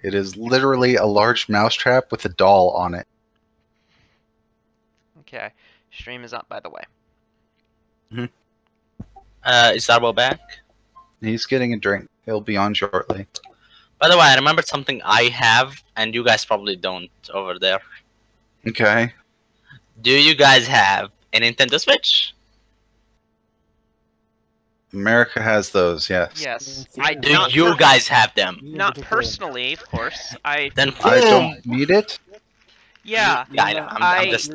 It is literally a large mousetrap with a doll on it. Okay. Stream is up, by the way. Is Darbo back? He's getting a drink. He'll be on shortly. By the way, I remembered something I have, and you guys probably don't over there. Okay. Do you guys have a Nintendo Switch? America has those, yes. Yes. Do you guys have them? Not personally, of course. Then I don't need it. Yeah. Yeah, I know. I'm just...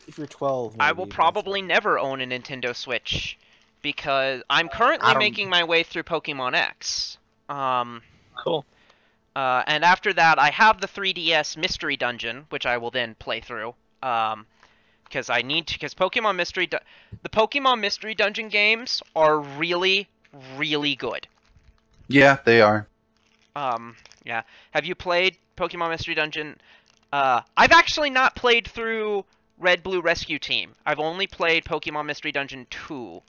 If you're 12, I will probably never own a Nintendo Switch because I'm currently making my way through Pokemon X. Cool. And after that, I have the 3DS Mystery Dungeon, which I will then play through. Because I need to. Because Pokemon the Pokemon Mystery Dungeon games are really, really good. Yeah, they are. Yeah. Have you played Pokemon Mystery Dungeon? I've actually not played through Red Blue Rescue Team. I've only played Pokemon Mystery Dungeon 2.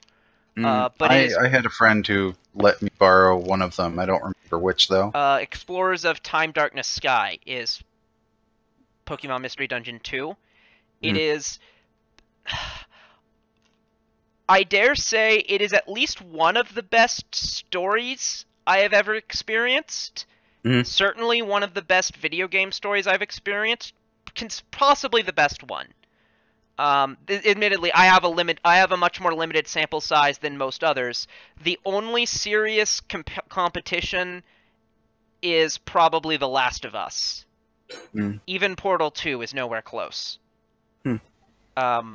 But I had a friend who let me borrow one of them. I don't remember which, though. Explorers of Time, Darkness, Sky is Pokemon Mystery Dungeon 2. It is... I dare say it is at least one of the best stories I have ever experienced. Certainly one of the best video game stories I've experienced. Possibly the best one. Admittedly, I have a much more limited sample size than most others. The only serious competition is probably The Last of Us. Even Portal 2 is nowhere close.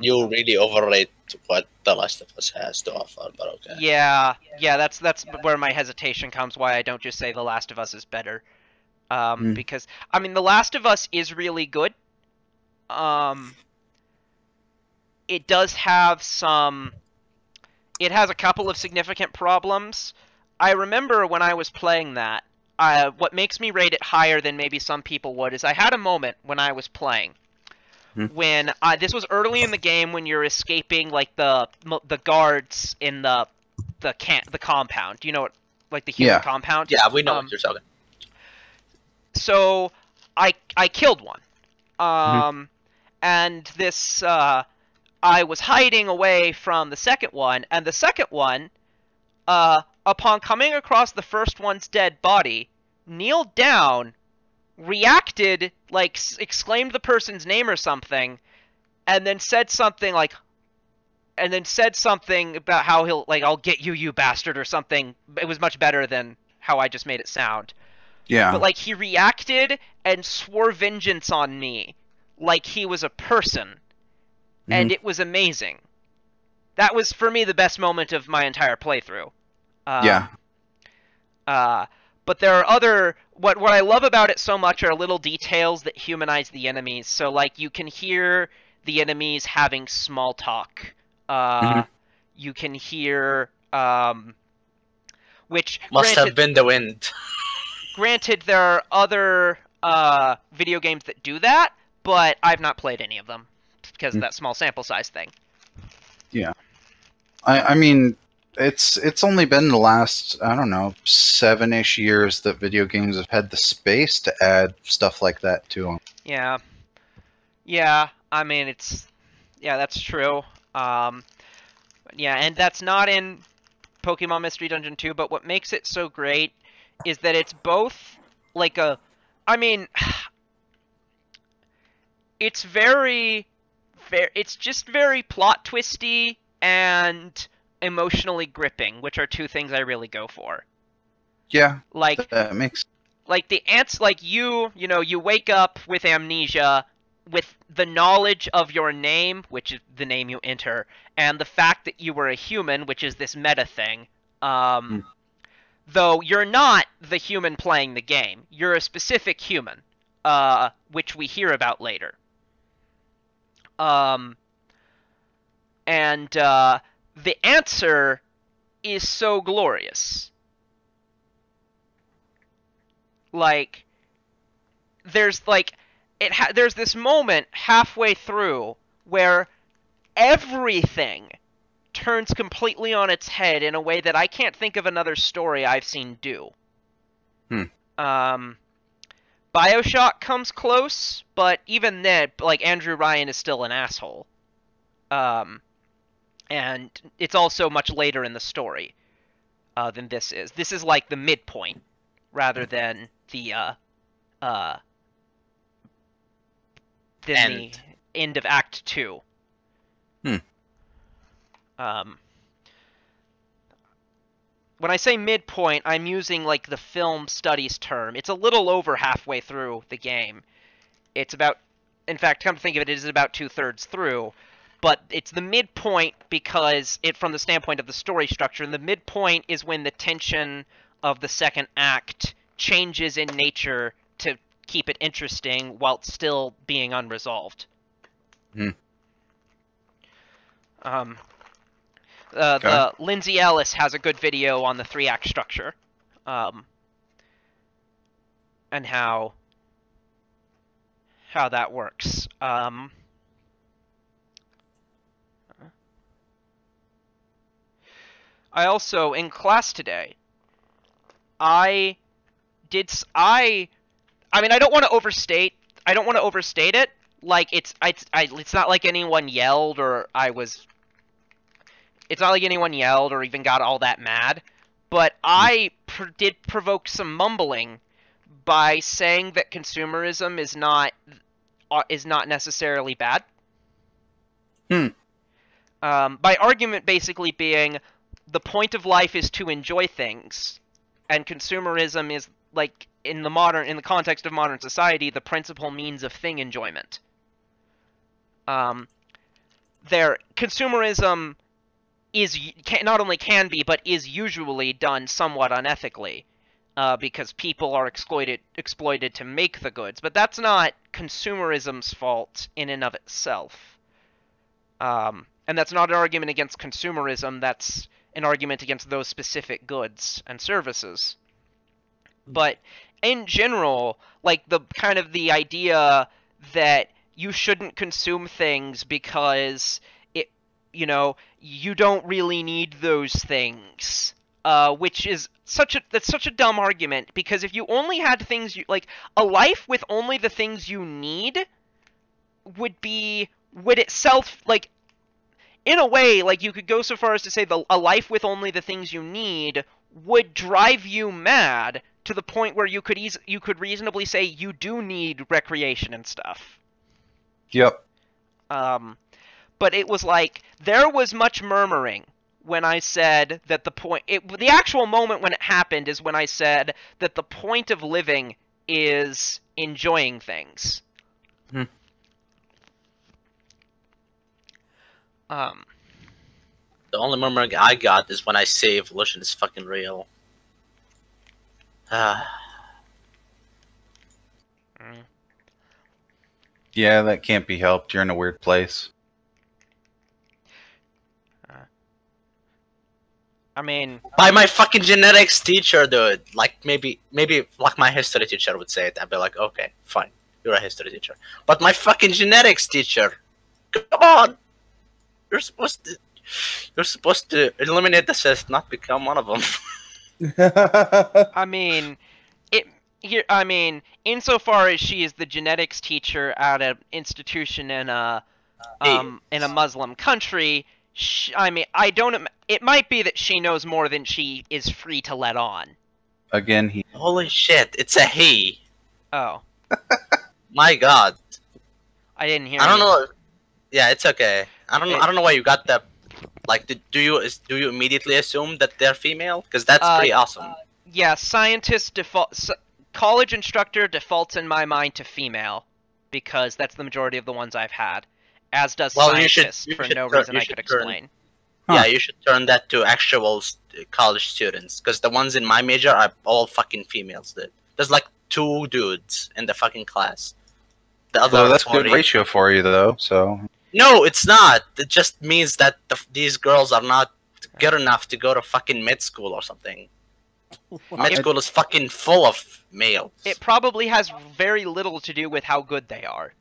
You really overrate what The Last of Us has to offer, but okay. Yeah, that's where my hesitation comes, why I don't just say The Last of Us is better. Because, I mean, The Last of Us is really good. It does have it has a couple of significant problems. I remember when I was playing that, what makes me rate it higher than maybe some people would is I had a moment when I was playing when this was early in the game when you're escaping like the guards in the compound. Do you know what, like the human compound? Yeah, we know what you're talking. So I killed one. And this I was hiding away from the second one, and the second one, upon coming across the first one's dead body, kneeled down, reacted, like, exclaimed the person's name or something, and then said something like, about how he'll, like, I'll get you, you bastard, or something. It was much better than how I just made it sound. Yeah. But, like, he reacted and swore vengeance on me like he was a person. And it was amazing. That was, for me, the best moment of my entire playthrough. But there are other... What I love about it so much are little details that humanize the enemies. So, like, you can hear the enemies having small talk. You can hear... which... Must have been the wind. Granted, there are other video games that do that, but I've not played any of them. Because of that small sample size thing. Yeah. I mean, it's only been the last, I don't know, 7-ish years that video games have had the space to add stuff like that to them. Yeah. Yeah, I mean, yeah, that's true. Yeah, and that's not in Pokemon Mystery Dungeon 2, but what makes it so great is that it's both, like I mean, it's it's just very plot twisty and emotionally gripping, which are two things I really go for. Yeah, like that makes... Like the ants, like you know, you wake up with amnesia, with the knowledge of your name, which is the name you enter, and the fact that you were a human, which is this meta thing. Though you're not the human playing the game, you're a specific human, which we hear about later. And the answer is so glorious. Like, there's like, there's this moment halfway through where everything turns completely on its head in a way that I can't think of another story I've seen do. BioShock comes close, but even then, like, Andrew Ryan is still an asshole. And it's also much later in the story than this is. This is like the midpoint, rather than the end of Act 2. When I say midpoint, I'm using, like, the film studies term. It's a little over halfway through the game. It's about... In fact, come to think of it, it is about 2/3 through. But it's the midpoint because, from the standpoint of the story structure, and the midpoint is when the tension of the second act changes in nature to keep it interesting while still being unresolved. Lindsay Ellis has a good video on the 3-act structure, and how that works. I also, in class today, I mean, I don't want to overstate it. Like, it's not like anyone yelled or it's not like anyone yelled or even got all that mad, but I did provoke some mumbling by saying that consumerism is not necessarily bad. By argument basically being, the point of life is to enjoy things, and consumerism is, like, in the context of modern society, the principal means of thing enjoyment. Consumerism not only can be, but is usually done somewhat unethically, because people are exploited to make the goods. But that's not consumerism's fault in and of itself. And that's not an argument against consumerism, that's an argument against those specific goods and services. But in general, like, the idea that you shouldn't consume things because you don't really need those things, which is such a dumb argument, because if you only had things a life with only the things you need would itself, like, in a way, like, you could go so far as to say a life with only the things you need would drive you mad to the point where you could reasonably say you do need recreation and stuff. Yep. But it was like, there was much murmuring when I said that the actual moment when it happened is when I said that the point of living is enjoying things. The only murmuring I got is when I say evolution is fucking real. Yeah, that can't be helped. You're in a weird place. I mean, by my fucking genetics teacher, dude. Like, maybe like my history teacher would say it. I'd be like, okay, fine, you're a history teacher. But my fucking genetics teacher, come on, you're supposed to eliminate the cyst, not become one of them. I mean, insofar as she is the genetics teacher at an institution in a Muslim country, it might be that she knows more than she is free to let on. Again, Holy shit! It's a he. Oh. My God. I didn't hear. I don't know. Yeah, it's okay. I don't know why you got that. Like, do you immediately assume that they're female? Because that's pretty awesome. Yeah, college instructor defaults in my mind to female, because that's the majority of the ones I've had. As does scientist, for no reason I could explain. Yeah, you should turn that to actual college students, because the ones in my major are all fucking females, dude. There's like 2 dudes in the fucking class. The other that's a good ratio for you, though, so... No, it's not. It just means that these girls are not good enough to go to fucking med school or something. Med school is fucking full of males. It probably has very little to do with how good they are.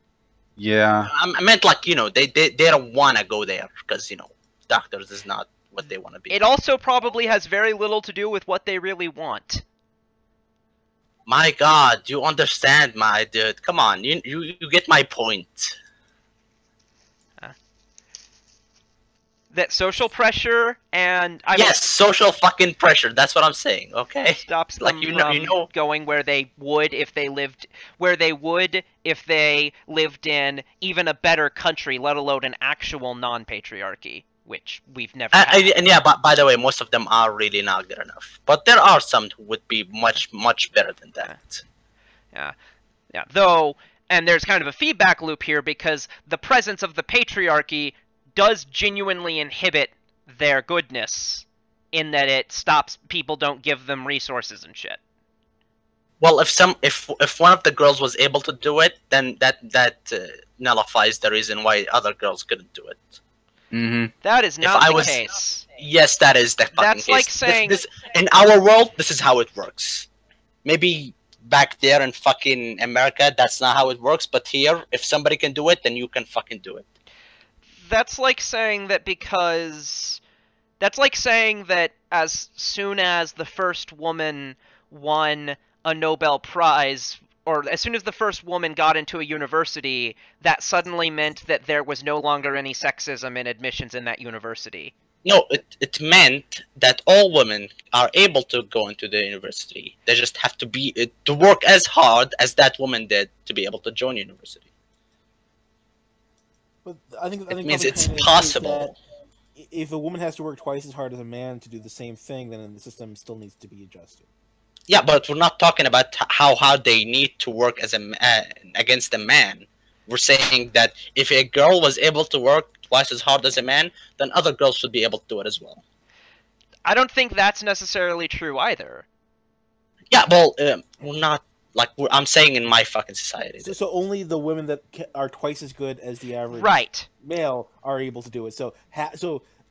Yeah. I meant, like, they don't want to go there because, doctors is not what they want to be. It also probably has very little to do with what they really want. My God, you understand, my dude. Come on, you get my point. That social pressure and Yes, social fucking pressure. That's what I'm saying. Okay. stops them Like from going where they would if they lived in even a better country, let alone an actual non-patriarchy, which we've never had. And yeah, but by the way, most of them are really not good enough. But there are some who would be much better than that. Yeah. Though, and there's kind of a feedback loop here because the presence of the patriarchy does genuinely inhibit their goodness in that it stops people don't give them resources and shit. Well, if one of the girls was able to do it, then that nullifies the reason why other girls couldn't do it. Mm-hmm. That is not the case. Yes, that is the fucking That's case. like saying this, in our world, this is how it works. Maybe back there in fucking America, that's not how it works. But here, if somebody can do it, then you can fucking do it. That's like saying that as soon as the first woman won a Nobel Prize, or as soon as the first woman got into a university, that suddenly meant that there was no longer any sexism in admissions in that university. No, it meant that all women are able to go into the university. They just have to work as hard as that woman did to be able to join university. But I think it means it's possible. If a woman has to work twice as hard as a man to do the same thing, then the system still needs to be adjusted. Yeah, but we're not talking about how hard they need to work as against a man. We're saying that if a girl was able to work twice as hard as a man, then other girls should be able to do it as well. I don't think that's necessarily true either. Yeah, well, we're not like I'm saying in my fucking society. So only the women that are twice as good as the average male are able to do it. So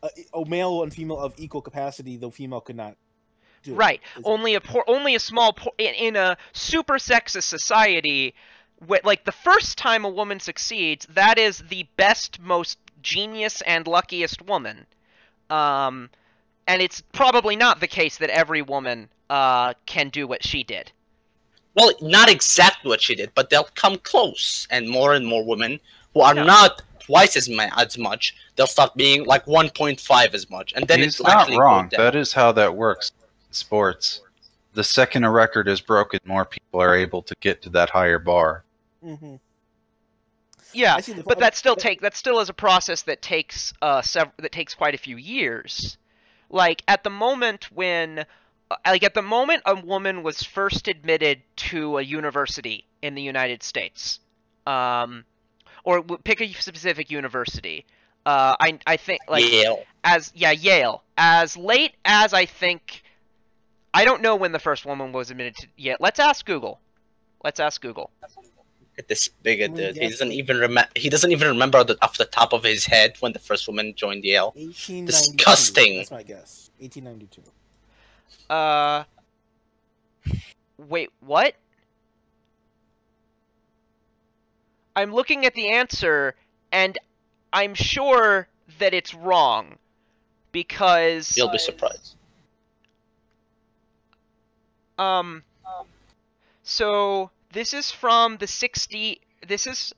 a male and female of equal capacity, the female could not. Right. Only a small in a super sexist society, like the first time a woman succeeds, that is the best, most genius and luckiest woman. And it's probably not the case that every woman can do what she did. Well, not exactly what she did, but they'll come close, and more women who are not twice as much, they'll start being like 1.5 as much, and then it's not wrong. That is how that works in sports. The second a record is broken, more people are able to get to that higher bar. Mm-hmm. Yeah, but that still is a process that takes quite a few years. Like at the moment a woman was first admitted to a university in the United States, or pick a specific university. I think like Yale. Yale. As late as I think, I don't know when the first woman was admitted to Yale. Let's ask Google. At this bigot dude, he doesn't even remember off the top of his head when the first woman joined Yale. Disgusting. That's my guess. 1892. Wait, what? I'm looking at the answer, and I'm sure that it's wrong, because... You'll be surprised. So, this is from the 60... This is,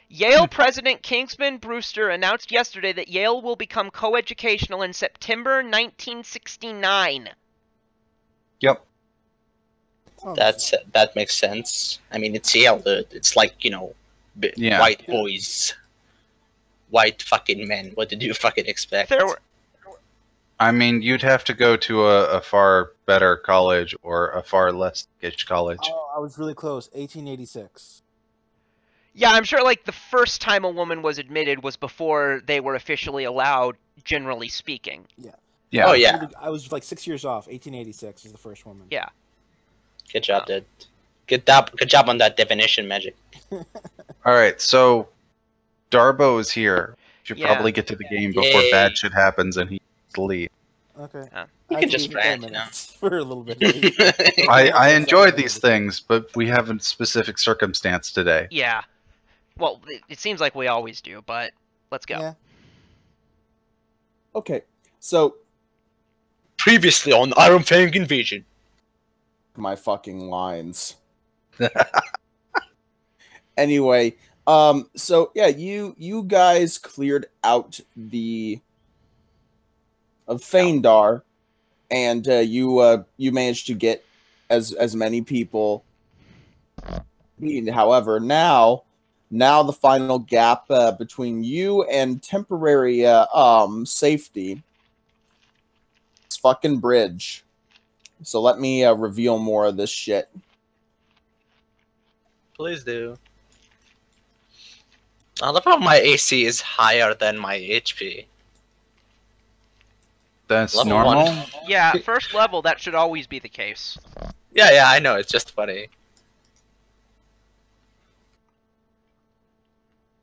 Yale President Kingsman Brewster announced yesterday that Yale will become coeducational in September 1969. Yep. That makes sense. I mean, it's Yale, dude. It's like, white boys. White fucking men. What did you fucking expect? I mean, you'd have to go to a far better college or a far less sketch college. Oh, I was really close. 1886. Yeah, I'm sure, like, the first time a woman was admitted was before they were officially allowed, generally speaking. Yeah. Yeah. Oh, yeah. I was like 6 years off. 1886 is the first woman. Yeah. Good job, dude. Good job on that definition, Magic. All right, so Darbo is here. Should probably get to the game before bad shit happens and he needs to leave. Okay. You can just rant, for a little bit. I enjoyed these things, but we have a specific circumstance today. Yeah. Well, it seems like we always do, but let's go. Yeah. Okay, so previously on Iron Fang Invasion. my fucking lines. Anyway, so yeah, you guys cleared out of Feindar, and you managed to get as many people. However, now the final gap between you and temporary safety is fucking bridge. So let me reveal more of this shit. Please do. I love how my AC is higher than my HP. That's Level normal? 1. Yeah, first level, that should always be the case. Yeah, I know, it's just funny.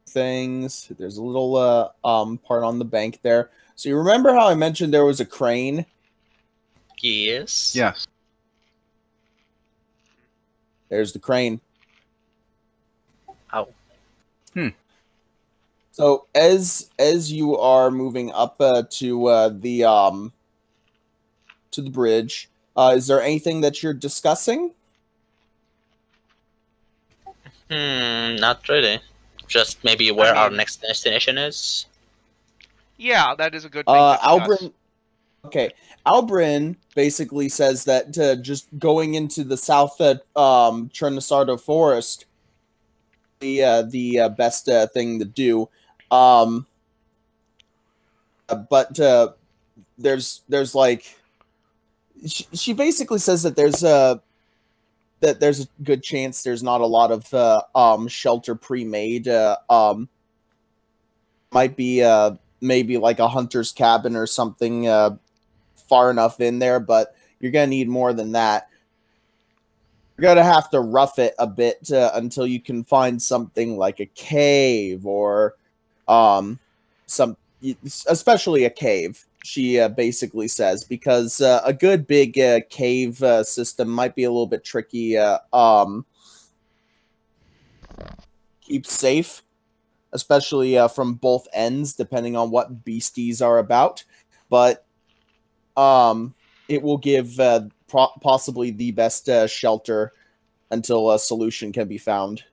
Things. There's a little part on the bank there. So you remember how I mentioned there was a crane? Yes. Yes. There's the crane. Ow. So as you are moving up to the bridge, is there anything that you're discussing? Not really. Just maybe where our next destination is. Yeah, that is a good thing to discuss. Albrin. Okay, Albrin basically says that just going into the South Chernosardo Forest, the best thing to do. But there's like she basically says that there's a good chance there's not a lot of shelter pre-made. Might be maybe like a hunter's cabin or something far enough in there, but you're gonna need more than that. You're gonna have to rough it a bit until you can find something like a cave or especially a cave. She basically says, because a good big cave system might be a little bit tricky. Keep safe, especially from both ends, depending on what beasties are about. But it will give possibly the best shelter until a solution can be found.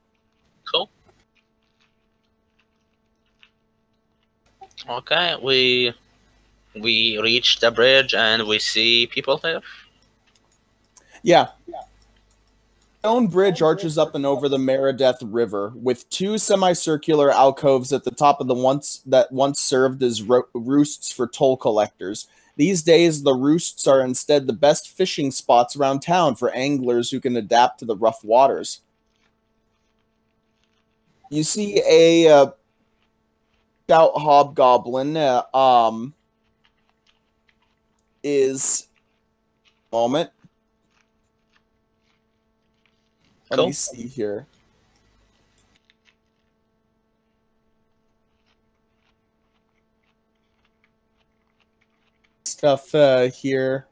Cool. Okay, we reach the bridge and we see people there. Yeah. Stone bridge arches up and over the Meredith River, with two semicircular alcoves at the top of the once served as roosts for toll collectors. These days, the roosts are instead the best fishing spots around town for anglers who can adapt to the rough waters. You see a stout hobgoblin is moment. Let me see here. Stuff here.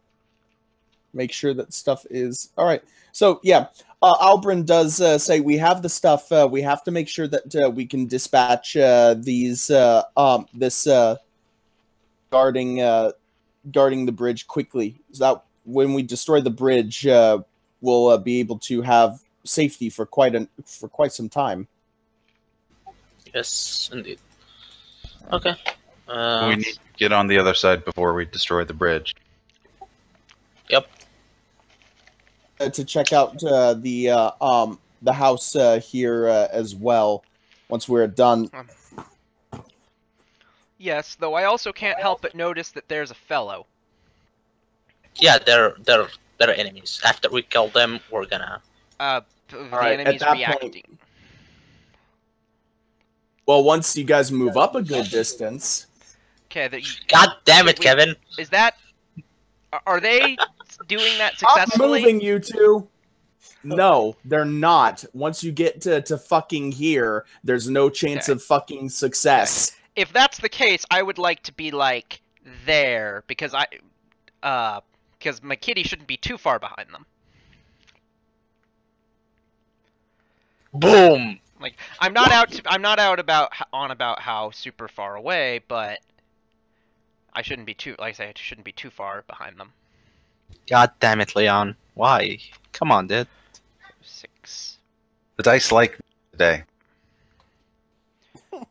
Make sure that stuff is all right. So yeah, Albrin does say we have the stuff. We have to make sure that we can dispatch these guarding the bridge quickly, so that when we destroy the bridge, we'll be able to have safety for quite some time. Yes, indeed. Okay. We need to get on the other side before we destroy the bridge. Yep. To check out the house here as well. Once we're done. Yes, though I also can't help but notice that there's a fellow. Yeah, they're enemies. After we kill them, we're gonna. The enemy's reacting. Point, well, once you guys move up a good distance. Okay. God damn it, Kevin! Is that? Are they doing that successfully? I'm moving you two. No, they're not. Once you get to fucking here, there's no chance of fucking success. If that's the case, I would like to be like there because because my kitty shouldn't be too far behind them. Boom! Like I'm not out about how super far away, but I shouldn't be too I shouldn't be too far behind them. God damn it, Leon! Why? Come on, dude. 6. The dice like today.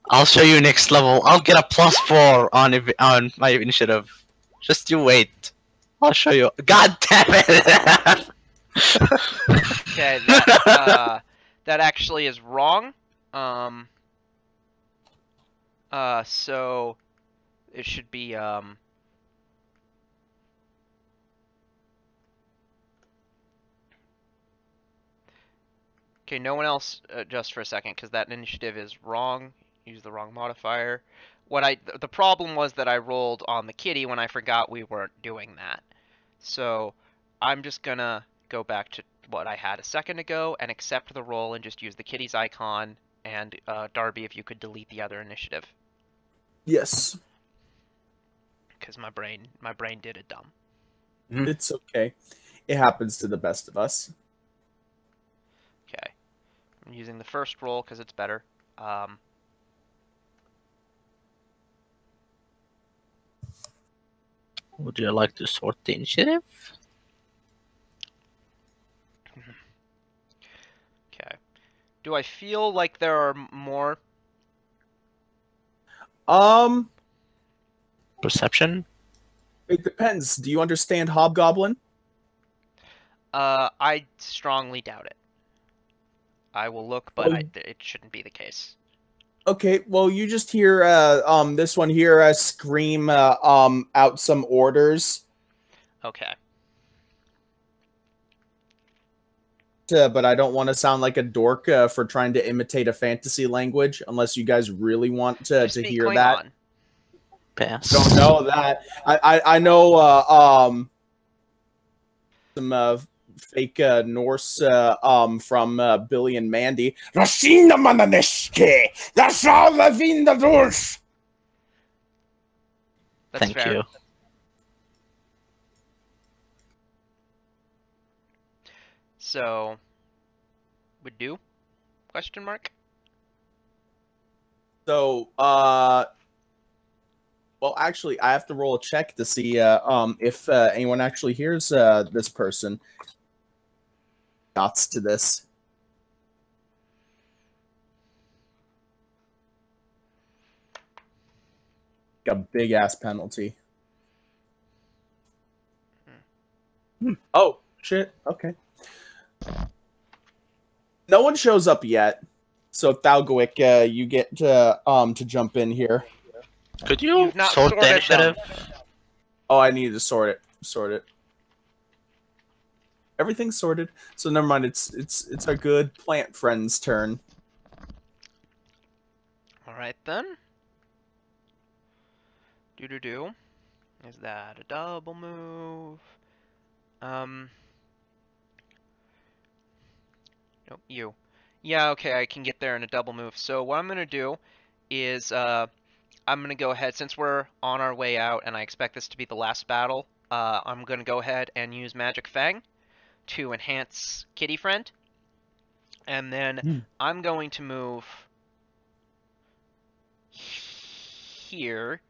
I'll show you next level. I'll get a +4 on my initiative. Just you wait. I'll show you. God damn it! Okay, that actually is wrong. So it should be okay, no one else just for a second, because that initiative is wrong. Use the wrong modifier. The problem was that I rolled on the kitty when I forgot we weren't doing that. So I'm just gonna go back to what I had a second ago and accept the roll and just use the kitty's icon. And Darby, if you could delete the other initiative. Yes. Because my brain did it dumb. It's okay. It happens to the best of us. Okay. I'm using the first roll because it's better. Would you like to sort the initiative? Okay. Do I feel like there are more? Perception? It depends. Do you understand Hobgoblin? I strongly doubt it. I will look, but it shouldn't be the case. Okay, well, you just hear this one here scream out some orders. Okay. But I don't want to sound like a dork for trying to imitate a fantasy language, unless you guys really want to hear that. Pass. Don't know that. I know some fake Norse from Billy and Mandy. That's Thank fair. you. So, would do? Question mark? So, well, actually, I have to roll a check to see if anyone actually hears this person. Dots to this. A big ass penalty. Oh shit! Okay. No one shows up yet, so Thalgoic, you get to jump in here. Could you sort the initiative? Oh, I need to sort it. Everything's sorted, so never mind. It's our good plant friend's turn. All right then. Do. Is that a double move? Nope, you. Yeah, okay, I can get there in a double move. So what I'm gonna do is I'm gonna go ahead, since we're on our way out and I expect this to be the last battle, I'm gonna go ahead and use Magic Fang to enhance Kitty Friend. And then I'm going to move here.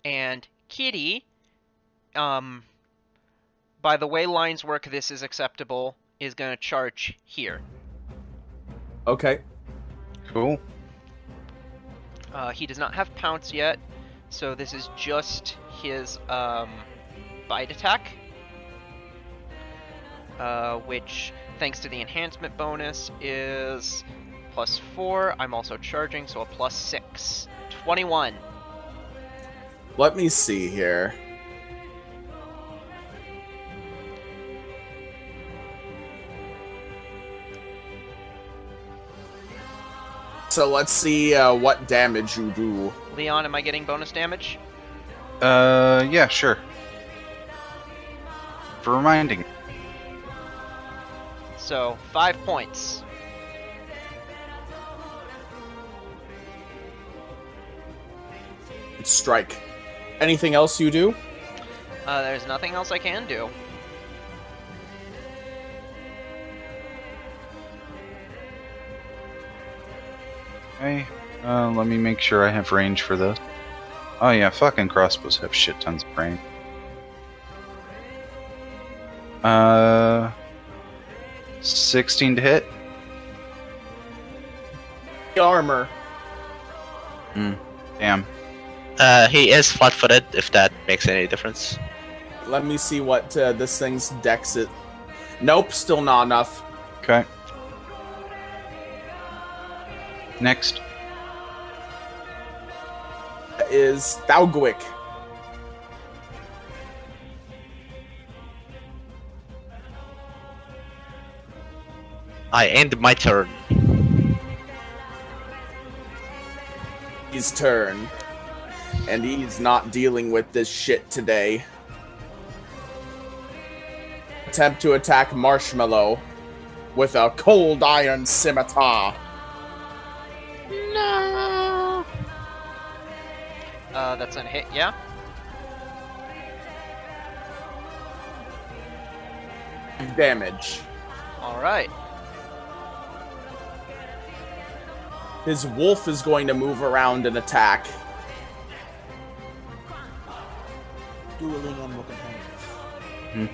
And Kitty, by the way lines work, this is acceptable, is going to charge here. Okay. Cool. He does not have Pounce yet, so this is just his bite attack. Which, thanks to the enhancement bonus, is +4. I'm also charging, so a +6. 21. Let me see here. So let's see what damage you do. Leon, am I getting bonus damage? Yeah, sure. For reminding. So, 5 points. Strike. Anything else you do? There's nothing else I can do. Okay, let me make sure I have range for this. Oh yeah, fucking crossbows have shit tons of range. 16 to hit. Armor. Damn. He is flat-footed, if that makes any difference. Let me see what this thing's dex it. Nope, still not enough. Okay. Next. Is Thaugwik. I end my turn. His turn. And he's not dealing with this shit today. Attempt to attack Marshmallow with a cold iron scimitar. No. That's a hit, yeah? Damage. Alright. His wolf is going to move around and attack. Dueling animal companions.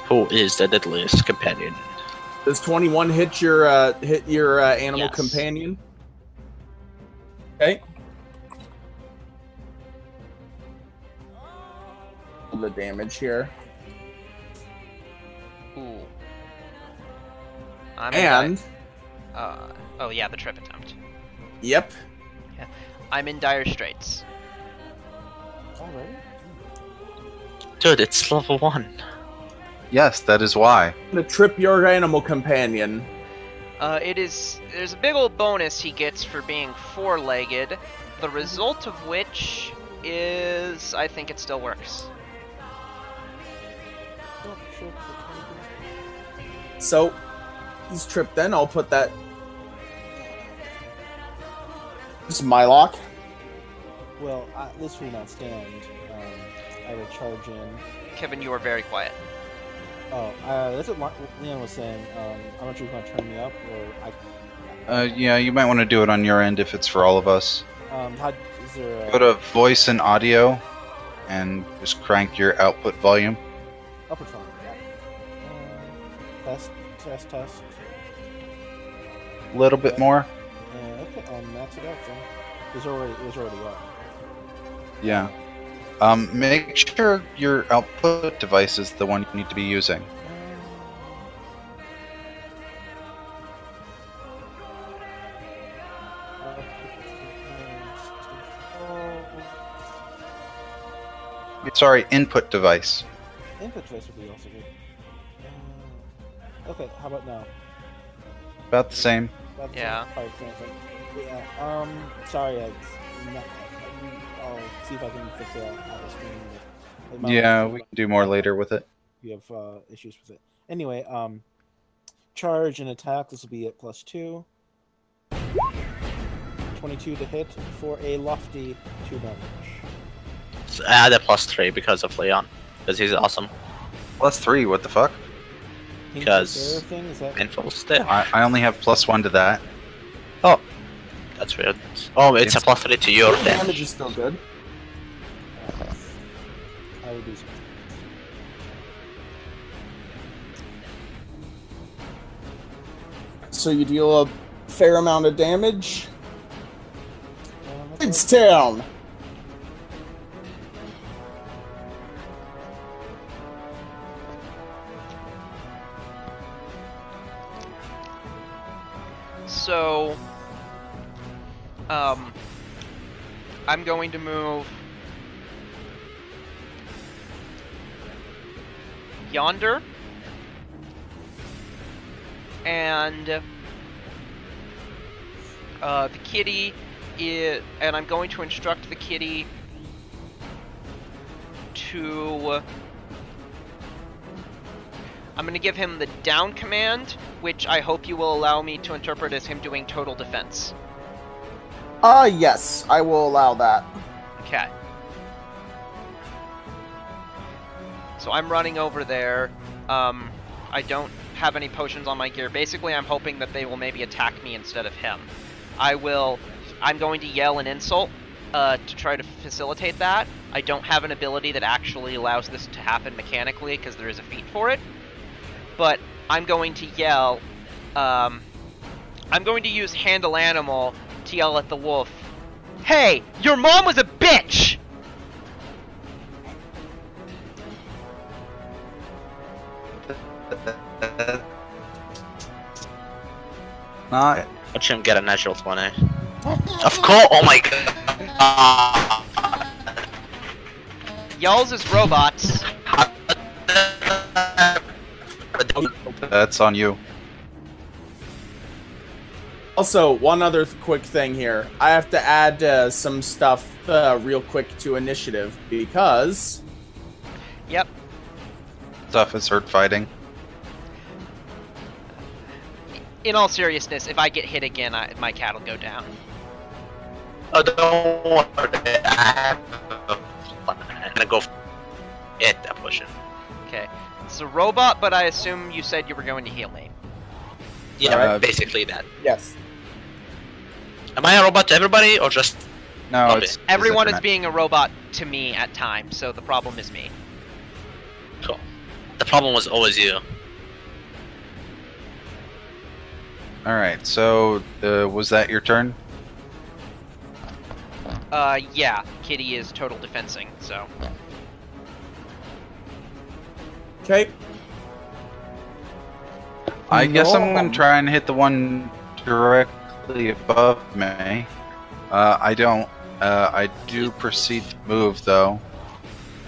Who is the deadliest companion? Does 21 hit your animal Yes. companion? Okay. The damage here. Ooh. I'm And oh yeah, the trip attempt. yep. I'm in dire straits. Alright. Dude, it's level 1. Yes, that is why. I'm gonna trip your animal companion. There's a big old bonus he gets for being four-legged, the result of which is, I think it still works. So he's tripped then. I'll put that. This is my lock. Well, this will not stand. I will charge in. Kevin, you are very quiet. Oh, that's what Leon was saying. I'm not sure if you want to turn me up or I. Yeah, you might want to do it on your end if it's for all of us. Is there a Go to voice and audio, and just crank your output volume. upper phone? Yeah. Test. A little bit more. Okay, I'll max it out then. It was already up. Yeah. Make sure your output device is the one you need to be using. Sorry, input device. Input device would be also good. Okay, how about now? About the same. That's Yeah. probably the same thing. Yeah. Sorry, I'll see if I can fix it out the screen. It might- Yeah, we can do more later with it. You have issues with it. Anyway, charge and attack. This will be at +2. 22 to hit for a lofty 2 damage. So add a +3 because of Leon. Because he's awesome. +3, what the fuck? Pink Because Sarah thing, is that info still. I only have +1 to that. Oh, that's weird. Oh, it's a +3 to your Damage damage. is still good. I will do something. So you deal a fair amount of damage. That's It's down. So, I'm going to move yonder, and the kitty is, and I'm going to instruct the kitty to. I'm going to give him the down command, which I hope you will allow me to interpret as him doing total defense. Yes, I will allow that. Okay. So I'm running over there. I don't have any potions on my gear. Basically, I'm hoping that they will maybe attack me instead of him. I'm going to yell an insult to try to facilitate that. I don't have an ability that actually allows this to happen mechanically because there is a feat for it. But I'm going to yell, I'm going to use Handle Animal to yell at the wolf, "Hey, your mom was a bitch!" Not. Watch him get a natural 20. Of course! Oh my god! Y'all's is robots. That's on you. Also, one other quick thing here. I have to add some stuff real quick to initiative because... Yep. Stuff is hurt fighting. In all seriousness, if I get hit again, my cat will go down. Oh, don't worry. I'm gonna go hit that potion. Okay. It's a robot, but I assume you said you were going to heal me. Yeah, basically that. Yes. Am I a robot to everybody, or just... No, Okay. it's Everyone is internet. being a robot to me at times, so the problem is me. Cool. The problem was always you. Alright, so was that your turn? Yeah. Kitty is total defensing, so. Okay. I guess I'm gonna try and hit the one directly above me. I don't. I do proceed to move though,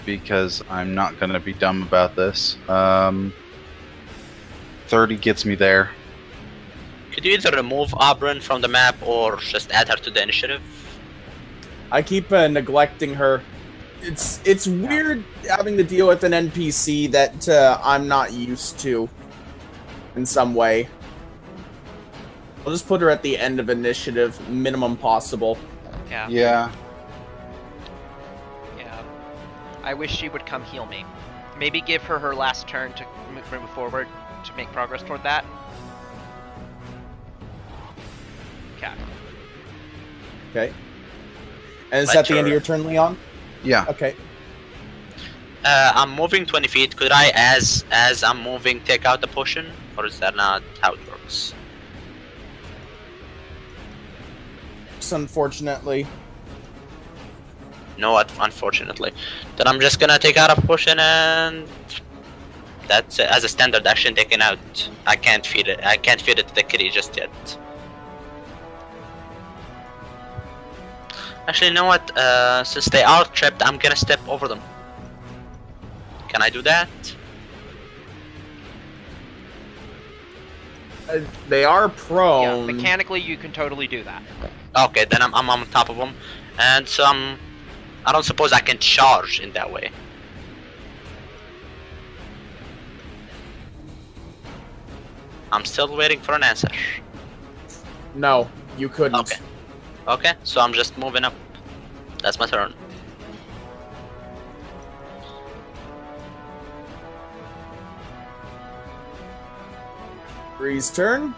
because I'm not gonna be dumb about this. 30 gets me there. Could you either remove Auburn from the map, or just add her to the initiative? I keep neglecting her. It's weird having to deal with an NPC that I'm not used to in some way. I'll just put her at the end of initiative, minimum possible. Yeah. Yeah. Yeah. I wish she would come heal me. Maybe give her her last turn to move forward to make progress toward that. Okay. Okay. And is that the end of your turn, Leon? Yeah. Okay. I'm moving 20 feet. Could I, as I'm moving, take out the potion? Or is that not how it works? Unfortunately. No, unfortunately. Then I'm just gonna take out a potion, and that's it. As a standard action taken out. I can't feed it. I can't feed it to the kitty just yet. Actually, you know what? Since they are trapped, I'm gonna step over them. Can I do that? They are prone. Yeah, mechanically you can totally do that. Okay, then I'm on top of them, and so I don't suppose I can charge in that way. I'm still waiting for an answer. No, you couldn't. Okay. Okay, so I'm just moving up. That's my turn. Bree's turn.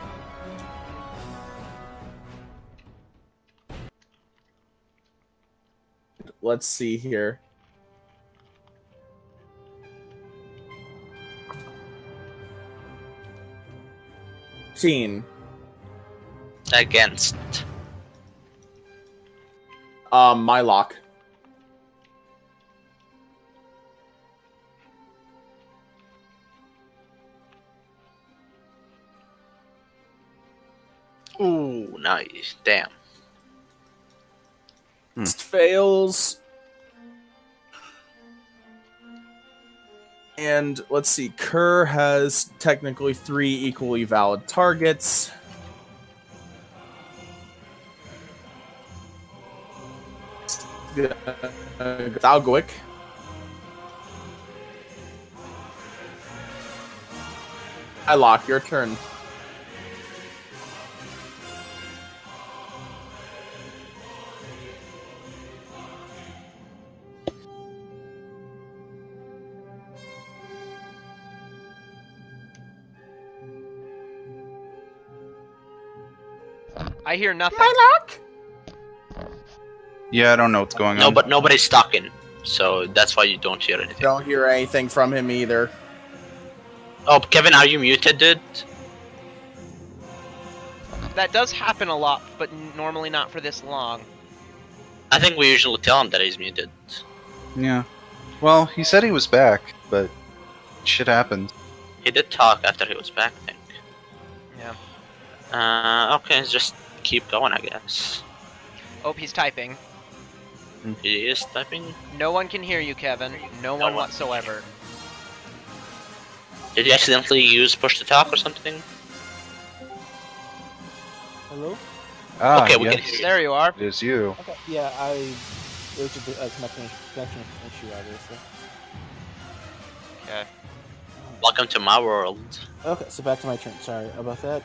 Let's see here. Against. My lock. Ooh, nice. Damn. Fails. And let's see, Kerr has technically 3 equally valid targets. Algoic. I lock your turn. I hear nothing. My lock. Yeah, I don't know what's going on. No, but nobody's stalking. So that's why you don't hear anything. Don't hear anything from him either. Oh, Kevin, are you muted, dude? That does happen a lot, but normally not for this long. I think we usually tell him that he's muted. Yeah. Well, he said he was back, but shit happens. He did talk after he was back, I think. Yeah. Okay, just keep going, I guess. Oh, he's typing. He is typing. No one can hear you, Kevin. No one whatsoever. Did you accidentally use push to talk or something? Hello? Ah, Okay, we yes. can hear you. There you are. It is you. Okay. Yeah, it was a connection issue, obviously. Okay. Welcome to my world. Okay, so back to my turn. Sorry about that.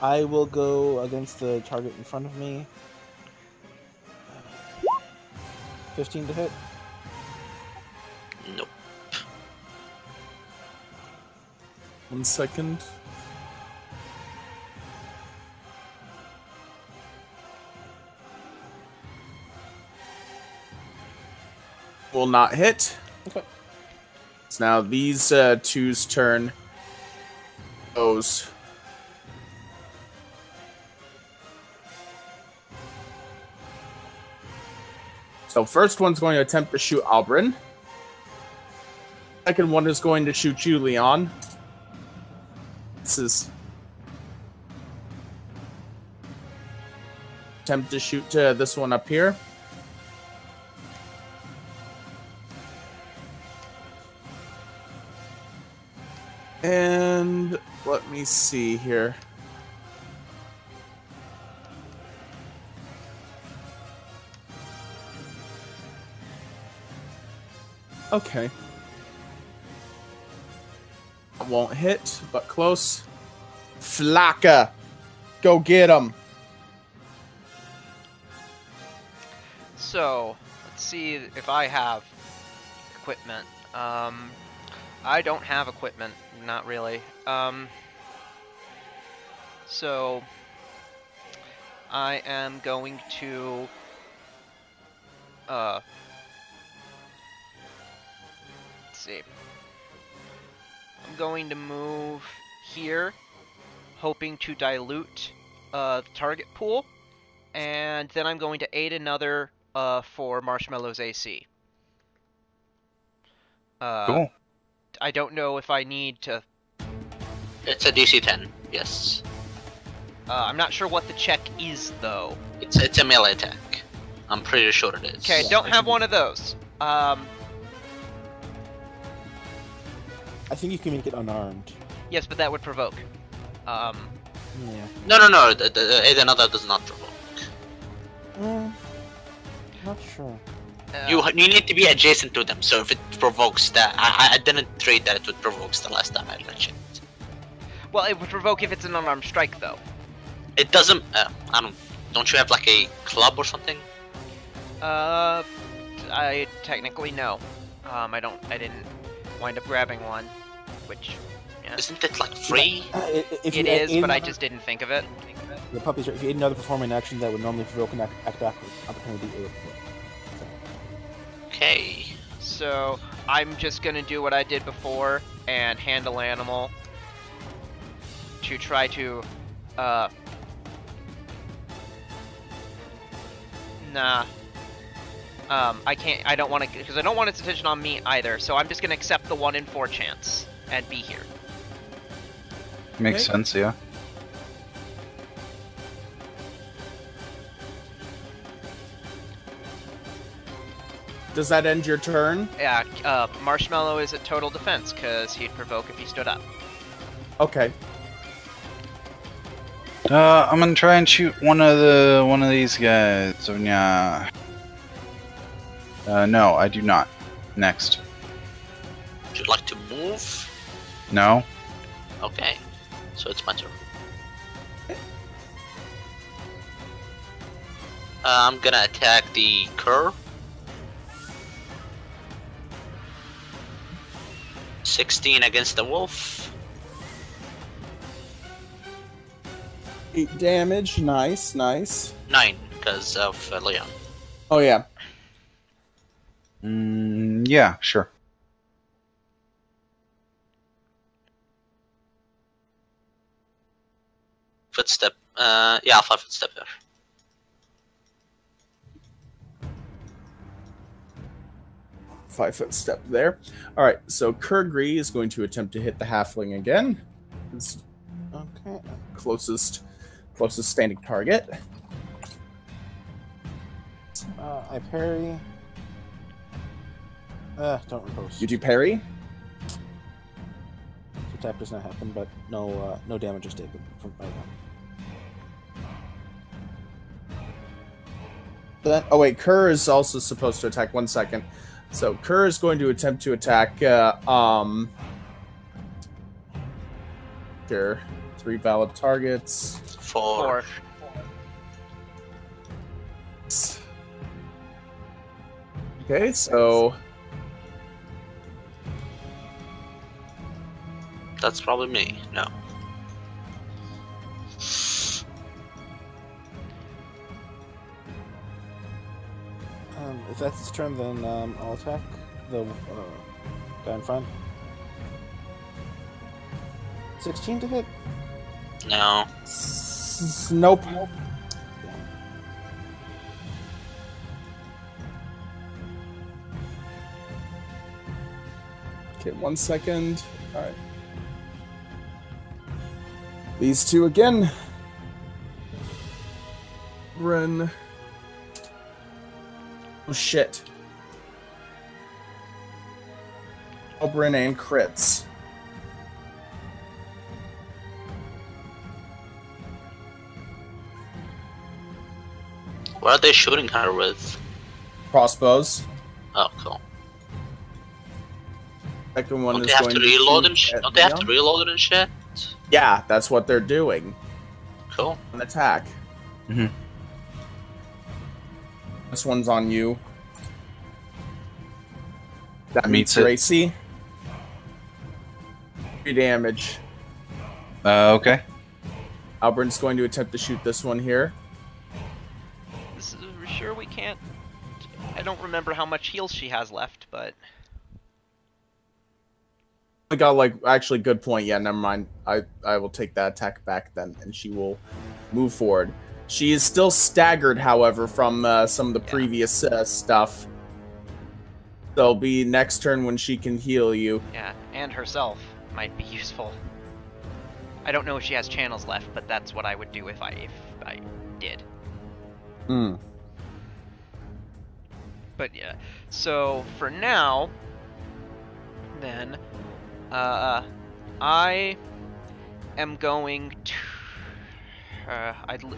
I will go against the target in front of me. 15 to hit. Nope. 1 second. Will not hit. Okay. So now these two's turn goes. So first one's going to attempt to shoot Albrin. Second one is going to shoot you, Leon. This is attempt to shoot this one up here. And let me see here. Okay. Won't hit, but close. Flaka! Go get him! So, let's see if I have equipment. I don't have equipment, not really. So, I am going to, let's see. I'm going to move here, hoping to dilute the target pool, and then I'm going to aid another for Marshmallow's AC. Cool. I don't know if I need to... It's a DC 10, yes. I'm not sure what the check is, though. It's a melee attack. I'm pretty sure it is. Okay, don't have one of those. I think you can make it unarmed. Yes, but that would provoke. Yeah. No. The another does not provoke. Not sure. You need to be adjacent to them, so if it provokes that... I didn't trade that it would provoke the last time I checked. Well, it would provoke if it's an unarmed strike, though. It doesn't... don't you have like a club or something? I technically no. I didn't wind up grabbing one, which... Yeah. Isn't it like free? It is, but I just didn't think of it. The puppy's right. If you aid another performing action that would normally provoke an attack opportunity, it would provoke. Okay. So, I'm just gonna do what I did before and handle animal to try to, Nah. I don't want to, because I don't want its attention on me either, so I'm just gonna accept the 1 in 4 chance and be here. Makes sense, yeah. Does that end your turn? Yeah, Marshmallow is at total defense, because he'd provoke if he stood up. Okay. I'm gonna try and shoot one of these guys. So yeah. No, I do not. Next. Would you like to move? No. Okay. So it's my turn. I'm gonna attack the cur. 16 against the wolf. 8 damage. Nice, nice. 9 because of Leon. Oh, yeah. Yeah, sure. Footstep. Yeah, I'll 5 footstep there. Five-foot step there. All right, so Kurgree is going to attempt to hit the halfling again. It's Okay. closest standing target. I parry. Don't repose. You do parry. Attack does not happen, but no damage is taken from by them. Oh wait, Kerr is also supposed to attack. 1 second. So Kerr is going to attempt to attack. Sure. 3 valid targets. 4. Okay, so That's probably me. No. If that's his turn, then I'll attack the guy in front. 16 to hit? No. Nope. Okay, 1 second. All right. These two again. Run. Oh shit. Oberyn and crits. What are they shooting her with? Crossbows. Oh, cool. Second one Don't is they have going to reload and shoot at Don't they have Leon. to reload it and shit? Yeah, that's what they're doing. Cool. An attack. Mhm. This one's on you. That Meets meets your it. AC. 3 damage. Okay. Albern's going to attempt to shoot this one here. We're sure we can't. I don't remember how much heals she has left, but I got actually good point. Yeah, never mind. I will take that attack back then, and she will move forward. She is still staggered, however, from some of the previous stuff. There'll be next turn when she can heal you. yeah, and herself might be useful. I don't know if she has channels left, but that's what I would do if I did. Hmm. But yeah, so for now, then, I am going to.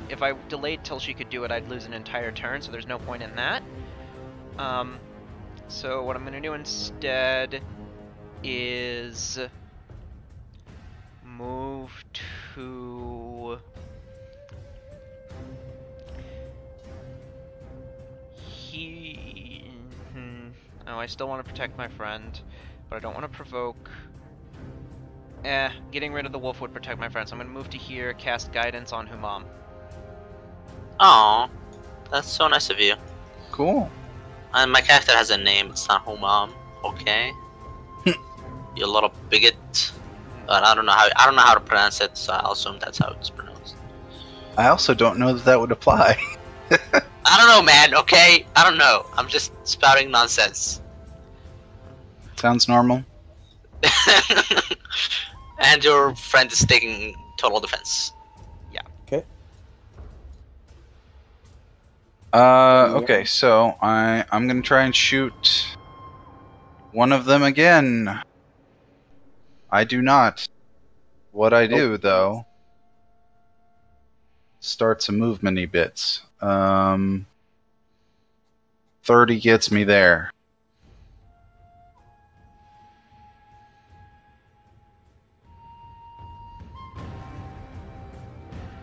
If I delayed till she could do it, I'd lose an entire turn, so there's no point in that. So what I'm going to do instead is move to Oh, I still want to protect my friend, but I don't want to provoke. Getting rid of the wolf would protect my friend, so I'm going to move to here, cast Guidance on Humam. Oh, that's so nice of you. Cool. And my character has a name. It's not Humam. Okay. You little bigot. But I don't know how to pronounce it, so I'll assume that's how it's pronounced. I also don't know that would apply. I don't know, man. Okay, I don't know. I'm just spouting nonsense. Sounds normal. And your friend is taking total defense. Okay. Okay, so I'm gonna try and shoot one of them again. I do not. What I do, though, start some movement-y bits. 30 gets me there.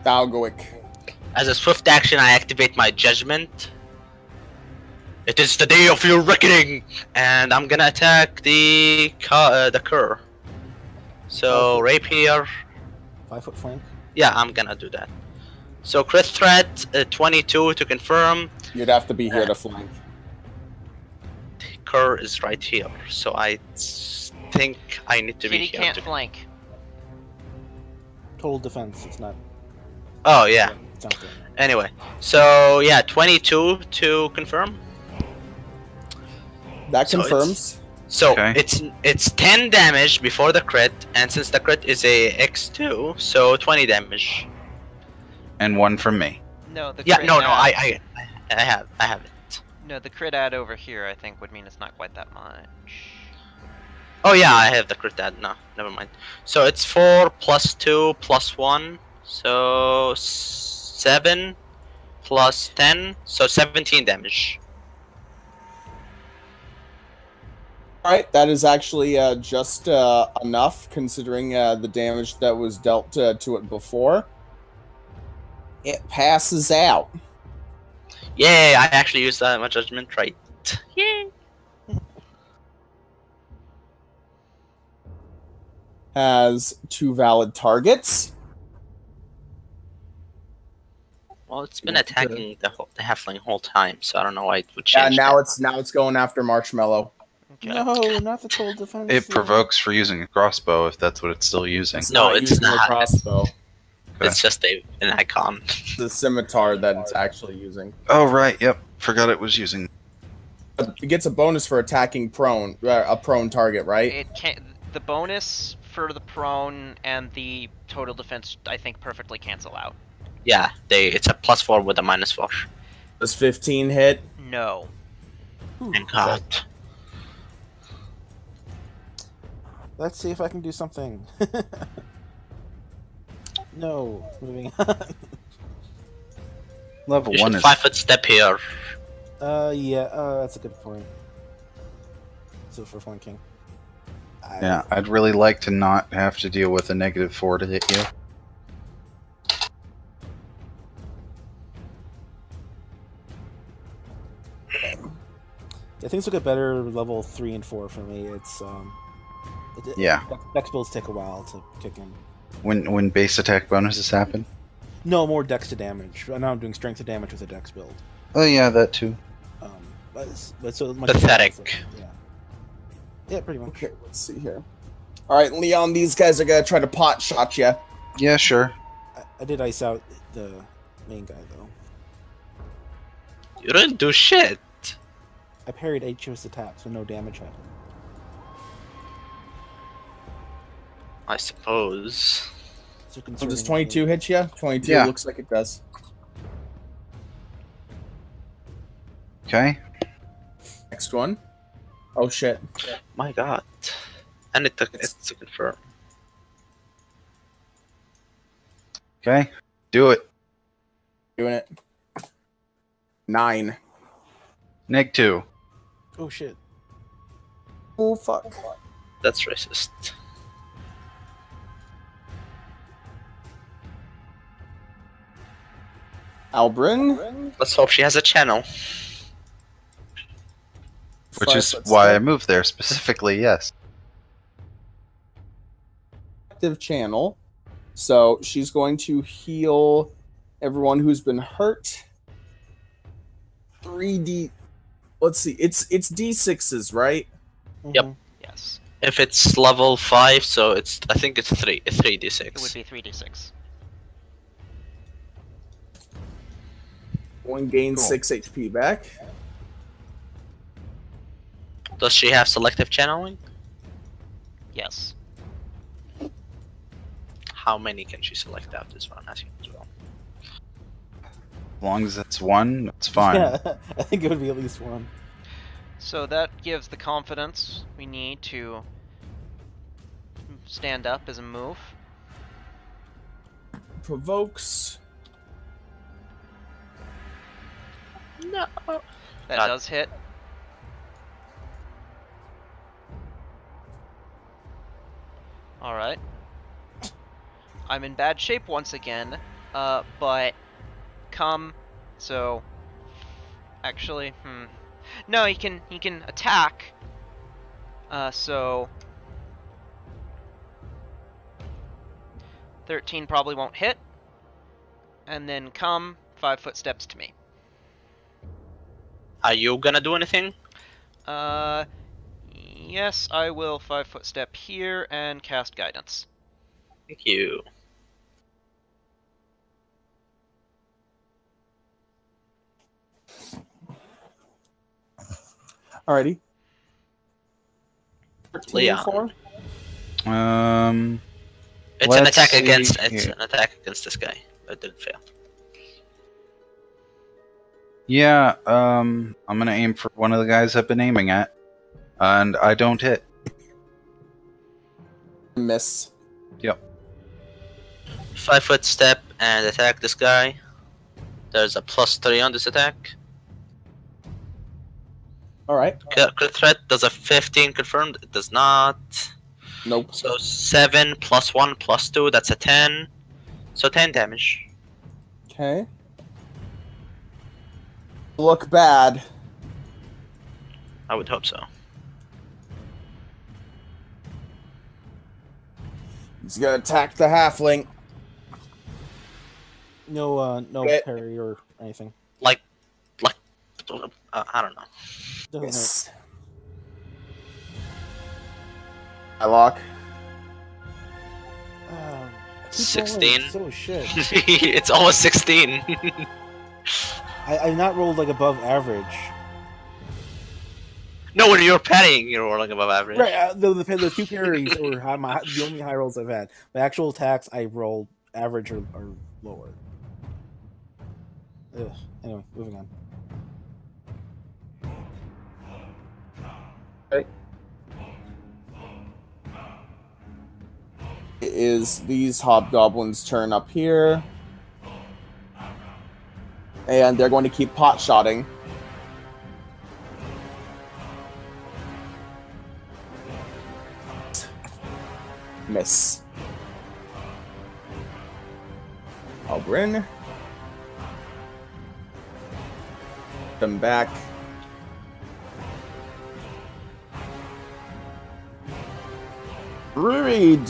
Dalgoic. As a swift action, I activate my judgment. It is the day of your reckoning, and I'm gonna attack the cur. So rapier. 5-foot flank. Yeah, I'm gonna do that. So crit threat, 22 to confirm. You'd have to be here to flank. flanker is right here, so I think I need to be Kitty here. can't flank. Total defense. It's not. Oh yeah. It's not there. Anyway, so yeah, 22 to confirm. That So confirms. So Okay. it's 10 damage before the crit, and since the crit is a X2, so 20 damage. And 1 from me. No, the Yeah, crit no, ad- I have it. No, the crit ad over here, I think, would mean it's not quite that much. Oh yeah, I have the crit ad. No, never mind. So it's 4 plus 2 plus 1, so 7 plus 10, so 17 damage. All right, that is actually just enough, considering the damage that was dealt to it before. It passes out. Yay! I actually used my judgment right. Yay! Has 2 valid targets. Well, it's been attacking the halfling whole time, so I don't know why it would Yeah, change. now it's going after Marshmallow. Okay. No, not the total defense. It provokes for using a crossbow if that's what it's still using. No, it's using a not. crossbow. It's just an icon. The scimitar that it's actually using. Oh, right. Yep. Forgot it was using. It gets a bonus for attacking prone, a prone target, right? It can the bonus for the prone and the total defense, I think, perfectly cancel out. Yeah, it's a +4 with a -4. Does 15 hit? No. Thank God. Let's see if I can do something. No, moving on. Level You 1 should is. 5-foot step here. Yeah, that's a good point. So for flanking. Yeah, I'd really like to not have to deal with a -4 to hit you. Yeah, things will get better level 3 and 4 for me. It's Yeah. Dex builds take a while to kick in. When base attack bonuses happen. No, more dex to damage. Now I'm doing strength to damage with a dex build. Oh yeah, that too. But so much Pathetic. Yeah. Yeah, pretty much. Okay, let's see here. All right, Leon, these guys are gonna try to pot shot you. Yeah, sure. I did ice out the main guy though. You didn't do shit. I parried 8 Chivas attacks with no damage happened. I suppose. So Does 22 hit you? 22 Yeah. looks like it does. Okay. Next one. Oh shit. My God. And it's to confirm. Okay. Do it. Doing it. 9. -2. Oh shit. Oh fuck. That's racist. Albrin. Let's hope she has a channel. Which is 5-foot why I step. moved there specifically. Yes. Active channel. So she's going to heal everyone who's been hurt. 3D. Let's see. It's D6s, right? Yep. Yes. If it's level 5, so I think it's 3. It's 3d6. It would be 3d6. One gains Cool. 6 HP back. Does she have selective channeling? Yes. How many can she select out is what I'm asking as well. As long as it's 1, that's fine. Yeah, I think it would be at least 1. So that gives the confidence we need to stand up as a move. Provokes. No. That God. does hit. Alright. I'm in bad shape once again, but come, so actually, no, he can attack. So 13 probably won't hit, and then come 5 foot steps to me. Are you gonna do anything? Yes, I will 5-foot step here and cast Guidance. Thank you. Alrighty. Leon. It's Let's an attack see against. It's here. an attack against this guy. It didn't fail. Yeah, I'm gonna aim for one of the guys I've been aiming at, and I don't hit. Miss. Yep. 5-foot step and attack this guy. There's a +3 on this attack. Alright. Crit threat does a 15 confirmed. It does not. Nope. So 7 + 1 + 2. That's a 10. So 10 damage. Okay. Look bad. I would hope so. He's gonna attack the halfling. No, no Okay. parry or anything. I don't know. Doesn't Yes. I lock. hurt. 16. So shit. It's almost 16. I not rolled like above average. No, when you're parrying, you're rolling above average. Right. The two parries were the only high rolls I've had. My actual attacks, I rolled average or lower. Ugh. Anyway, moving on. It is these hobgoblins' turn up here. And they're going to keep pot-shotting. Miss. Albrin. Come back. Read.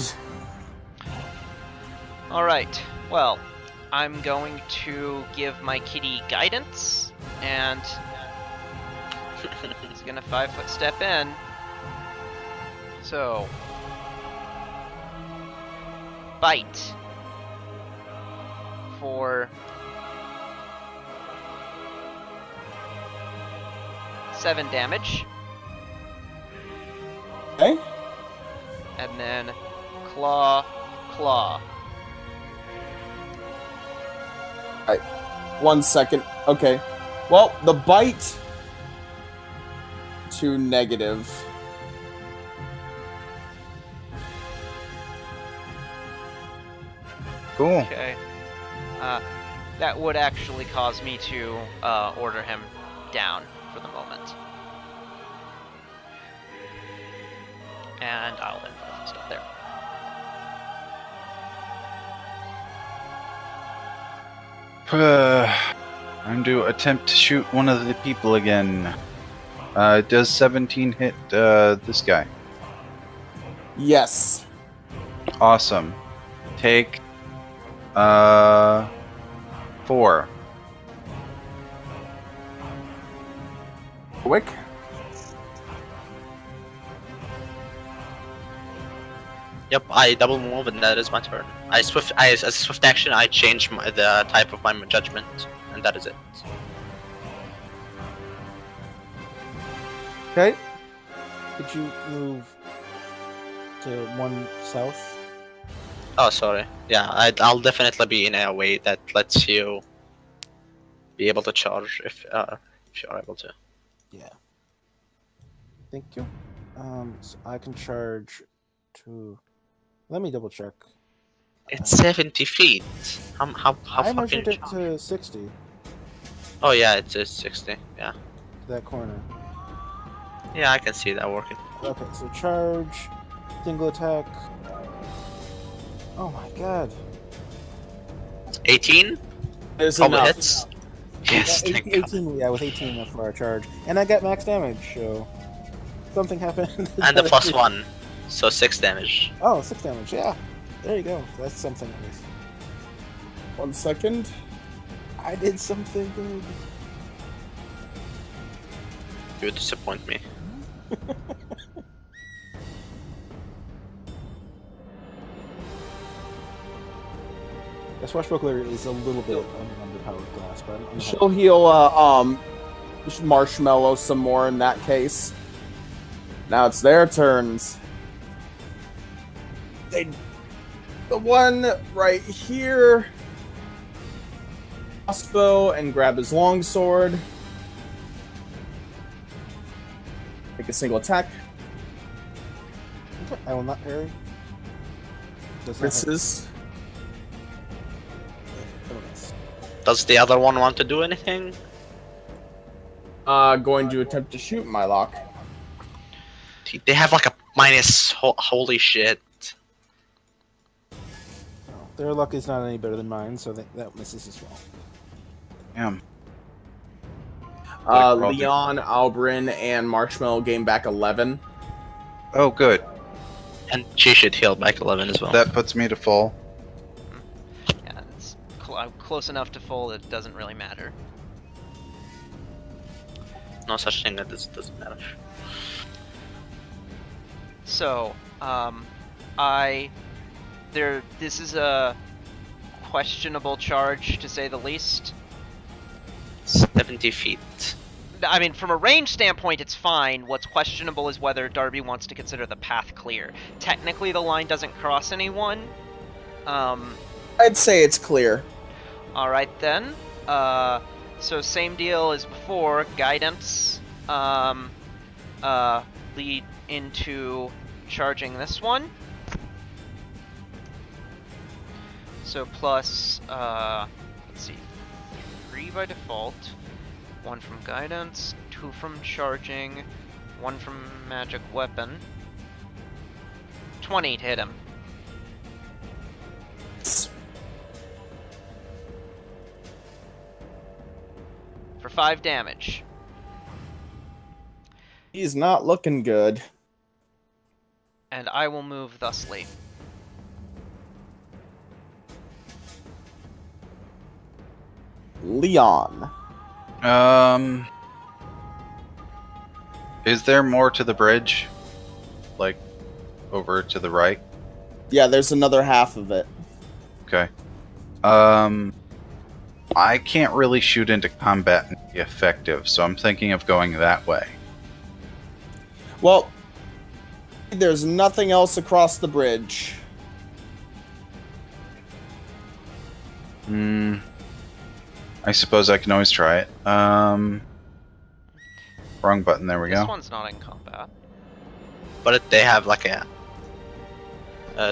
Alright, well, I'm going to give my kitty Guidance, and he's gonna 5-foot step in. So, bite for 7 damage, Okay. and then claw. 1 second. Okay. Well, the bite to negative. Cool. Okay. That would actually cause me to order him down for the moment. And I'll then 5-foot step there. I'm to attempt to shoot one of the people again. Does 17 hit this guy? Yes. Awesome. Take 4. Quick. Yep, I double move and that is my turn. As a swift action, I change the type of my judgment, and that is it. Okay. Could you move to 1 south? Oh, sorry. Yeah, I'll definitely be in a way that lets you be able to charge if you're able to. Yeah. Thank you. So I can charge to. Let me double check. It's 70 feet. How I fucking measured it charge? to 60. Oh yeah, it is 60. Yeah. That corner. Yeah, I can see that working. Okay, so charge, single attack. Oh my god. 18? There's Probably enough. hits. Yes, Yeah, thank 18, God. 18, yeah, with 18 for our charge. And I got max damage, so something happened. And the +1, so 6 damage. Oh, 6 damage, yeah. There you go. That's something at least. 1 second. I did something good. You disappoint me. The Swashbuckler is a little bit underpowered class, but she'll heal Marshmallow some more in that case. Now it's their turns. The one right here. Crossbow and grab his longsword. Make a single attack. I will not parry. Misses. Does the other one want to do anything? Going to attempt to shoot Mylock. They have like a minus. Holy shit. Their luck is not any better than mine, so that misses as well. Damn. Leon, Albrin, and Marshmallow gain back 11. Oh, good. And she should heal back 11 as well. That puts me to full. Yeah, it's close enough to full that it doesn't really matter. No such thing that this doesn't matter. So, this is a questionable charge, to say the least. 70 feet. I mean, from a range standpoint, it's fine. What's questionable is whether Darby wants to consider the path clear. Technically, the line doesn't cross anyone. I'd say it's clear. Alright then. So same deal as before. Guidance. Lead into charging this one. So plus, let's see, 3 by default, 1 from guidance, 2 from charging, 1 from magic weapon. 20 to hit him. For 5 damage. He's not looking good. And I will move thusly. Leon. Is there more to the bridge? Like, over to the right? Yeah, there's another half of it. Okay. I can't really shoot into combat and be effective, so I'm thinking of going that way. Well, there's nothing else across the bridge. I suppose I can always try it. Wrong button, there we go. This one's not in combat. But they have like a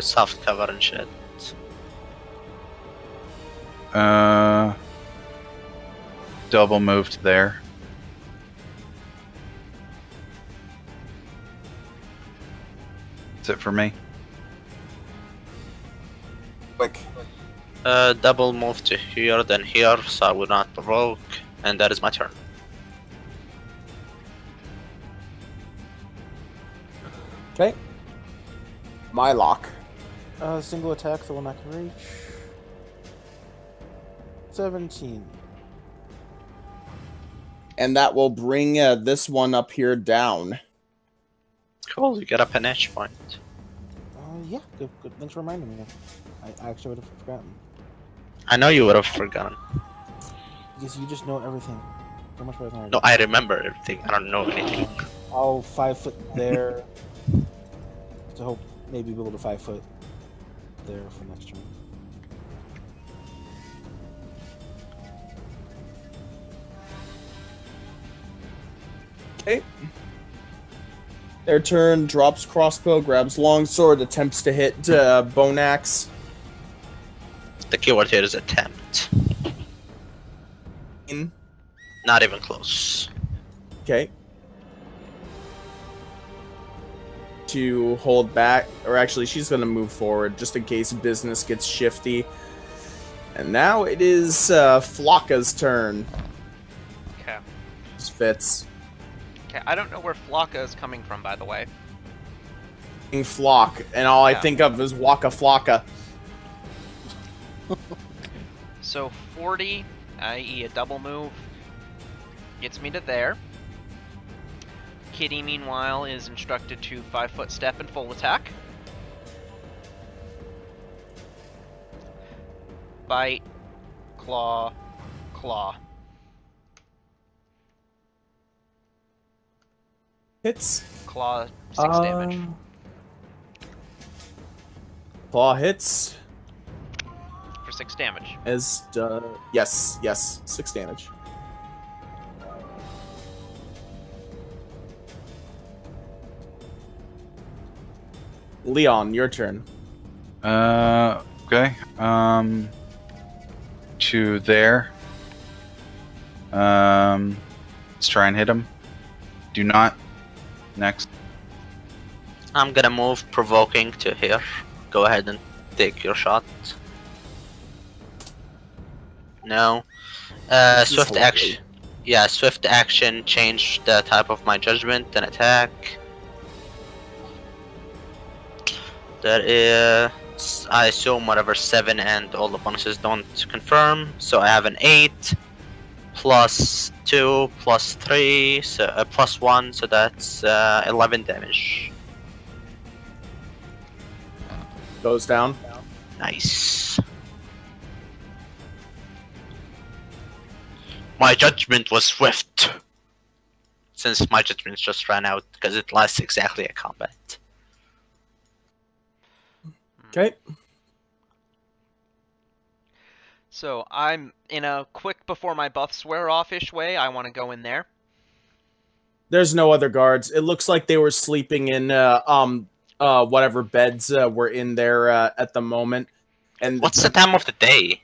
soft cover and shit. Double moved there. That's it for me. Quick. Double move to here, then here, so I will not provoke, and that is my turn. Okay. Mylock. Single attack, the one I can reach. 17. And that will bring this one up here down. Cool, you get up an edge point. Yeah, good. Thanks for reminding me. I actually would have forgotten. I know you would have forgotten. Because you just know everything. So much better than I do. No, I remember everything. I don't know anything. I'll 5 foot there. To hope maybe be able to 5 foot there for next turn. Okay. Their turn, drops crossbow, grabs longsword, attempts to hit bone axe. The keyword here is attempt. Not even close. Okay. To hold back, or actually she's going to move forward just in case business gets shifty. And now it is Flocka's turn. Okay. This fits. Okay, I don't know where Flocka is coming from, by the way. Flock, and all I think of is Waka Flocka. So 40, i.e. a double move, gets me to there. Kitty, meanwhile, is instructed to 5-foot step and full attack. Bite, claw, claw. Hits. Claw, 6 damage. Claw hits. For 6 damage. Yes, 6 damage. Leon, your turn. Okay. To there. Let's try and hit him. Do not. Next. I'm gonna move provoking to here. Go ahead and take your shot. No. Swift action. Yeah, swift action. Change the type of my judgment and attack. That is, I assume, whatever 7 and all the bonuses don't confirm. So I have an 8 plus 2 plus 3, so plus 1, so that's 11 damage. Goes down. Nice. My judgment was swift, since my judgment just ran out because it lasts exactly a combat. Okay. So I'm in a quick before my buffs wear off-ish way. I want to go in there. There's no other guards. It looks like they were sleeping in whatever beds were in there at the moment. And what's the time of the day?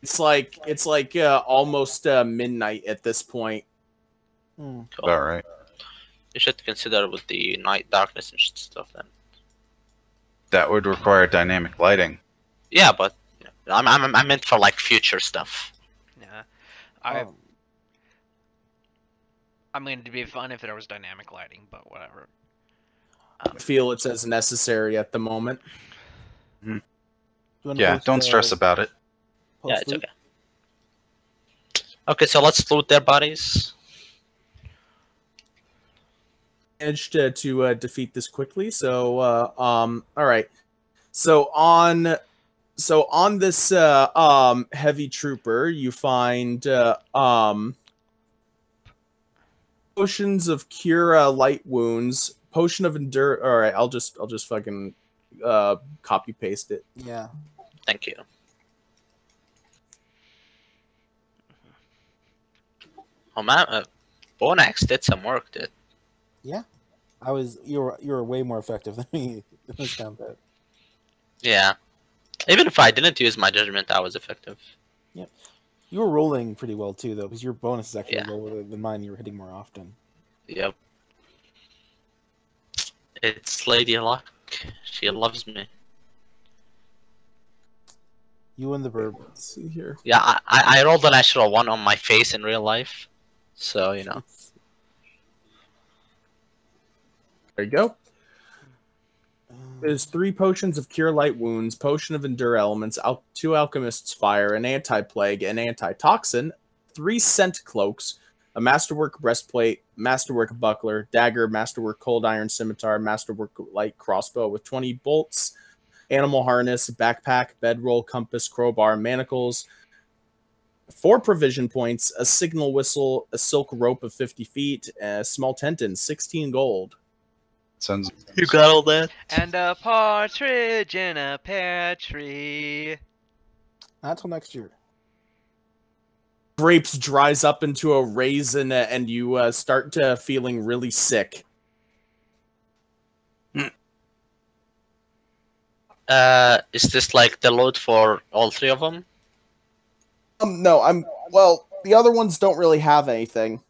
It's like almost midnight at this point. Cool. All right. You should consider with the night darkness and stuff then. That would require dynamic lighting. Yeah, but you know, I meant for like future stuff. Yeah, I'm going to be fun if there was dynamic lighting, but whatever. I feel it's as necessary at the moment. Yeah, don't stress about it. Yeah, it's okay. Okay, so let's loot their bodies. Managed to defeat this quickly. So all right. So on this heavy trooper, you find potions of cure light wounds, potion of endure. All right, I'll just fucking copy paste it. Yeah. Thank you. Oh man, Bonax did some work, dude. Yeah, you were way more effective than me in this combat. Yeah, even if I didn't use my judgment, I was effective. Yep, you were rolling pretty well too, though, because your bonus is actually Yeah. lower than mine. You were hitting more often. Yep. It's Lady Luck. She loves me. You and the burb. Let's see here. Yeah, I rolled a natural 1 on my face in real life, so you know. There you go. There's 3 potions of cure light wounds, potion of endure elements, 2 alchemist's fire, an anti-plague, an anti-toxin, 3 scent cloaks, a masterwork breastplate, masterwork buckler, dagger, masterwork cold iron scimitar, masterwork light crossbow with 20 bolts, animal harness, backpack, bedroll, compass, crowbar, manacles, 4 provision points, a signal whistle, a silk rope of 50 feet, a small tent, and 16 gold. Sounds. You got all that? And a partridge in a pear tree. Not till next year. Grapes dries up into a raisin, and you start feeling really sick. Is this like the load for all 3 of them? No, well, the other ones don't really have anything.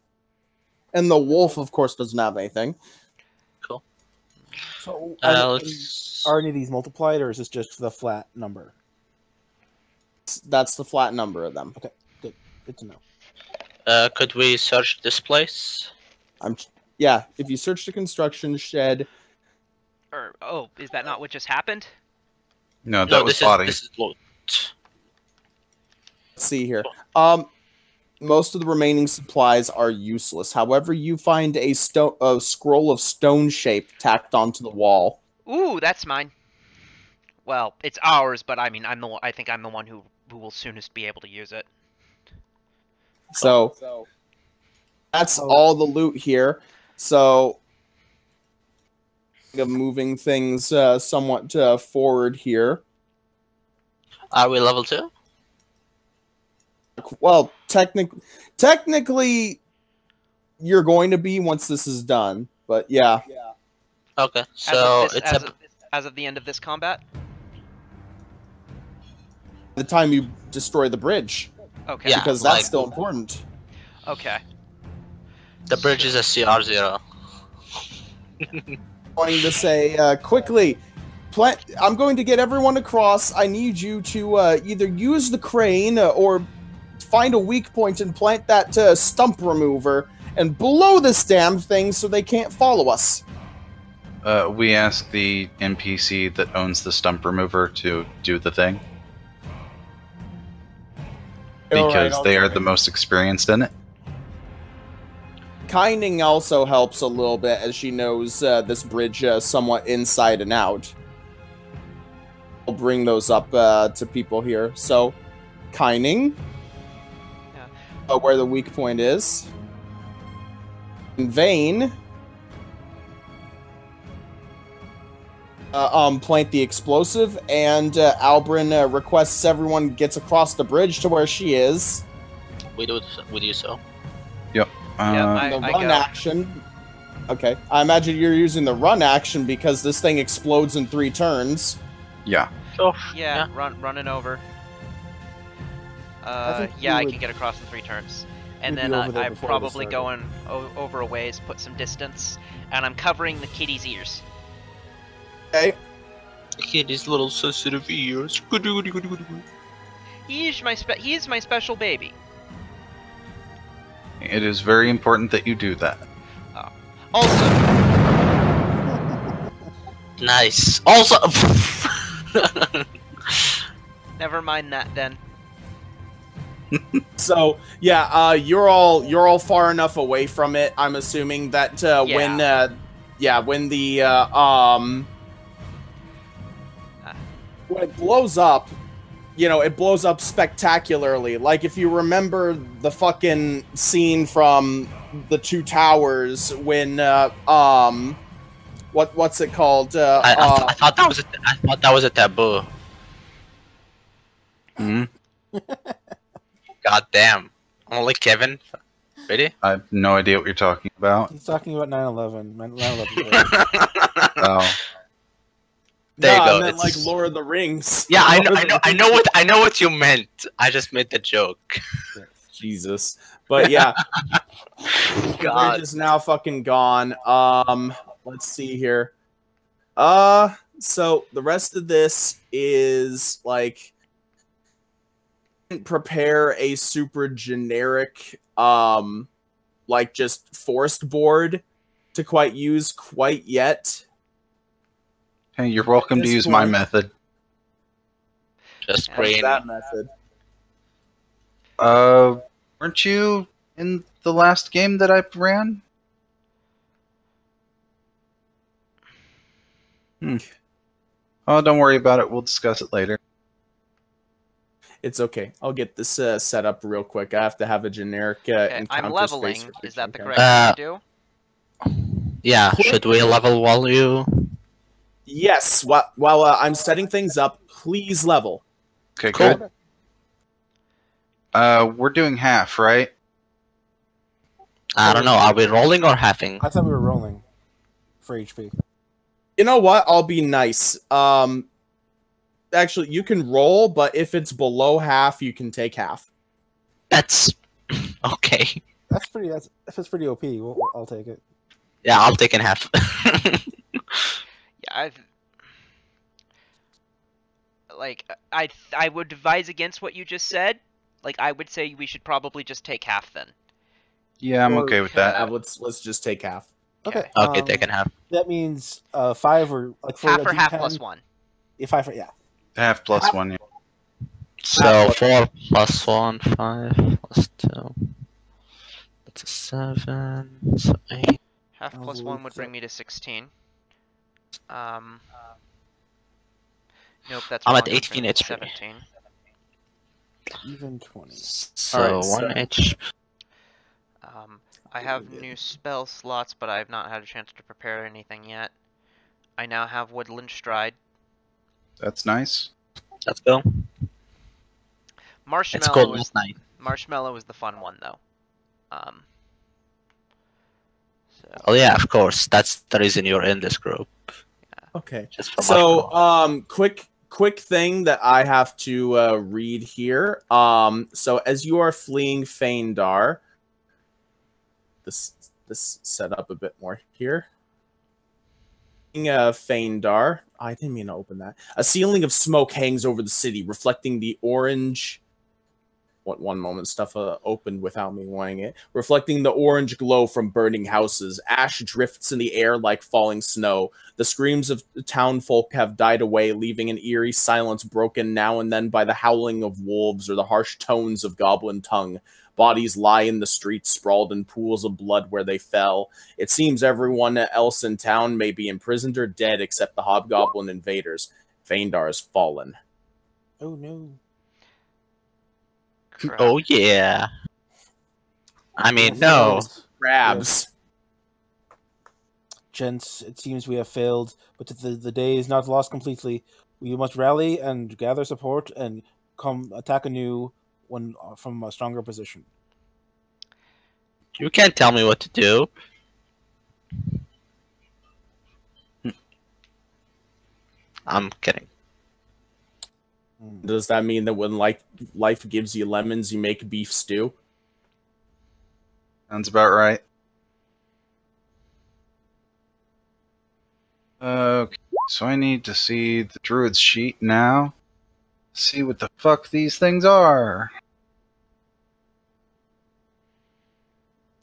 And the wolf, of course, doesn't have anything. Cool. So, Let's... are any of these multiplied, or is this just the flat number? That's the flat number of them. Okay, good to know. Could we search this place? Yeah, if you search the construction shed... Oh, is that not what just happened? No, that was body. This is loot. Let's see here. most of the remaining supplies are useless. However, you find a scroll of stone shape tacked onto the wall. Ooh, that's mine. Well, it's ours, but I mean, I think I'm the one who will soonest be able to use it. So that's all the loot here. So moving things somewhat forward here. Are we level 2? Well, technically, you're going to be once this is done. But yeah. Okay, so as of the end of this combat. The time you destroy the bridge. Okay. Yeah, because that's still important. Okay. The bridge is a CR0. Going to say quickly, I'm going to get everyone across. I need you to either use the crane or find a weak point and plant that stump remover and blow this damn thing so they can't follow us. We ask the NPC that owns the stump remover to do the thing. Because they are the most experienced in it. Kinding also helps a little bit as she knows this bridge somewhat inside and out. I'll bring those up to people here. So, Kinding, where the weak point is. In Vane, plant the explosive, and Albrin requests everyone gets across the bridge to where she is. We do so. Yep. The run action. Okay, I imagine you're using the run action because this thing explodes in 3 turns. Yeah. Oh, yeah. Running over. I can get across in 3 turns. And then I'm probably going over a ways, put some distance, and I'm covering the kitty's ears. Okay. Kitty's little sensitive ears. He is my special baby. It is very important that you do that. Also. Nice. Also. Never mind that then. So yeah, you're all far enough away from it. I'm assuming that when the when it blows up, it blows up spectacularly. Like if you remember the fucking scene from the 2 Towers when what's it called? I thought that was a taboo. Hmm. God damn. Only Kevin? Really? I have no idea what you're talking about. He's talking about 9/11. 9/11. Oh. There you go. I meant like Lord of the Rings. Yeah, I know what you meant. I just made the joke. Jesus. But yeah. The bridge is now fucking gone. Let's see here. So the rest of this is like prepare a super generic like just forest board to use quite yet. Hey, you're welcome to use my method. Just brain that method. Weren't you in the last game that I ran? Oh, don't worry about it. We'll discuss it later. It's okay. I'll get this set up real quick. I have to have a generic encounter. I'm leveling. Is that the correct thing to do? Yeah. Should we level while you? Yes. While I'm setting things up, please level. Okay, cool. Good. We're doing half, right? I don't know. Are we rolling or halving? I thought we were rolling for HP. You know what? I'll be nice. Actually, you can roll, but if it's below half, you can take half. That's okay. If it's pretty OP, I'll take it. Yeah, I'll take in half. Yeah, I would advise against what you just said. Like, I would say we should probably just take half then. Yeah, I'm okay with that. Let's just take half. Okay. Okay, taking half. That means 5 or like for half a or half D10, plus 1. If 5 for Half plus 1. Yeah. So 4 plus 1, 5 plus 2. That's a 7. So 8. Half plus 1 would bring me to 16. Nope, that's I'm wrong. at 18 HP. 17. Even 20. So Alright, 1 HP. I have new spell slots, but I have not had a chance to prepare anything yet. I now have Woodland Stride. That's nice. Let's go. It's Marshmallow cold is at night. Marshmallow is the fun one though. Oh yeah, of course. That's the reason you're in this group. Okay. Just for So, quick thing that I have to read here. So as you are fleeing Feindar, this set up a bit more here. Feindar, I didn't mean to open that. A ceiling of smoke hangs over the city, reflecting the orange. One moment, stuff opened without me wanting it. Reflecting the orange glow from burning houses. Ash drifts in the air like falling snow. The screams of the townfolk have died away, leaving an eerie silence broken now and then by the howling of wolves or the harsh tones of goblin tongue. Bodies lie in the streets, sprawled in pools of blood where they fell. It seems everyone else in town may be imprisoned or dead except the hobgoblin invaders. Feindar has fallen. Oh no. Crap. Oh yeah. I mean, no. Crabs. Gents, it seems we have failed, but the day is not lost completely. We must rally and gather support and come attack anew when from a stronger position. You can't tell me what to do. I'm kidding. Does that mean that when life gives you lemons, you make beef stew? Sounds about right. Okay, so I need to see the druid's sheet now. See what the fuck these things are.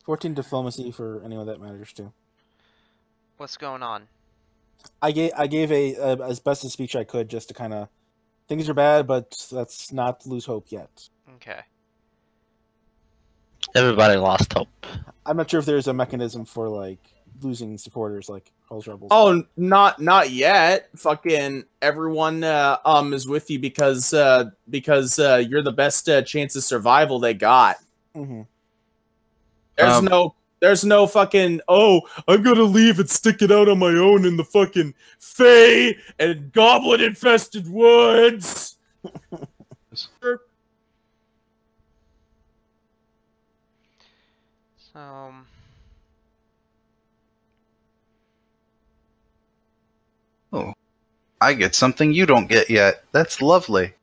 14 diplomacy for anyone that matters to. What's going on? I gave a as best a speech I could just to kind of. Things are bad, but let's not lose hope yet. Okay. Everybody lost hope. I'm not sure if there's a mechanism for like losing supporters like Hell's Rebels. Oh, not yet. Fucking everyone is with you because you're the best chance of survival they got. Mm-hmm. There's no fucking, oh, I'm gonna leave and stick it out on my own in the fucking Fey and goblin infested woods. So Oh, I get something you don't get yet. That's lovely.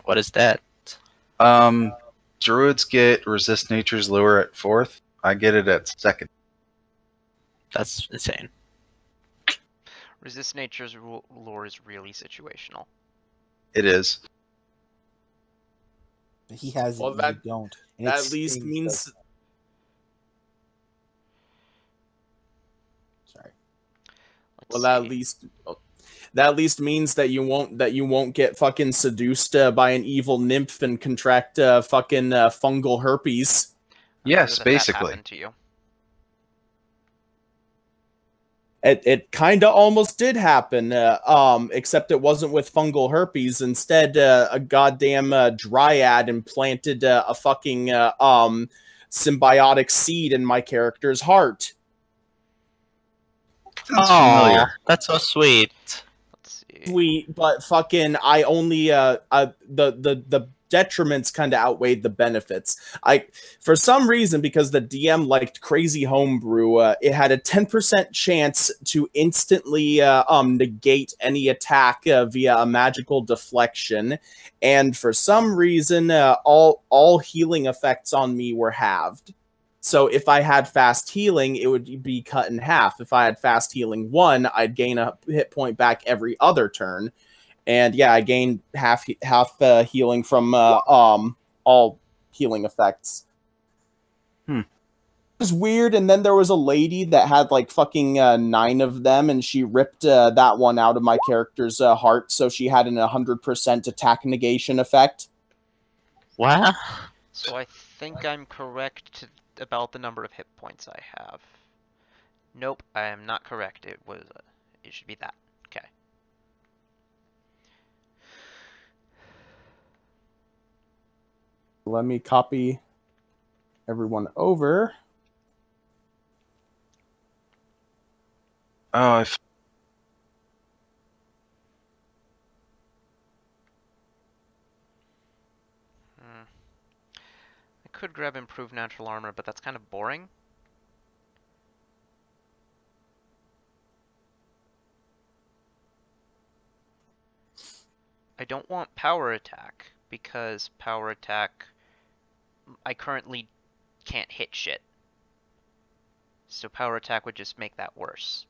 What is that? Druids get resist nature's lure at 4th. I get it at 2nd. That's insane. resist nature's lore is really situational. It is. He has Well, it, that- you don't. And That it's- at least it's- means Sorry. Let's that see. at least means that you won't get fucking seduced by an evil nymph and contract fucking fungal herpes. Yes, That basically. happened to you. It kind of almost did happen, except it wasn't with fungal herpes. Instead, a goddamn dryad implanted a fucking symbiotic seed in my character's heart. Sounds Oh, familiar. that's so sweet. Let's see. Sweet, but fucking, I only the detriments kind of outweighed the benefits. For some reason, because the DM liked crazy homebrew, it had a 10% chance to instantly negate any attack via a magical deflection, and for some reason, all healing effects on me were halved. So if I had fast healing, it would be cut in half. If I had fast healing 1, I'd gain a hit point back every other turn. And yeah, I gained half healing from all healing effects. was weird, and then there was a lady that had like fucking 9 of them, and she ripped that one out of my character's heart, so she had an 100% attack negation effect. What? So I think I'm correct about the number of hit points I have. Nope, I am not correct. It should be that. Okay. Let me copy everyone over. Oh, I could grab improved natural armor, but that's kind of boring. I don't want power attack, because power attack, I currently can't hit shit. So power attack would just make that worse.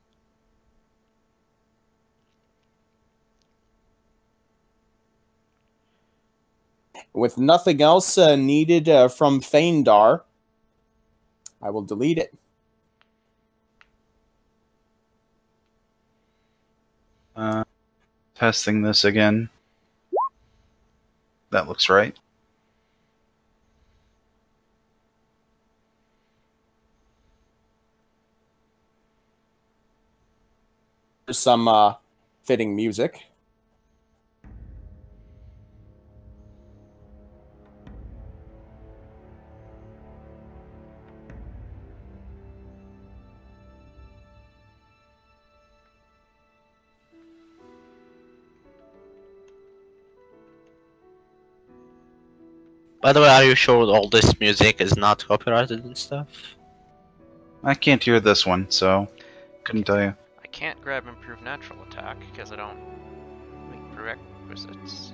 With nothing else needed from Feindar, I will delete it. Testing this again. That looks right. There's some fitting music. By the way, are you sure all this music is not copyrighted and stuff? I can't hear this one, so couldn't tell you. I can't grab improved natural attack because I don't make prerequisites.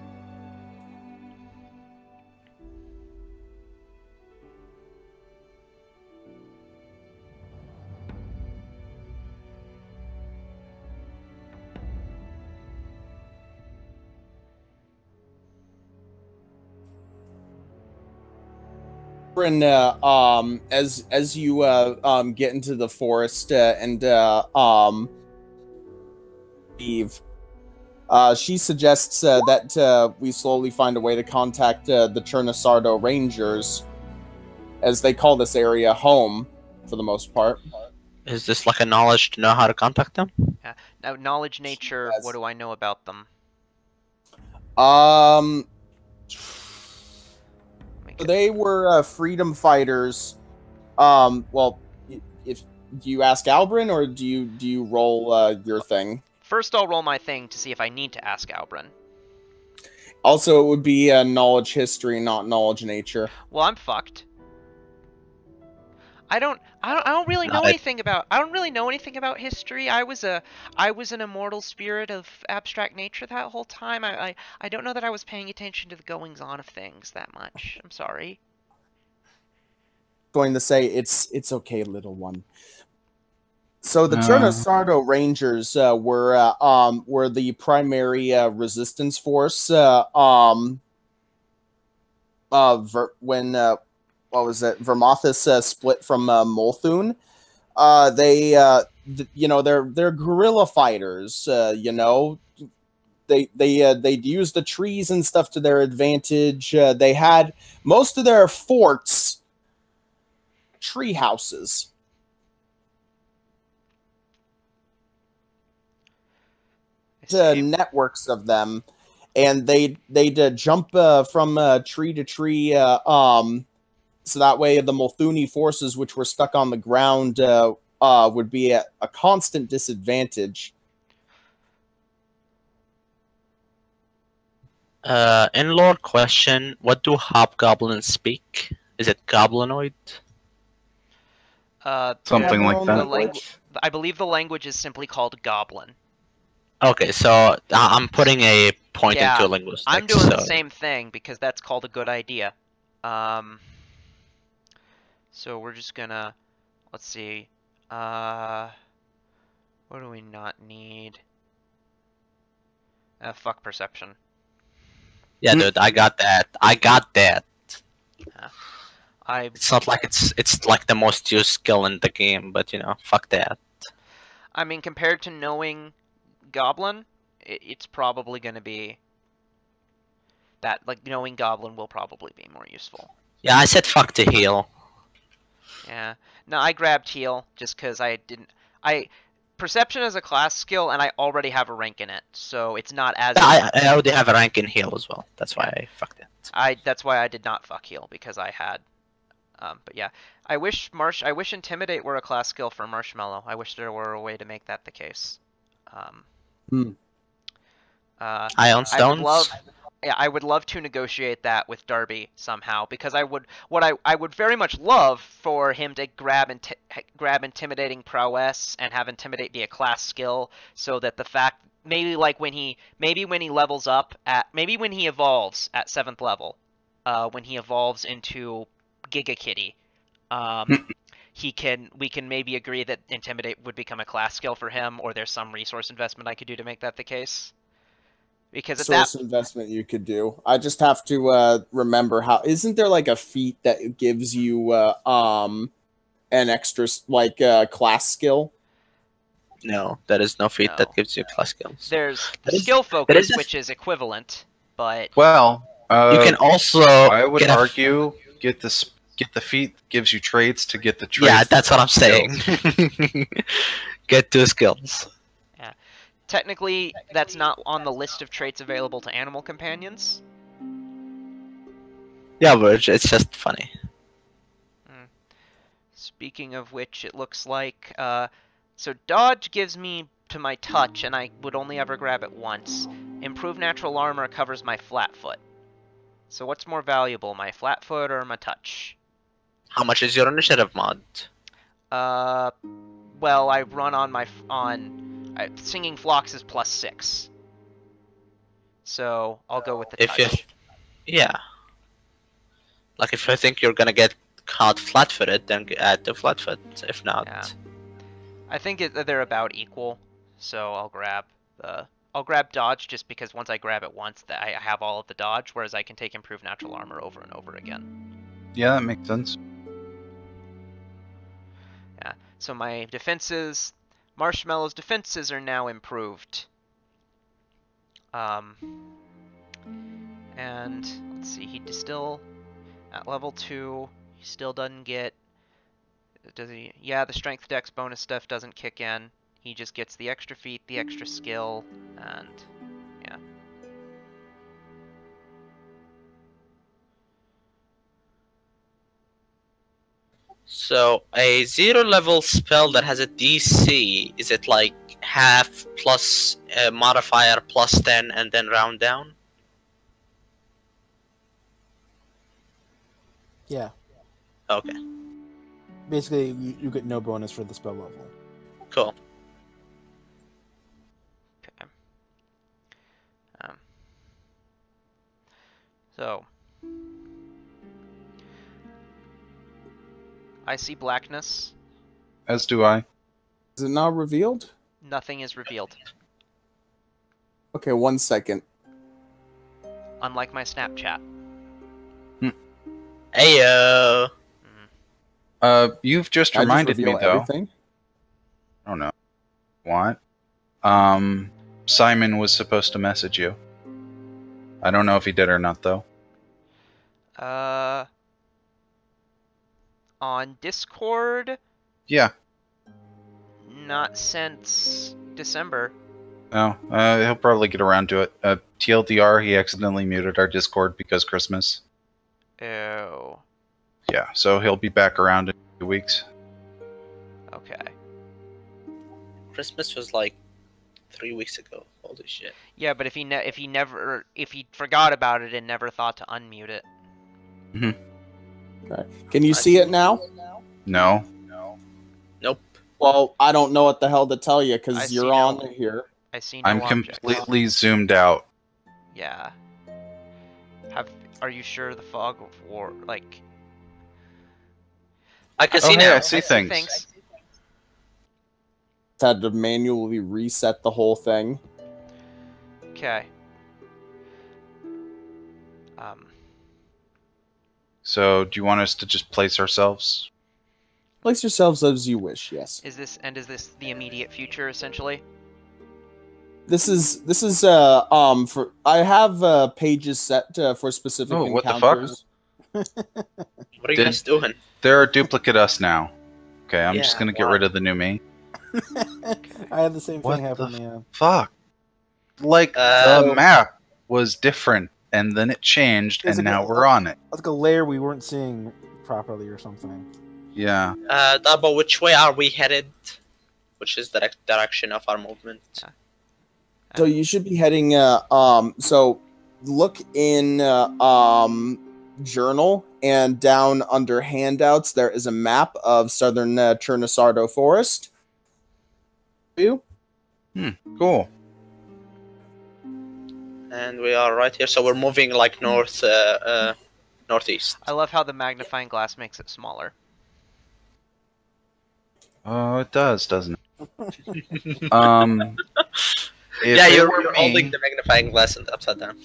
And as you get into the forest and Eve, she suggests that we slowly find a way to contact the Chernasardo Rangers, as they call this area home for the most part. Is this like a knowledge to know how to contact them? Yeah. Now, knowledge nature. What do I know about them? They were freedom fighters. Well, if do you ask Albrin or do you roll your thing? First, I'll roll my thing to see if I need to ask Albrin. Also, it would be knowledge history, not knowledge nature. Well, I'm fucked. I don't really know anything about. I don't really know anything about history. I was an immortal spirit of abstract nature that whole time. I don't know that I was paying attention to the goings on of things that much. I'm sorry. Going to say it's okay, little one. So the Chernasardo Rangers were the primary resistance force when what was it? Vermothus split from Molthun. They're guerrilla fighters. They'd use the trees and stuff to their advantage. They had most of their forts tree houses. Networks of them, and they'd jump from tree to tree. So that way, the Molthuni forces, which were stuck on the ground, would be at a constant disadvantage. In-lore question, what do hobgoblins speak? Is it goblinoid? Something like that. I believe the language is simply called Goblin. Okay, so I'm putting a point into linguistics. I'm doing the same thing because that's called a good idea. So we're just gonna, let's see, what do we not need? Fuck perception. Yeah, dude, I got that. It's not like it's like the most used skill in the game, but you know, fuck that. I mean, compared to knowing Goblin, it's probably going to be that, like, knowing Goblin will probably be more useful. Yeah, I said fuck to heal. Yeah. No, I grabbed heal just because Perception is a class skill, and I already have a rank in it, so it's not as... I already have a rank in heal as well. That's why I fucked it. That's why I did not fuck heal, because I had... but yeah, I wish Intimidate were a class skill for Marshmallow. I wish there were a way to make that the case. Ion Stones? I would love to negotiate that with Darby somehow, because I would very much love for him to grab Intimidating Prowess and have Intimidate be a class skill, so that the fact maybe when he levels up maybe when he evolves at 7th level, when he evolves into Giga Kitty, we can maybe agree that Intimidate would become a class skill for him, or there's some resource investment I could do to make that the case. Because source investment you could do. I just have to remember how. Isn't there like a feat that gives you an extra class skill? No, there is no feat that gives you class skills. There's skill focus, which is equivalent, but well, you can also. I would argue get the feat gives you traits to get the traits. Yeah, that's what I'm saying. Get 2 skills. Technically, that's not on the list of traits available to animal companions. Yeah, but it's just funny. Speaking of which, it looks like... so Dodge gives me to my touch, and I would only ever grab it once. Improved Natural Armor covers my flat foot. So what's more valuable, my flat foot or my touch? How much is your initiative mod? Well, I run on Singing Flocks is +6. So I'll go with the touch. Yeah. Like if I think you're gonna get caught flat-footed, then add the flat-foot. If not, yeah. I think they're about equal. So I'll grab dodge just because once I grab it once, I have all of the dodge, whereas I can take improved natural armor over and over again. Yeah, that makes sense. Yeah. So my defenses. Marshmallow's defenses are now improved. And let's see, he's still at level 2. He still doesn't get. Does he? Yeah, the strength dex bonus stuff doesn't kick in. He just gets the extra feat, the extra skill, and yeah. So, a 0 level spell that has a DC, is it like half plus a modifier plus 10 and then round down? Yeah. Okay. Basically, you get no bonus for the spell level. Cool. Okay. So... I see blackness. As do I. Is it not revealed? Nothing is revealed. Okay, 1 second. Unlike my Snapchat. Heyo. You've just reminded me though. Everything? Oh no. What? Simon was supposed to message you. I don't know if he did or not though. On Discord? Yeah. Not since December. No, he'll probably get around to it. TLDR, he accidentally muted our Discord because Christmas. Oh. Yeah, so he'll be back around in 2 weeks. Okay. Christmas was like 3 weeks ago. Holy shit. Yeah, but if he forgot about it and never thought to unmute it. Mm-hmm. Okay. Can you see it now? No. Nope. Well, I don't know what the hell to tell you because you're on here. I see no I'm objects. completely zoomed out. Yeah. Are you sure the fog of war, like... I can see now. I see things. Had to manually reset the whole thing. Okay. So, do you want us to just place ourselves? Place yourselves as you wish. Yes. Is this the immediate future essentially? This is for I have pages set for specific encounters. What the fuck? What are you guys doing? There are duplicate us now. Okay, I'm just gonna get rid of the new me. I had the same What thing happen. the Yeah. Fuck. Like the map was different, and then it changed, and It's now we're on it. Like a layer we weren't seeing properly or something. Yeah. But which way are we headed? Which is the direction of our movement? So you should be heading. So look in journal, and down under handouts there is a map of southern Chernasardo Forest. You? Cool. And we are right here, so we're moving like northeast. I love how the magnifying glass makes it smaller. Oh, it does, doesn't it? Yeah, If it you're were holding me, the magnifying glass and upside down.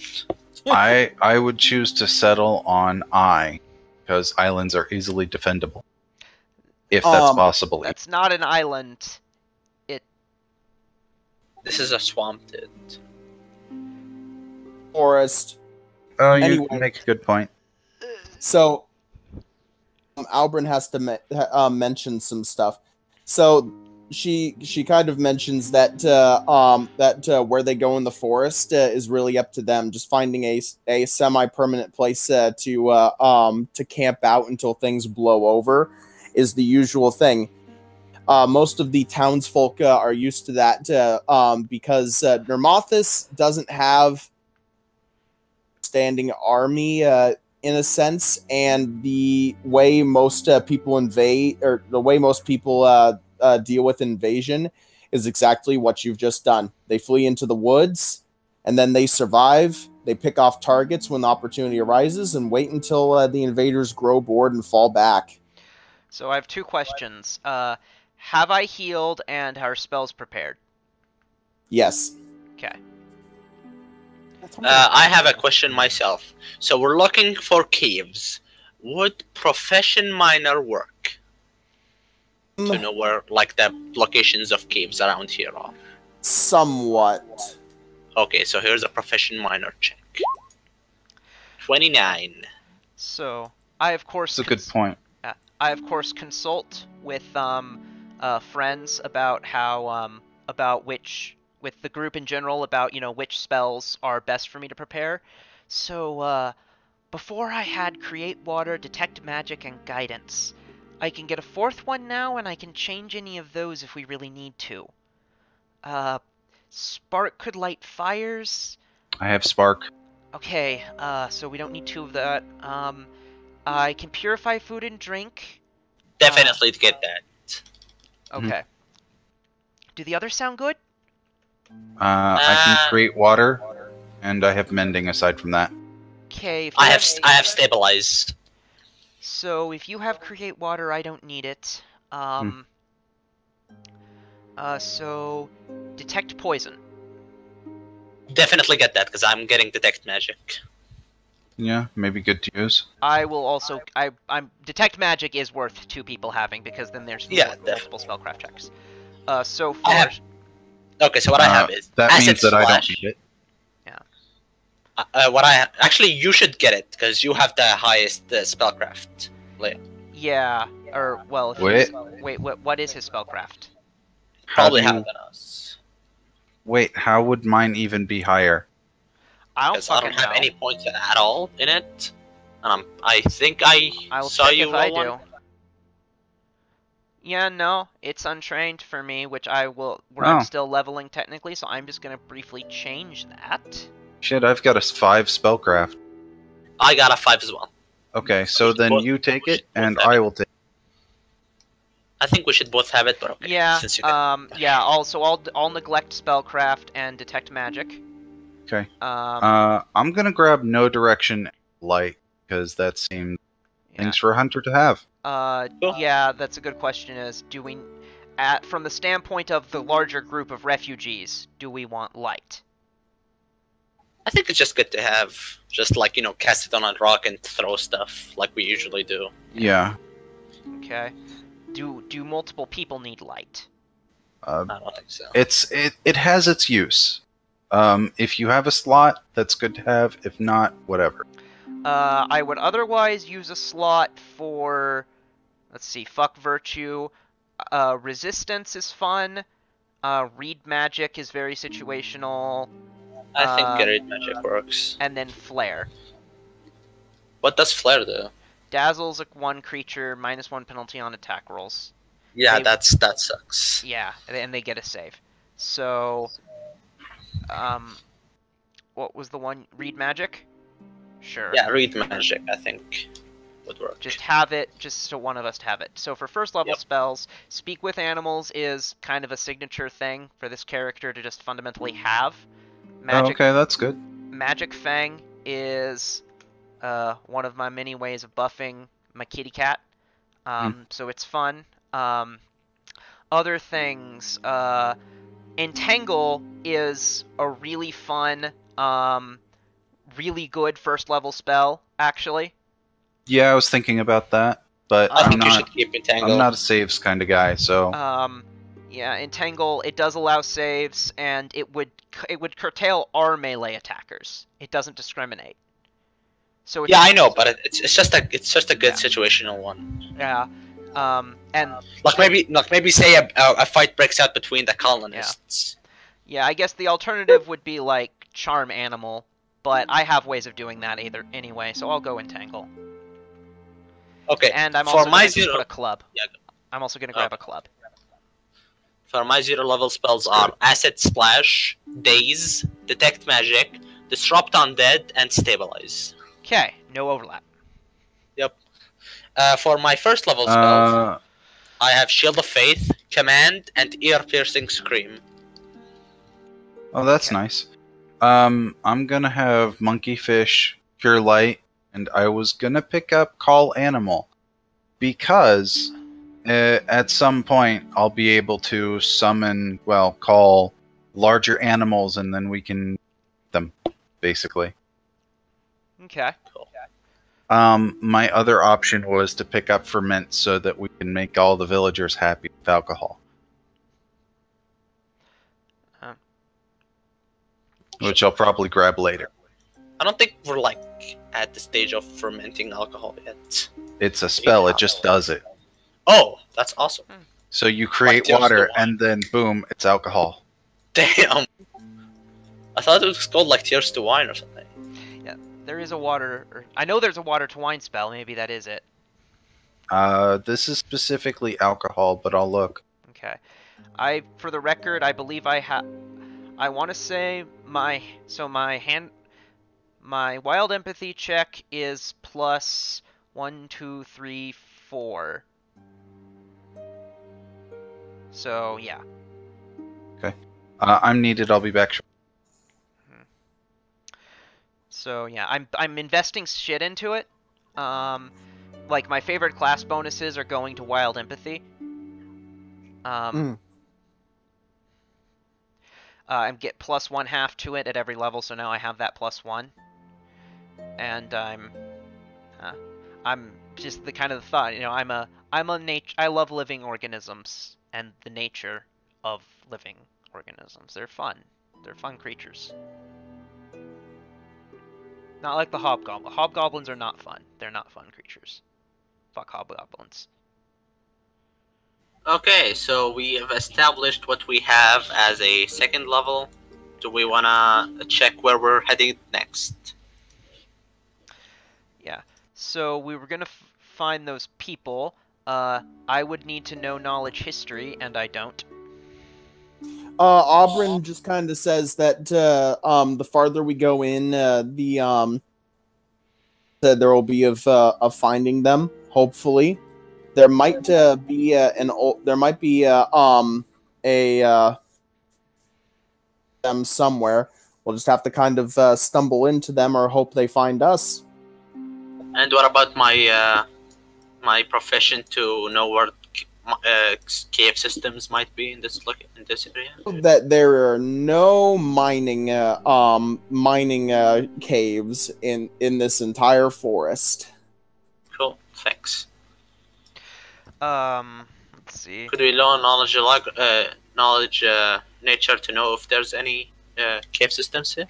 I would choose to settle on I, because islands are easily defendable. If that's possible. That's not an island. This is a swamp, dude. Forest. Oh, you Anyway. make a good point. So Albrin has to mention some stuff. So she kind of mentions that where they go in the forest is really up to them. Just finding a semi-permanent place to camp out until things blow over is the usual thing. Most of the townsfolk are used to that because Nermothis doesn't have standing army in a sense, and the way most people invade, or the way most people deal with invasion, is exactly what you've just done. They flee into the woods, and then they survive. They pick off targets when the opportunity arises, and wait until the invaders grow bored and fall back. So I have two questions. Have I healed and are spells prepared? Yes. Okay. I have a question myself. So we're looking for caves. Would profession miner work? To know where, like, the locations of caves around here are. Somewhat. Okay, so here's a profession miner check. 29. So I of course. That's a good point. I of course consult with friends about how about with the group in general about which spells are best for me to prepare. So before I had Create Water, Detect Magic, and Guidance. I can get a fourth one now, and I can change any of those if we really need to. Spark could light fires. I have Spark. Okay, so we don't need two of that. I can purify food and drink. Definitely get that. Okay. Do the others sound good? I can create water, and I have mending aside from that. Okay. I have stabilize. So if you have Create Water, I don't need it. So Detect Poison. Definitely get that, because I'm getting Detect Magic. Yeah, maybe good to use. I will also. I'm Detect Magic is worth 2 people having, because then there's multiple spellcraft checks. So for okay, so what I have is that Acid means that Splash. I don't need it. Yeah. Actually, you should get it because you have the highest spellcraft layer. Yeah. Or well. Wait. What is his spellcraft? Probably higher than us. Wait, how would mine even be higher? I Because I don't have any points at all in it, and I think I saw you roll one. Yeah, no, it's untrained for me, which I'm still leveling technically, so I'm just gonna briefly change that. Shit, I've got a 5 spellcraft. I got a 5 as well. Okay, so then you take it, and I will take it. I think we should both have it, but okay. Yeah, Since you can. yeah, I'll neglect spellcraft and detect magic. Okay. I'm gonna grab No Direction Light, because that seems things for a hunter to have. Yeah, that's a good question. From the standpoint of the larger group of refugees, do we want light? I think it's just good to have. Just like, cast it on a rock and throw stuff like we usually do. Yeah. Okay. Do multiple people need light? I don't think so. It has its use. If you have a slot, that's good to have. If not, whatever. I would otherwise use a slot for, let's see, fuck virtue. Resistance is fun. Read magic is very situational. I think read magic works. And then flare. What does flare do? Dazzle's like one creature, -1 penalty on attack rolls. Yeah, that sucks. Yeah, and they get a save. So, what was the one? Read magic? Sure. Yeah, read magic, I think, would work. Just have it, just so one of us have it. So for first level spells, Speak with Animals is kind of a signature thing for this character to just fundamentally have. Okay, that's good. Magic Fang is one of my many ways of buffing my kitty cat. So it's fun. Other things, Entangle is a really fun, really good first level spell, actually. Yeah, I was thinking about that, but I think you should keep Entangle. I'm not a saves kind of guy, so. Yeah, Entangle, it does allow saves, and it would curtail our melee attackers. It doesn't discriminate. So it's I know, but it's just a good situational one. Yeah, and maybe say a fight breaks out between the colonists. Yeah, I guess the alternative would be like Charm Animal, but I have ways of doing that anyway, so I'll go Entangle. Okay. And I'm also going to put a club. Yeah. I'm also going to grab a club. For my 0 level spells are Acid Splash, Daze, Detect Magic, Disrupt Undead, and Stabilize. Okay, no overlap. Yep. For my first level spells, I have Shield of Faith, Command, and Ear-Piercing Scream. Oh, that's nice. I'm gonna have Monkey Fish, Pure Light, and I was gonna pick up Call Animal because at some point I'll be able to summon, call larger animals, and then we can them basically. Okay. Cool. My other option was to pick up Ferment so that we can make all the villagers happy with alcohol. Which I'll probably grab later. I don't think we're at the stage of fermenting alcohol yet. It's a spell, it just does it. Oh, that's awesome. So you create water and then boom, it's alcohol. Damn. I thought it was called Tears to Wine or something. Yeah, there is a water... I know there's a water to wine spell, maybe that is it. This is specifically alcohol, but I'll look. Okay. For the record, I believe I want to say my Wild Empathy check is plus 1, 2, 3, 4. So yeah. Okay. I'm needed. I'll be back. So yeah, I'm investing shit into it. Like my favorite class bonuses are going to Wild Empathy. I get plus 1/2 to it at every level, so now I have that +1. And I'm just the kind of thought, I love living organisms and the nature of living organisms. They're fun. They're fun creatures. Not like the hobgoblin. Hobgoblins are not fun. They're not fun creatures. Fuck hobgoblins. Okay, so we have established what we have as a second level. Do we wanna check where we're heading next? Yeah, so we were gonna find those people. I would need to know knowledge history, and I don't. Aubryn just kind of says that the farther we go in, that there will be of finding them. Hopefully, there might be them somewhere. We'll just have to kind of stumble into them or hope they find us. And what about my my profession to know cave systems might be in this area? That there are no mining caves in this entire forest. Cool, thanks. Let's see. Could we learn knowledge nature to know if there's any cave systems here?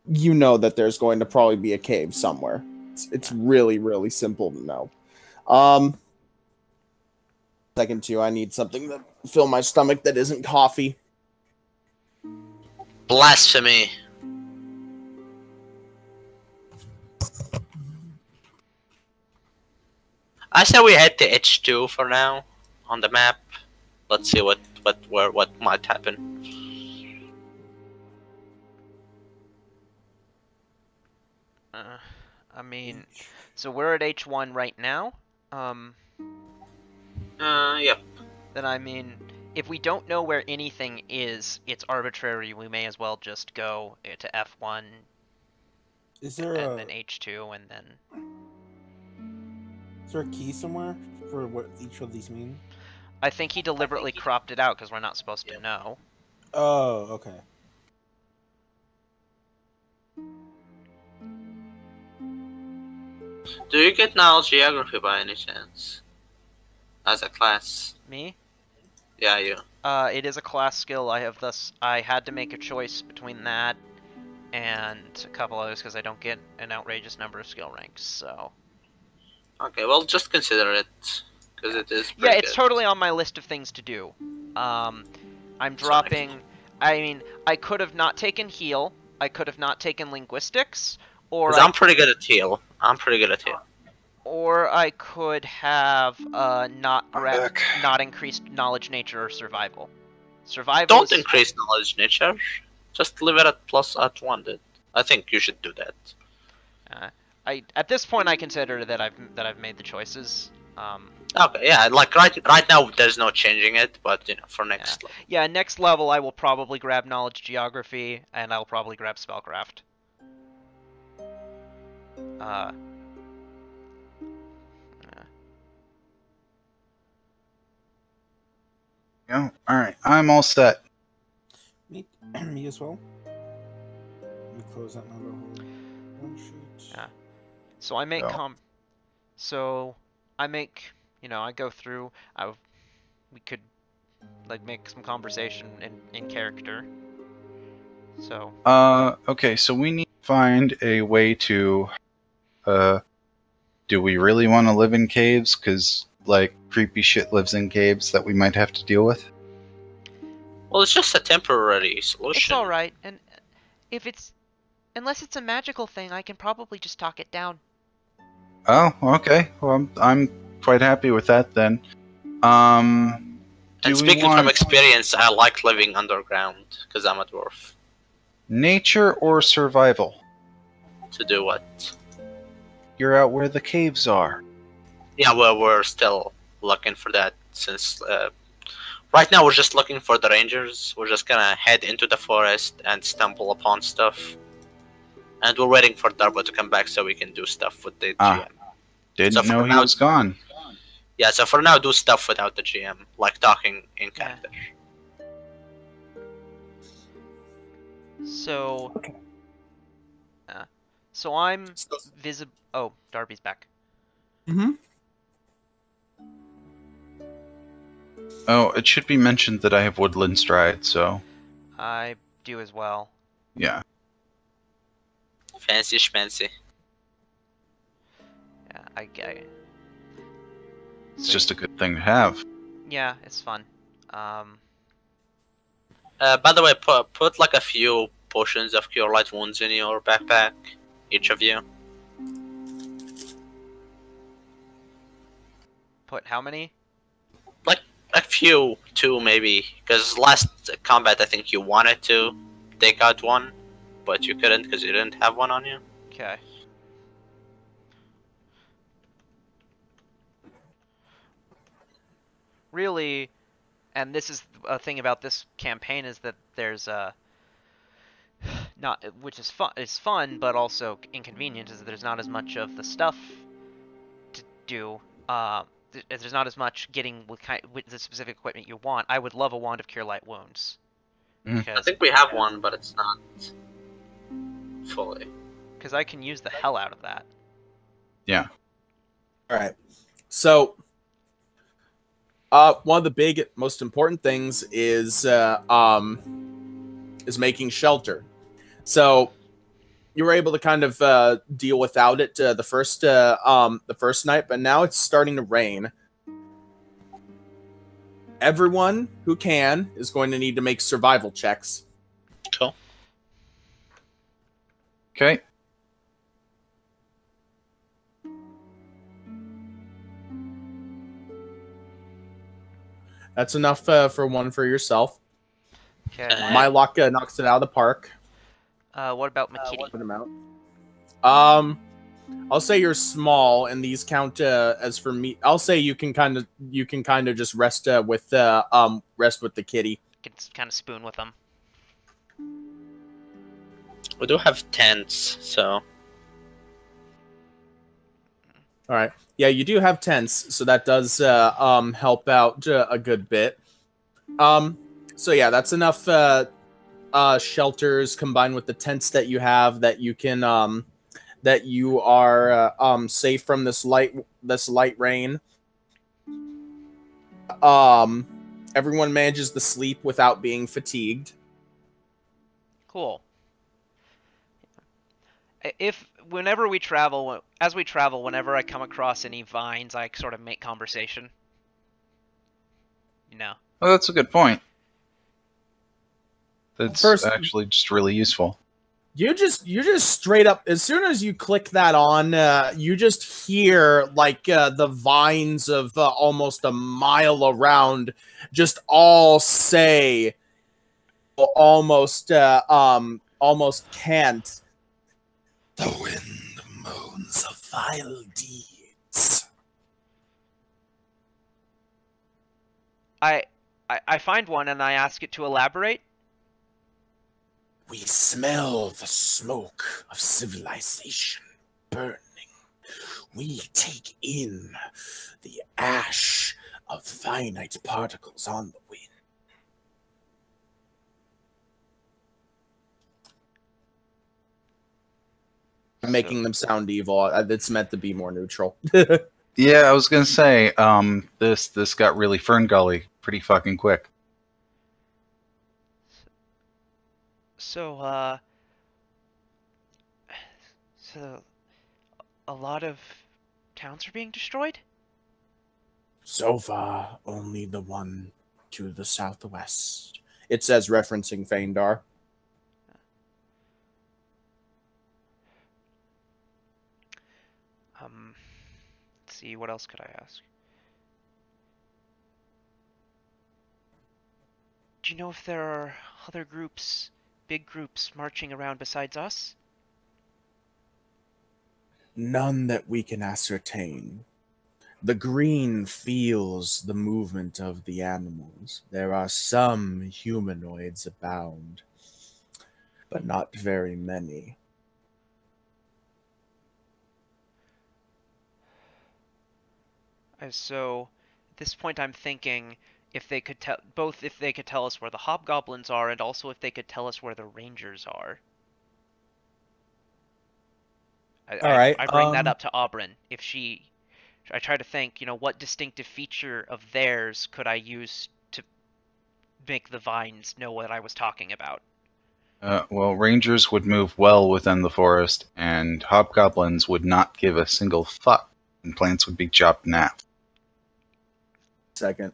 You know that there's going to probably be a cave somewhere. It's really, really simple to know. Second two, I need something to fill my stomach that isn't coffee. Blasphemy. I say we head to H2 for now on the map. Let's see what might happen. I mean, so we're at H1 right now. Yep. Then I mean, if we don't know where anything is, it's arbitrary. We may as well just go to F1. Is there and then H2 and then? Is there a key somewhere for what each of these mean? I think he deliberately cropped it out because we're not supposed to know. Oh, okay. Do you get knowledge geography by any chance? As a class? Me? Yeah, you. It is a class skill. I had to make a choice between that and a couple others because I don't get an outrageous number of skill ranks, so. Okay, well, just consider it, because it is yeah, it's totally on my list of things to do. I'm dropping... I mean, I could have not taken heal, I could have not taken linguistics, or... I'm pretty good at heal. Or I could have not increased knowledge nature or survival. Don't increase knowledge nature. Just leave it at +1. I think you should do that. At this point I consider that I've made the choices. Okay, yeah, like right now there's no changing it, but you know, for next level. Yeah, next level I will probably grab knowledge geography and I'll probably grab spellcraft. Yeah, alright. I'm all set. Me as well. Let me close that number. One sheet. Yeah. So I make I go through. We could like make some conversation in character. So. Okay. So we need to find a way to. Do we really want to live in caves? Because like creepy shit lives in caves that we might have to deal with. Well, it's just a temporary solution. It's all right, and unless it's a magical thing, I can probably just talk it down. Oh, okay. Well, I'm quite happy with that then. And speaking from experience, I like living underground because I'm a dwarf. Nature or survival? To do what? You're out where the caves are. Yeah, well, we're still looking for that since right now we're just looking for the rangers. We're just gonna head into the forest and stumble upon stuff. And we're waiting for Darbo to come back so we can do stuff with the GM. Didn't know he was gone. Yeah, so for now, do stuff without the GM, like talking in character. So... Okay. So I'm visible... Oh, Darby's back. Mm-hmm. Oh, it should be mentioned that I have Woodland Stride, so... I do as well. Yeah. Fancy schmancy. Yeah, I get it. It's just a good thing to have. Yeah, it's fun. By the way, put like a few potions of Cure Light Wounds in your backpack, each of you. Put how many? Like a few, 2 maybe, because last combat I think you wanted to take out one, but you couldn't because you didn't have one on you. Okay. Really, and this is a thing about this campaign, is that there's which is fun. It's fun, but also inconvenient. Is that there's not as much of the stuff to do. there's not as much getting with the specific equipment you want. I would love a Wand of Cure Light Wounds. I think we have one, but it's not fully. Because I can use the hell out of that. Yeah. All right. So, one of the big, most important things is making shelter. So, you were able to kind of deal without it the first night, but now it's starting to rain. Everyone who can is going to need to make survival checks. Cool. Okay. That's enough for one for yourself. Okay. My luck knocks it out of the park. What about McKitty? Put him out. I'll say you're small, and these count as for me. I'll say you can kind of just rest with the kitty. Can kind of spoon with them. We do have tents, so. All right. Yeah, you do have tents, so that does help out a good bit. So yeah, that's enough shelters combined with the tents that you have that you can that you are safe from this light rain. Everyone manages to sleep without being fatigued. Cool. Whenever we travel, whenever I come across any vines, I sort of make conversation. You know. Well, that's a good point. That's actually just really useful. You just straight up, as soon as you click that on, you just hear like the vines of almost a mile around just all say almost can't. The wind moans of vile deeds. I find one and I ask it to elaborate. We smell the smoke of civilization burning. We take in the ash of finite particles on the wind. Making them sound evil. It's meant to be more neutral. Yeah, I was gonna say, this got really Ferngully pretty fucking quick. So a lot of towns are being destroyed? So far, only the one to the southwest. It says referencing Feindar. Let's see, what else could I ask? Do you know if there are other groups, big groups, marching around besides us? None that we can ascertain. The green feels the movement of the animals. There are some humanoids abound, but not very many. So, at this point I'm thinking if they could tell us where the hobgoblins are and also if they could tell us where the rangers are. I bring that up to Aubryn. I try to think, what distinctive feature of theirs could I use to make the vines know what I was talking about? Well, rangers would move well within the forest, and hobgoblins would not give a single fuck, and plants would be chopped in half. Second.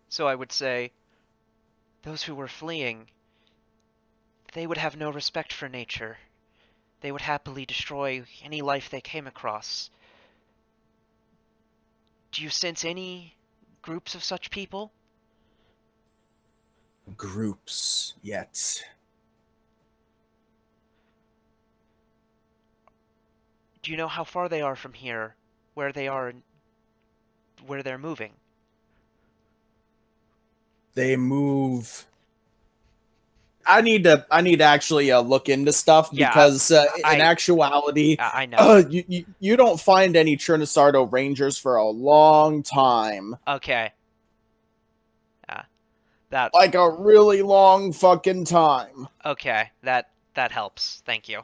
So I would say, those who were fleeing, they would have no respect for nature. They would happily destroy any life they came across. Do you sense any groups of such people? Groups, yet. Do you know how far they are from here, where they are, and where they're moving? They move. I need to actually look into stuff because in actuality, I know you don't find any Chernasardo Rangers for a long time. Okay. That like a really long fucking time. Okay, that helps. Thank you.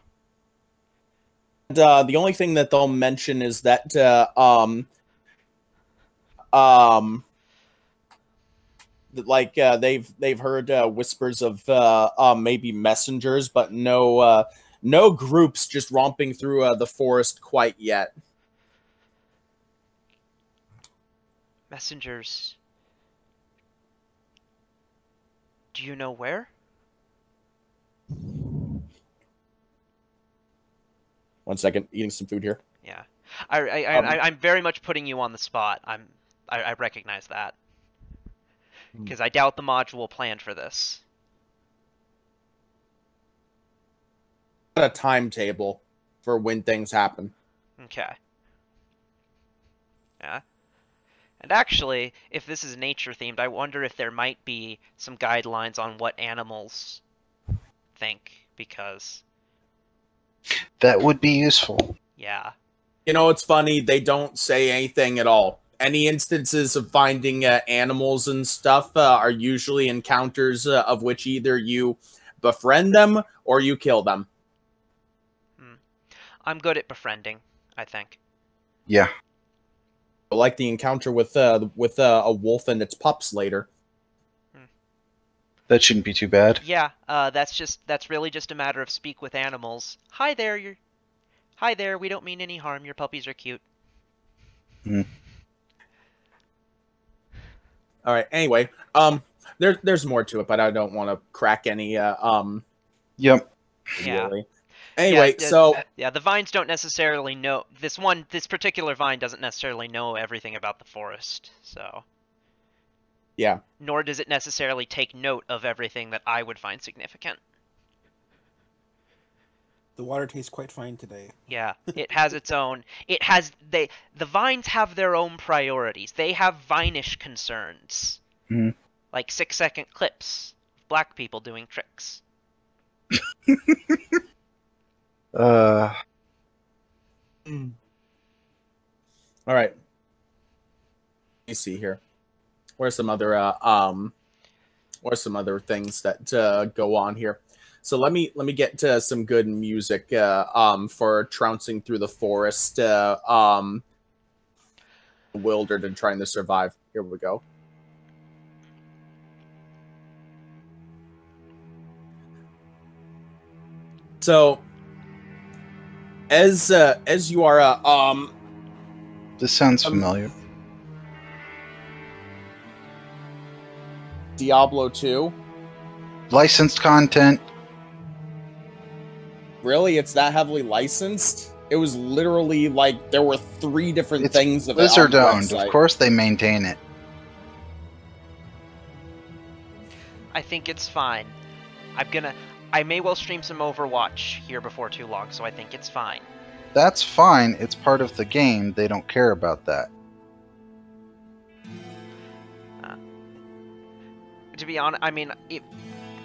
The only thing that they'll mention is that they've heard whispers of maybe messengers, but no groups just romping through the forest quite yet. Messengers. Do you know where? One second, eating some food here. Yeah, I'm very much putting you on the spot. I recognize that because I doubt the module planned for this. A timetable for when things happen. Okay. Yeah. And actually, if this is nature themed, I wonder if there might be some guidelines on what animals think, because that would be useful. Yeah. You know, it's funny, they don't say anything at all. Any instances of finding animals and stuff are usually encounters of which either you befriend them or you kill them. I'm good at befriending, I think. Yeah. Like the encounter with a wolf and its pups later. That shouldn't be too bad. Yeah, that's really just a matter of speak with animals. Hi there, we don't mean any harm. Your puppies are cute. All right. Anyway, there's more to it, but I don't want to crack any. Yep. Yeah. Really. Anyway, the vines don't necessarily know this particular vine doesn't necessarily know everything about the forest, so. Yeah. Nor does it necessarily take note of everything that I would find significant. The water tastes quite fine today. Yeah, it has its own. The vines have their own priorities. They have vine-ish concerns. Mm-hmm. Like 6-second clips of black people doing tricks. All right. Let me see here. What are some other things that go on here? So let me get to some good music for trouncing through the forest, bewildered and trying to survive. Here we go. So as you are this sounds familiar. Diablo 2. Licensed content. Really? It's that heavily licensed? It was literally like there were 3 different things of Blizzard owned. Of course they maintain it. I think it's fine. I may well stream some Overwatch here before too long, so I think it's fine. That's fine. It's part of the game. They don't care about that. To be honest, I mean,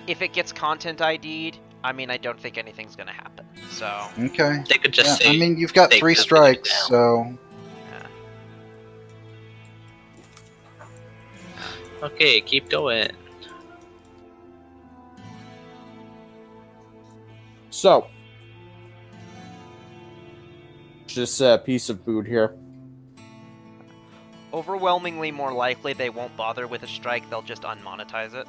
if it gets content ID'd, I mean, I don't think anything's gonna happen. So okay, they could just say. I mean, you've got 3 strikes, so. Yeah. Okay, keep going. So, just a piece of food here. Overwhelmingly more likely they won't bother with a strike, they'll just unmonetize it.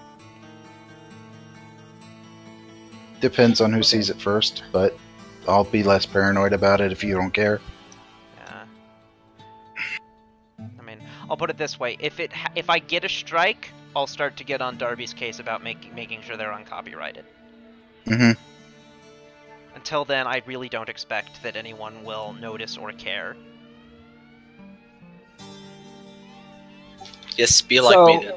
Depends on who sees it first, but I'll be less paranoid about it if you don't care. Yeah. I mean, I'll put it this way: if I get a strike, I'll start to get on Darby's case about making sure they're uncopyrighted. Mm-hmm. Until then, I really don't expect that anyone will notice or care. Just be like me then.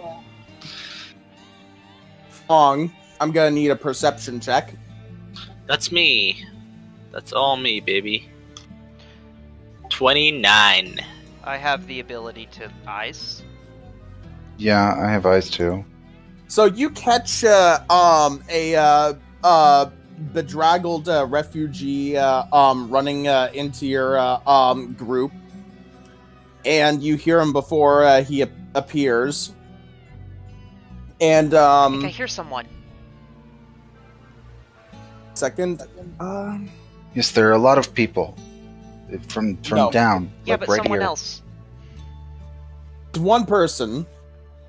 I'm gonna need a perception check. That's me. That's all me, baby. 29. I have the ability to eyes. Yeah, I have eyes too. So you catch a bedraggled refugee running into your group, and you hear him before he appears. And I think I hear someone. Second, yes, there are a lot of people from No. down. Yeah, like but right someone here. else. one person,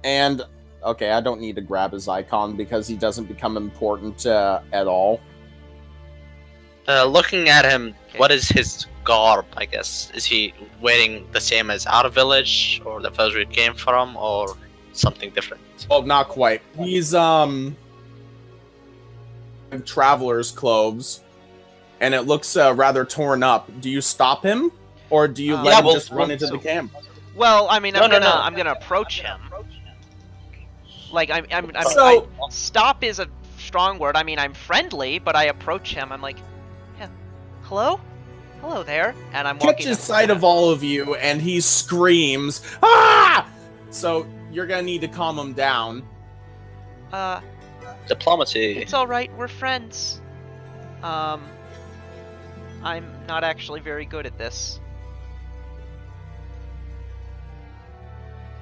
and okay, I don't need to grab his icon because he doesn't become important at all. Looking at him, what is his garb, I guess? Is he wearing the same as our village, or the village we came from, or something different? Well, not quite. He's traveler's clothes, and it looks rather torn up. Do you stop him, or do you let him just run into the camp? Well, I mean, I'm No. gonna approach him. Like So- stop is a strong word. I mean, I'm friendly, but I approach him. I'm like, yeah, hello there, and I'm walking. Catches sight of all of you, and he screams, "Ah!" So you're gonna need to calm him down. Diplomacy. It's all right. We're friends. I'm not actually very good at this,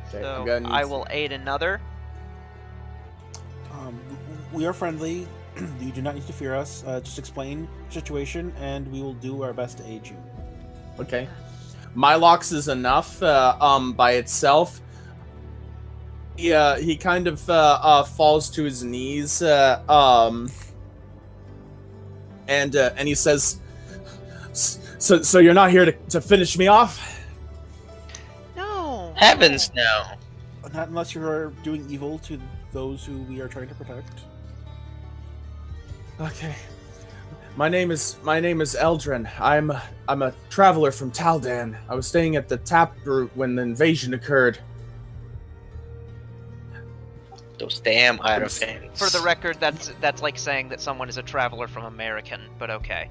Okay, so I'm gonna need I will aid another. We are friendly. You do not need to fear us. Just explain the situation, and we will do our best to aid you. Okay. Milox is enough by itself. He kind of falls to his knees and he says, so you're not here to finish me off? No. Heavens, no. Not unless you are doing evil to those who we are trying to protect. Okay. My name is Eldrin. I'm a traveler from Taldan. I was staying at the Taproot when the invasion occurred. Those damn Hierophants. For the record, that's like saying that someone is a traveler from American, but okay.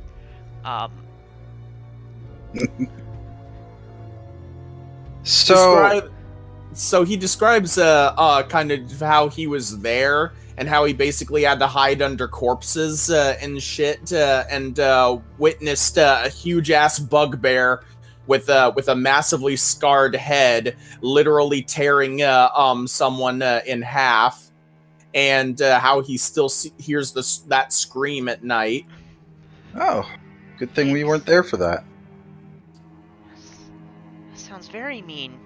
So he describes kind of how he was there and how he basically had to hide under corpses and shit and witnessed a huge ass bugbear with a massively scarred head literally tearing someone in half, and how he still hears that scream at night. Oh, good thing we weren't there for that. That sounds very mean.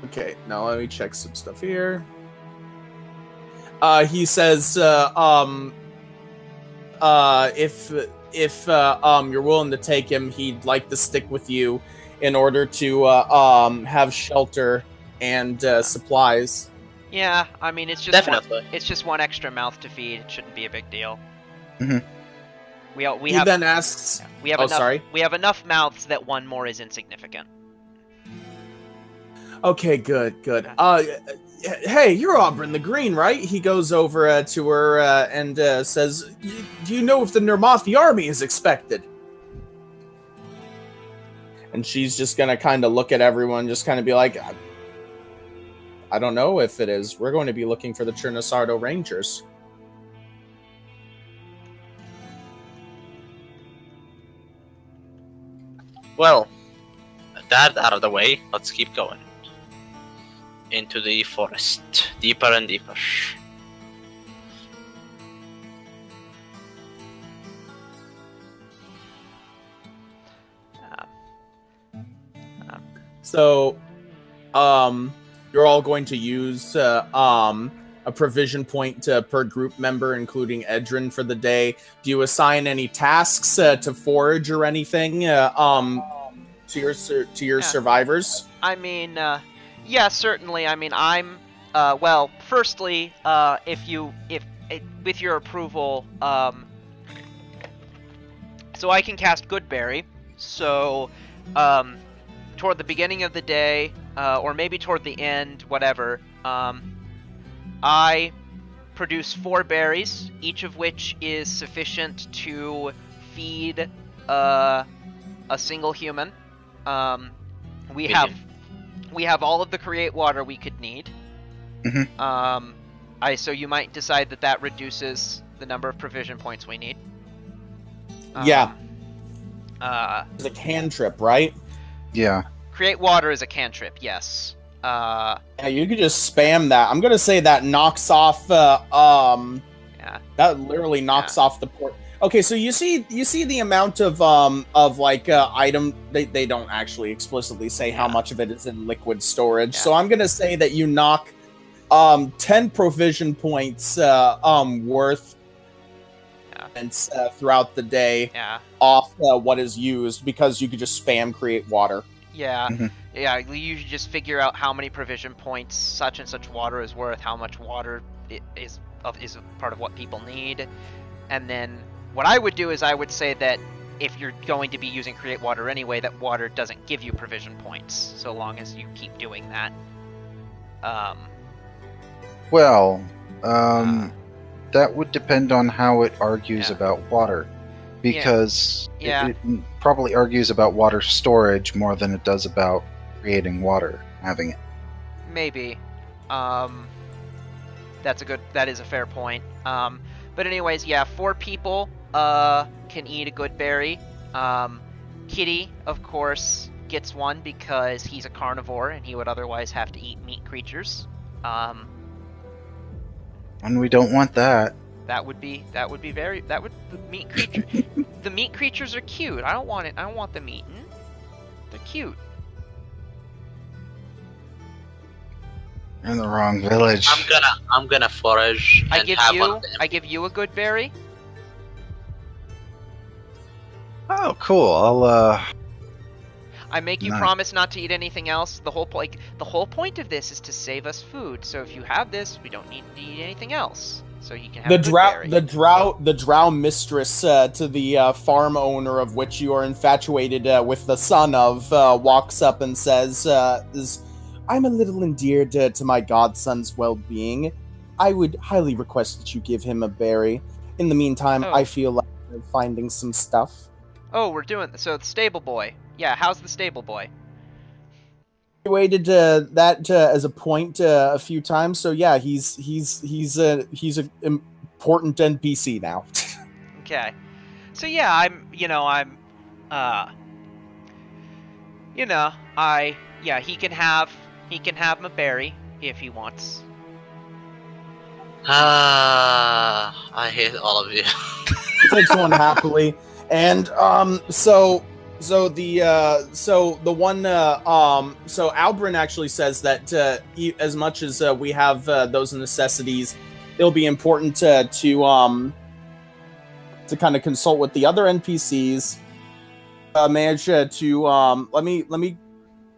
Okay, now let me check some stuff here. He says, if you're willing to take him, he'd like to stick with you in order to have shelter and supplies. Yeah, I mean it's just Definitely. it's just one extra mouth to feed. It shouldn't be a big deal. Mhm. We He have then asks, we have oh, enough sorry. we have enough mouths that one more is insignificant. okay, good. Hey, you're Auburn the Green, right? He goes over to her and says, do you know if the Nermathi army is expected? And she's just gonna kind of look at everyone, just kind of be like, I don't know if it is. We're going to be looking for the Chernasardo Rangers. Well, that out of the way, let's keep going. Into the forest. Deeper and deeper. So, you're all going to use a provision point per group member, including Edrin, for the day. Do you assign any tasks to forage or anything to your survivors? I mean, yeah, certainly. I mean, I'm well. Firstly, if with your approval, so I can cast Goodberry. So, toward the beginning of the day, or maybe toward the end, whatever, I produce 4 berries, each of which is sufficient to feed a single human. We have all of the create water we could need. So you might decide that reduces the number of provision points we need. Yeah. It's a cantrip, right? Yeah. Create water is a cantrip, yes. Yeah, you could just spam that. I'm gonna say that knocks off. Yeah. That literally knocks off the port. Okay, so you see the amount of item. They don't actually explicitly say how much of it is in liquid storage. So I'm gonna say that you knock 10 provision points worth throughout the day off what is used, because you could just spam create water. Yeah, yeah. You just figure out how many provision points such and such water is worth, how much water is a part of what people need, and then what I would do is I would say that if you're going to be using create water anyway, that water doesn't give you provision points so long as you keep doing that. That would depend on how it argues about water, because it probably argues about water storage more than it does about creating water, having it. Maybe. That is a fair point. But anyways, 4 people can eat a good berry. Kitty, of course, gets one because he's a carnivore and he would otherwise have to eat meat creatures. And we don't want that. The meat creatures are cute. I don't want them eaten. They're cute. You're in the wrong village. I'm gonna forage. I give you a good berry. Oh, cool. I make you promise not to eat anything else. The whole point of this is to save us food. So if you have this, we don't need to eat anything else. So you can have the drow mistress to the farm owner of which you are infatuated with the son of walks up and says, "I'm a little endeared to my godson's well-being. I would highly request that you give him a berry. In the meantime, I feel like we're finding some stuff." Oh, we're doing this. So the stable boy. Yeah, how's the stable boy? We waited that as a point a few times. So yeah, he's an important NPC now. Okay. So yeah, he can have my berry if he wants. I hate all of you. Takes one happily. And so Albrin actually says that as much as we have those necessities, it'll be important to kind of consult with the other NPCs. Manage to let me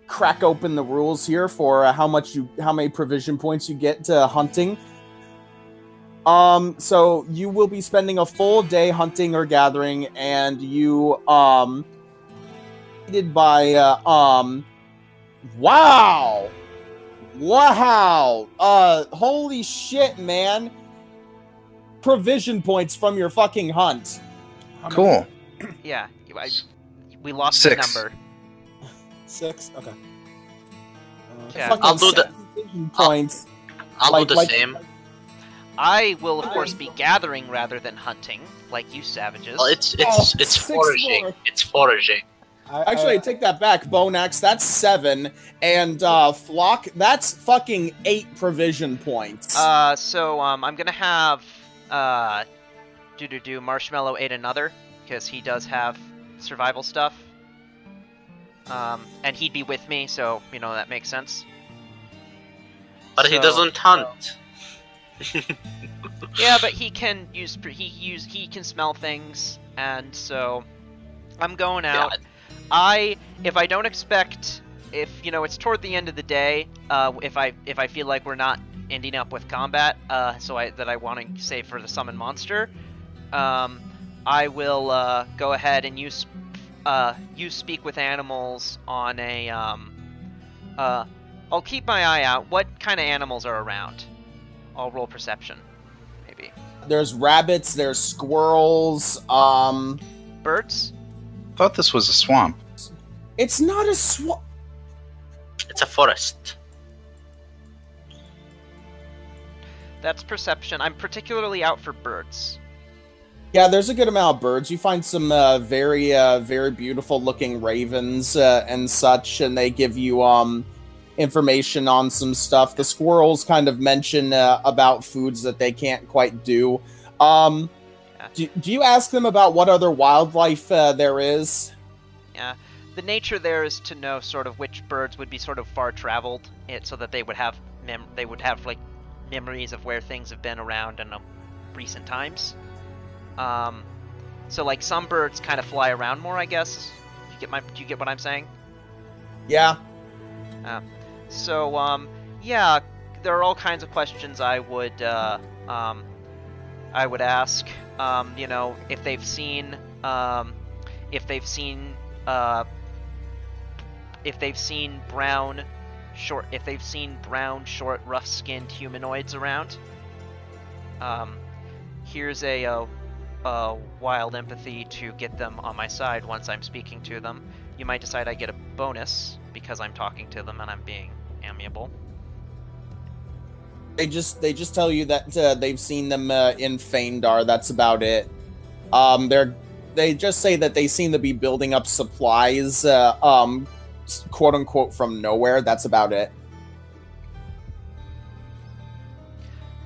crack open the rules here for how many provision points you get hunting. So you will be spending a full day hunting or gathering, and you aided by wow, holy shit, man! Provision points from your fucking hunt. Cool. Yeah, we lost 6. the number. 6. Okay. Yeah. I'll do the points. I'll do the same. I will, of course, be gathering rather than hunting, like you savages. Well, it's foraging. More. It's foraging. Actually, I take that back. Bonax, that's 7, and Flock, that's fucking 8 provision points. So I'm gonna have Marshmallow ate another because he does have survival stuff. And he'd be with me, so that makes sense. But he doesn't hunt. Yeah, but he can he can smell things, and so I'm going out. Yeah. If I don't expect, if it's toward the end of the day, if I feel like we're not ending up with combat, that I want to save for the summon monster, I will go ahead and use speak with animals on a I'll keep my eye out. What kind of animals are around? I'll roll perception, maybe. There's rabbits, there's squirrels, birds? Thought this was a swamp. It's not a swamp. It's a forest. That's perception. I'm particularly out for birds. Yeah, there's a good amount of birds. You find some very beautiful looking ravens and such, and they give you information on some stuff. The squirrels kind of mention about foods that they can't quite do. Do you ask them about what other wildlife there is? Yeah, the nature there is to know sort of which birds would be sort of far traveled, so that they would have like memories of where things have been around in recent times. So like some birds kind of fly around more, I guess. Do you get what I'm saying? Yeah. Yeah, there are all kinds of questions I would ask. You know, if they've seen brown, short, rough-skinned humanoids around. Here's a wild empathy to get them on my side once I'm speaking to them. You might decide I get a bonus because I'm talking to them and I'm being amiable. They just tell you that they've seen them in Feindar. That's about it. They just say that they seem to be building up supplies, quote unquote, from nowhere. That's about it.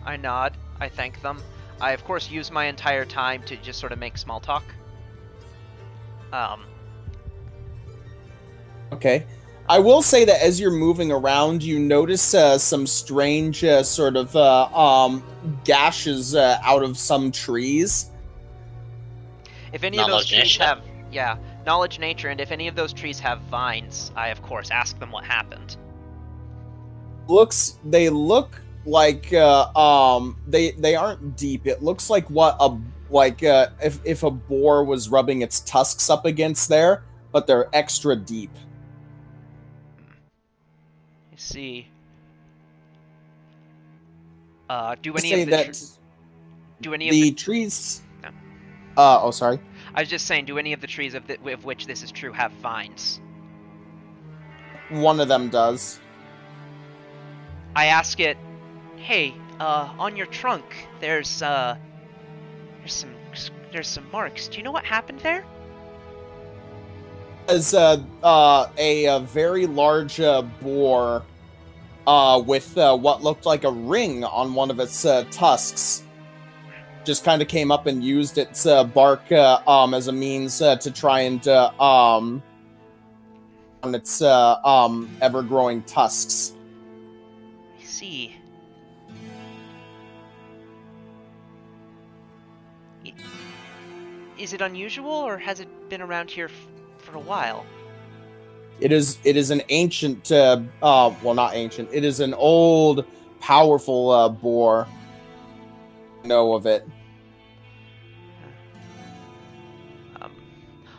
I nod. I thank them. I, of course, use my entire time to just sort of make small talk. Okay. I will say that as you're moving around, you notice some strange sort of gashes out of some trees. If any of those trees have... Yeah, knowledge nature, and if any of those trees have vines, I, of course, ask them what happened. They look like they aren't deep. It looks like if a boar was rubbing its tusks up against there, but they're extra deep. I see. Do any of the trees? No. Oh, sorry. I was just saying, do any of the trees of which this is true have vines? One of them does. I ask it, hey, on your trunk, there's some marks. Do you know what happened there? As a very large boar with what looked like a ring on one of its tusks just kind of came up and used its bark as a means to try and on its ever-growing tusks. I see. Is it unusual, or has it been around here for a while? It is an ancient, well, not ancient. It is an old, powerful boar. I know of it.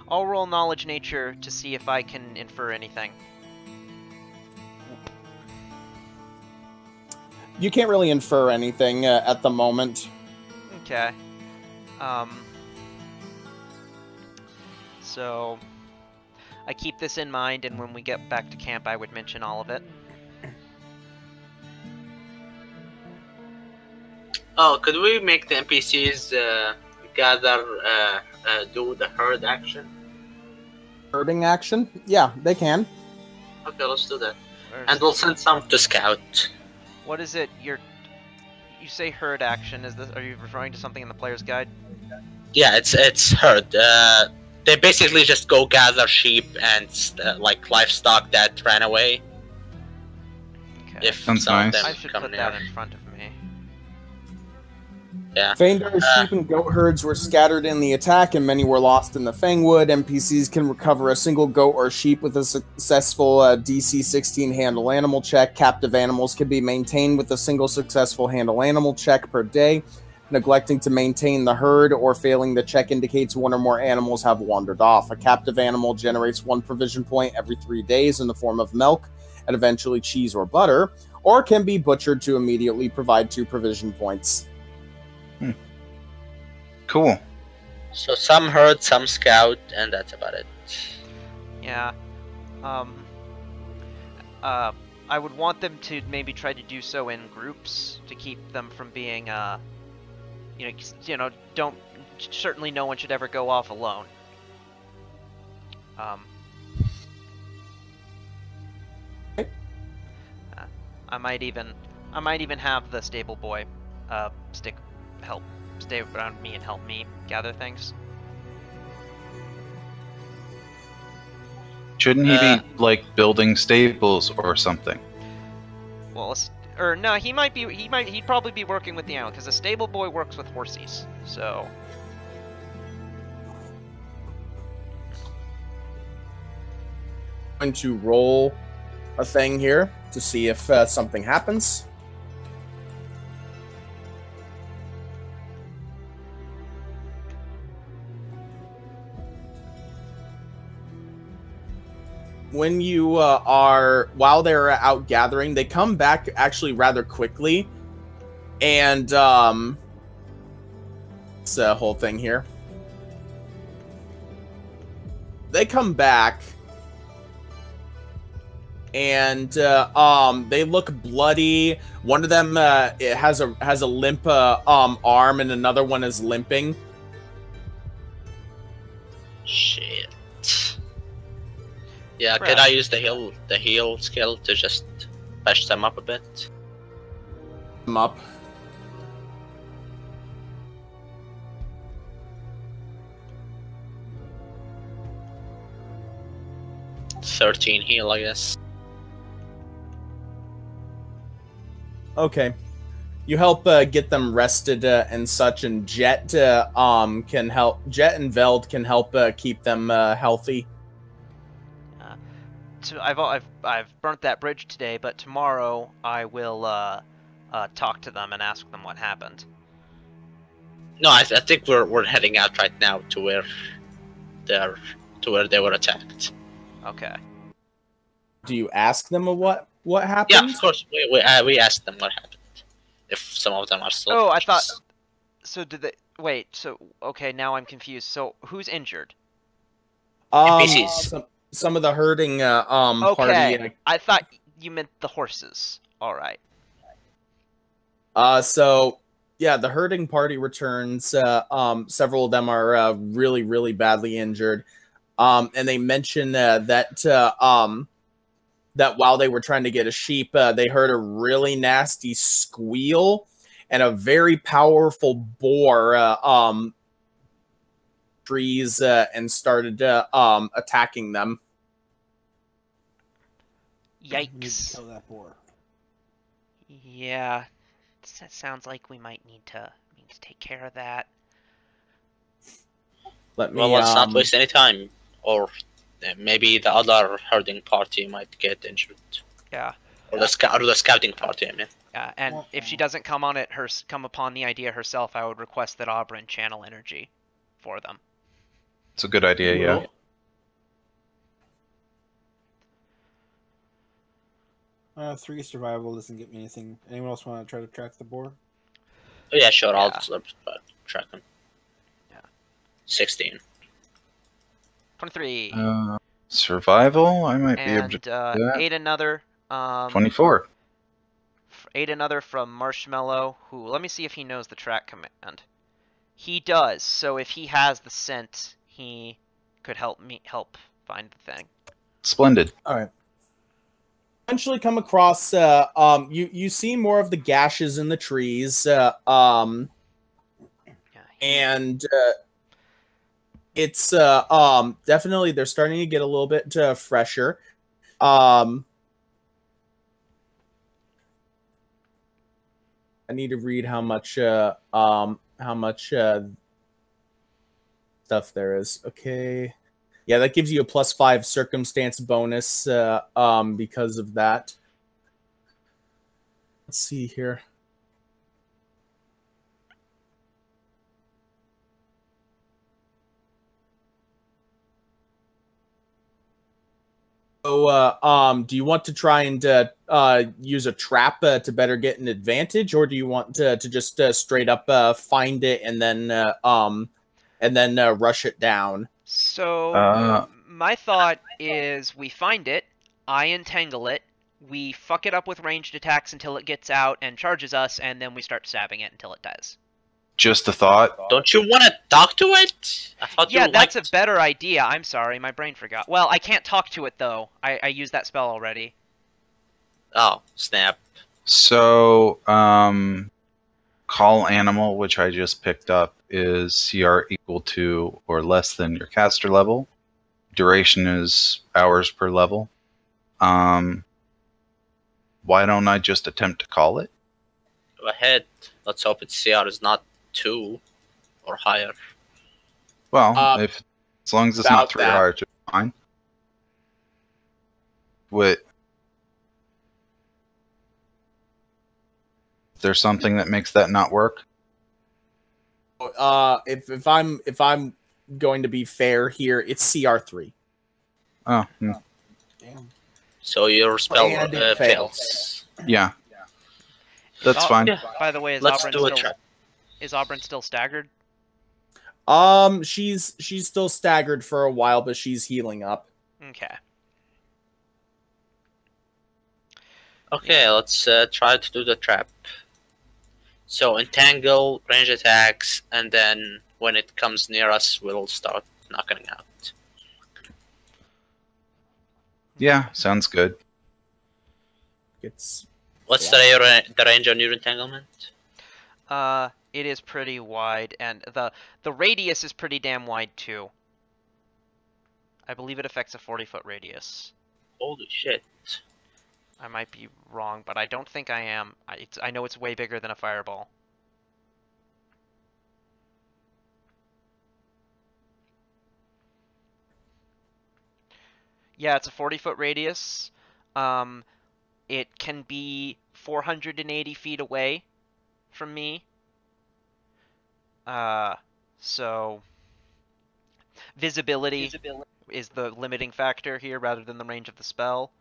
I'll roll knowledge nature to see if I can infer anything. You can't really infer anything at the moment. Okay. So I keep this in mind, and when we get back to camp, I would mention all of it. Oh, could we make the NPCs gather, do the herd action? Herding action? Yeah, they can. Okay, let's do that. And we'll send some to scout. What is it? You say herd action. Are you referring to something in the player's guide? Yeah, it's herd. They basically just go gather sheep and like livestock that ran away. Okay. If some of them I should put that in front of me. Yeah. Feindar's sheep and goat herds were scattered in the attack, and many were lost in the Fangwood. NPCs can recover a single goat or sheep with a successful DC 16 handle animal check. Captive animals can be maintained with a single successful handle animal check per day. Neglecting to maintain the herd or failing the check indicates one or more animals have wandered off. A captive animal generates 1 provision point every 3 days in the form of milk and eventually cheese or butter, or can be butchered to immediately provide 2 provision points. Cool. So some herd, some scout, and that's about it. Yeah. I would want them to maybe try to do so in groups to keep them from being, don't. Certainly, no one should ever go off alone. I might even have the stable boy, stay around me and help me gather things. Shouldn't he be like building stables or something? Well, or no, he'd probably be working with the animal because a stable boy works with horses. So. Going to roll a thing here to see if something happens. When you while they're out gathering, they come back actually rather quickly, and it's a whole thing here. They come back. And they look bloody. One of them it has a limp arm, and another one is limping. Shit. Yeah, could I use the heal skill to just patch them up a bit? Them up. $13 heal, I guess. Okay, you help get them rested and such, and Jet can help. Jet and Veld can help keep them healthy. So I've burnt that bridge today, but tomorrow I will talk to them and ask them what happened. No, I think we're heading out right now to where they were attacked. Okay. Do you ask them what happened? Yeah, of course. We asked them what happened. If some of them are still. Oh, I thought. So did they? Wait. So okay, now I'm confused. So who's injured? Some of the herding okay. party. I thought you meant the horses. All right. So yeah, the herding party returns. Several of them are really, really badly injured. And they mention that while they were trying to get a sheep, they heard a really nasty squeal, and a very powerful boar trees and started attacking them. Yikes! Kill that boar. Yeah, that sounds like we might need to take care of that. Let's not waste any time, or maybe the other herding party might get injured. Yeah. Or the scouting party, I mean. Yeah, and if she doesn't come upon the idea herself, I would request that Oberyn channel energy for them. It's a good idea, yeah. 3 survival doesn't get me anything. Anyone else want to try to track the boar? Oh, yeah, sure. I'll track him. Yeah. 16. 23. Survival? I might be able to do that. Ate another. 24. Ate another from Marshmallow, who, let me see if he knows the track command. He does, so if he has the scent, he could help find the thing. Splendid. All right. Eventually come across, you see more of the gashes in the trees, and it's definitely they're starting to get a little bit fresher. I need to read how much stuff there is. Okay. Yeah, that gives you a +5 circumstance bonus because of that. Let's see here. So, do you want to try and use a trap to better get an advantage, or do you want to just straight up find it and then rush it down? So, my thought is we find it, I entangle it, we fuck it up with ranged attacks until it gets out and charges us, and then we start stabbing it until it dies. Just a thought. Don't you want to talk to it? I thought Yeah, you that's liked... a better idea. I'm sorry, my brain forgot. Well, I can't talk to it, though. I used that spell already. Oh, snap. So, call animal, which I just picked up, is CR equal to or less than your caster level. Duration is hours per level. Why don't I just attempt to call it? Go ahead. Let's hope its CR is not 2 or higher. Well, as long as it's not 3 or higher, it's fine. Wait. Is there something that makes that not work? If I'm going to be fair here, it's CR3. Oh, Damn. So your spell And fails. yeah. That's fine. Yeah. By the way, is Let's Oberyn do a still, trap. is Oberyn still staggered? She's still staggered for a while, but she's healing up. Okay. Okay, let's try to do the trap. So entangle, range attacks, and then when it comes near us, we'll start knocking it out. Yeah, sounds good. What's the range on your entanglement? It is pretty wide, and the radius is pretty damn wide too. I believe it affects a 40-foot radius. Holy shit. I might be wrong, but I don't think I am. I know it's way bigger than a fireball. Yeah, it's a 40-foot radius. It can be 480 feet away from me. So visibility is the limiting factor here rather than the range of the spell.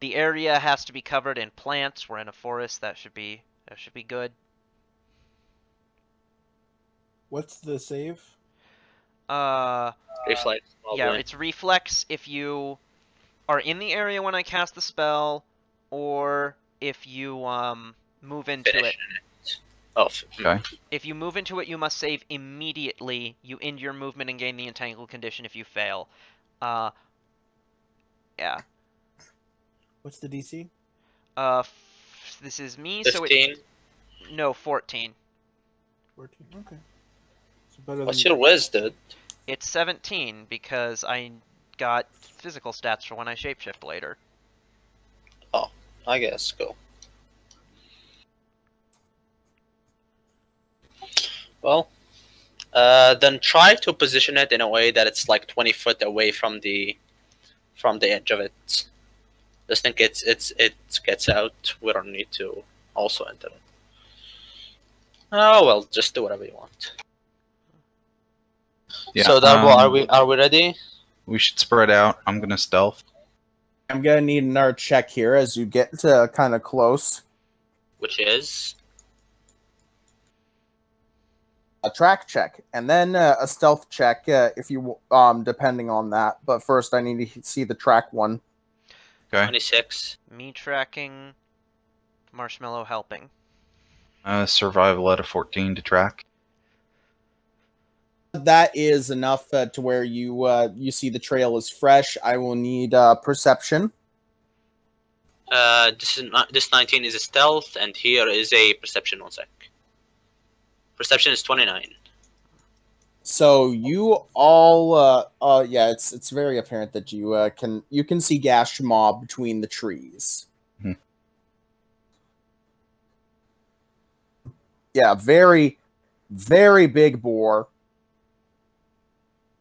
The area has to be covered in plants. We're in a forest. That should be good. What's the save? Reflex. Yeah, it's reflex if you are in the area when I cast the spell, or if you move into it. Oh, okay. If you move into it, you must save immediately. You end your movement and gain the entangled condition if you fail. Yeah. What's the DC? This is me, 15. so it's... No, 14. 14, okay. So better What's than... your whiz, dude? It's 17, because I got physical stats for when I shapeshift later. Oh, I guess. Cool. Well, then try to position it in a way that it's like 20 foot away from the edge of it. Just think it gets out. We don't need to also enter it. Oh well, just do whatever you want. Yeah, so that are we ready? We should spread out. I'm gonna stealth. I'm gonna need another check here as you get to kind of close. Which is A track check, and then a stealth check if you depending on that. But first, I need to see the track one. Okay. 26. Me tracking, Marshmallow helping. Survival at a 14 to track. That is enough to where you see the trail is fresh. I will need perception. This 19 is a stealth, and here is a perception. 1 sec. Perception is 29. So you all, yeah, it's very apparent that you can see Gash Mob between the trees. Hmm. Yeah, very, very big boar.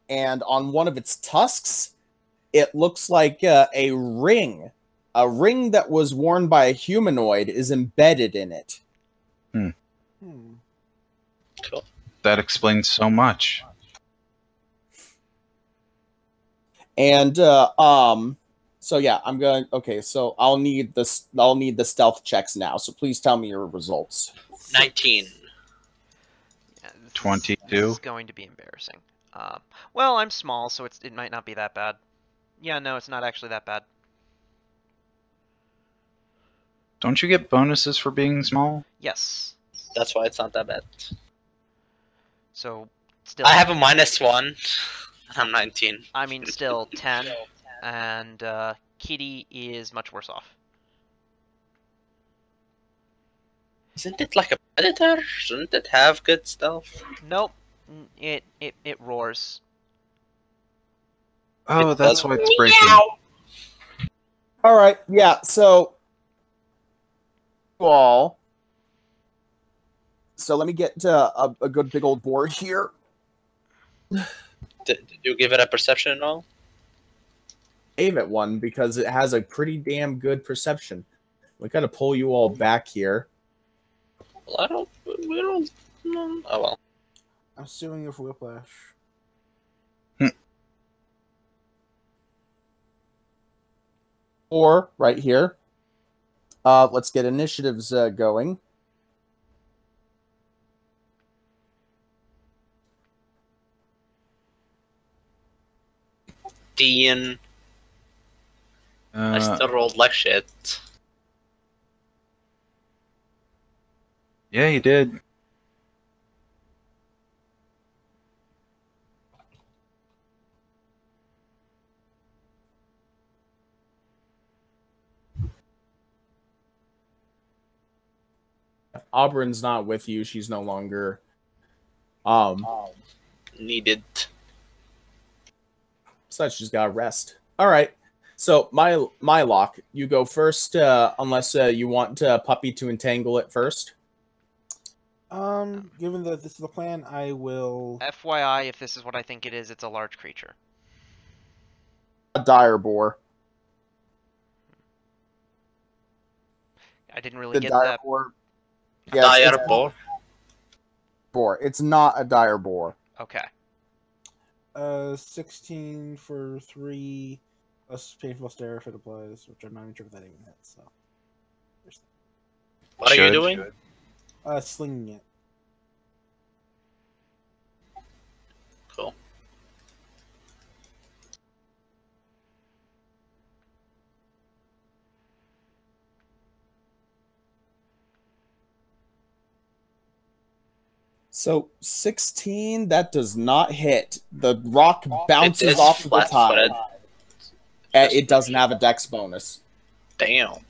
And on one of its tusks, it looks like a ring. A ring that was worn by a humanoid is embedded in it. Cool. That explains so much. And so yeah, I'm going. Okay, so I'll need this. I'll need the stealth checks now. So please tell me your results. 19. Yeah, this 22. is going to be embarrassing. Well, I'm small, so it might not be that bad. Yeah, no, it's not actually that bad. Don't you get bonuses for being small? Yes. That's why it's not that bad. So, still. I have a -1, and I'm 19. I mean, still 10, and Kitty is much worse off. Isn't it like a predator? Shouldn't it have good stealth? Nope. It roars. Oh, It that's does. why it's breaking. All right, yeah. So, all. So let me get a good big old board here. Did you give it a perception and all? Aim at one because it has a pretty damn good perception. We gotta pull you all back here. Well, we don't. Oh well. I'm suing you for whiplash. Or right here. Let's get initiatives going. Dean. I still rolled like shit. Yeah, you did. Auburn's not with you. She's no longer Needed. so she's got to rest. All right. So my lock, you go first, unless you want Puppy to entangle it first. Given that this is the plan, I will. FYI, if this is what I think it is, it's a large creature. A dire boar. I didn't really The get dire that. boar. Dire it's boar. boar. It's not a dire boar. Okay. 16 for 3, plus painful stare if it applies, which I'm not even sure if that even hits. So, What are you doing? slinging it. Cool. So 16, that does not hit. The rock bounces It is off of the flat-footed. tide. It doesn't have a dex bonus. Damn.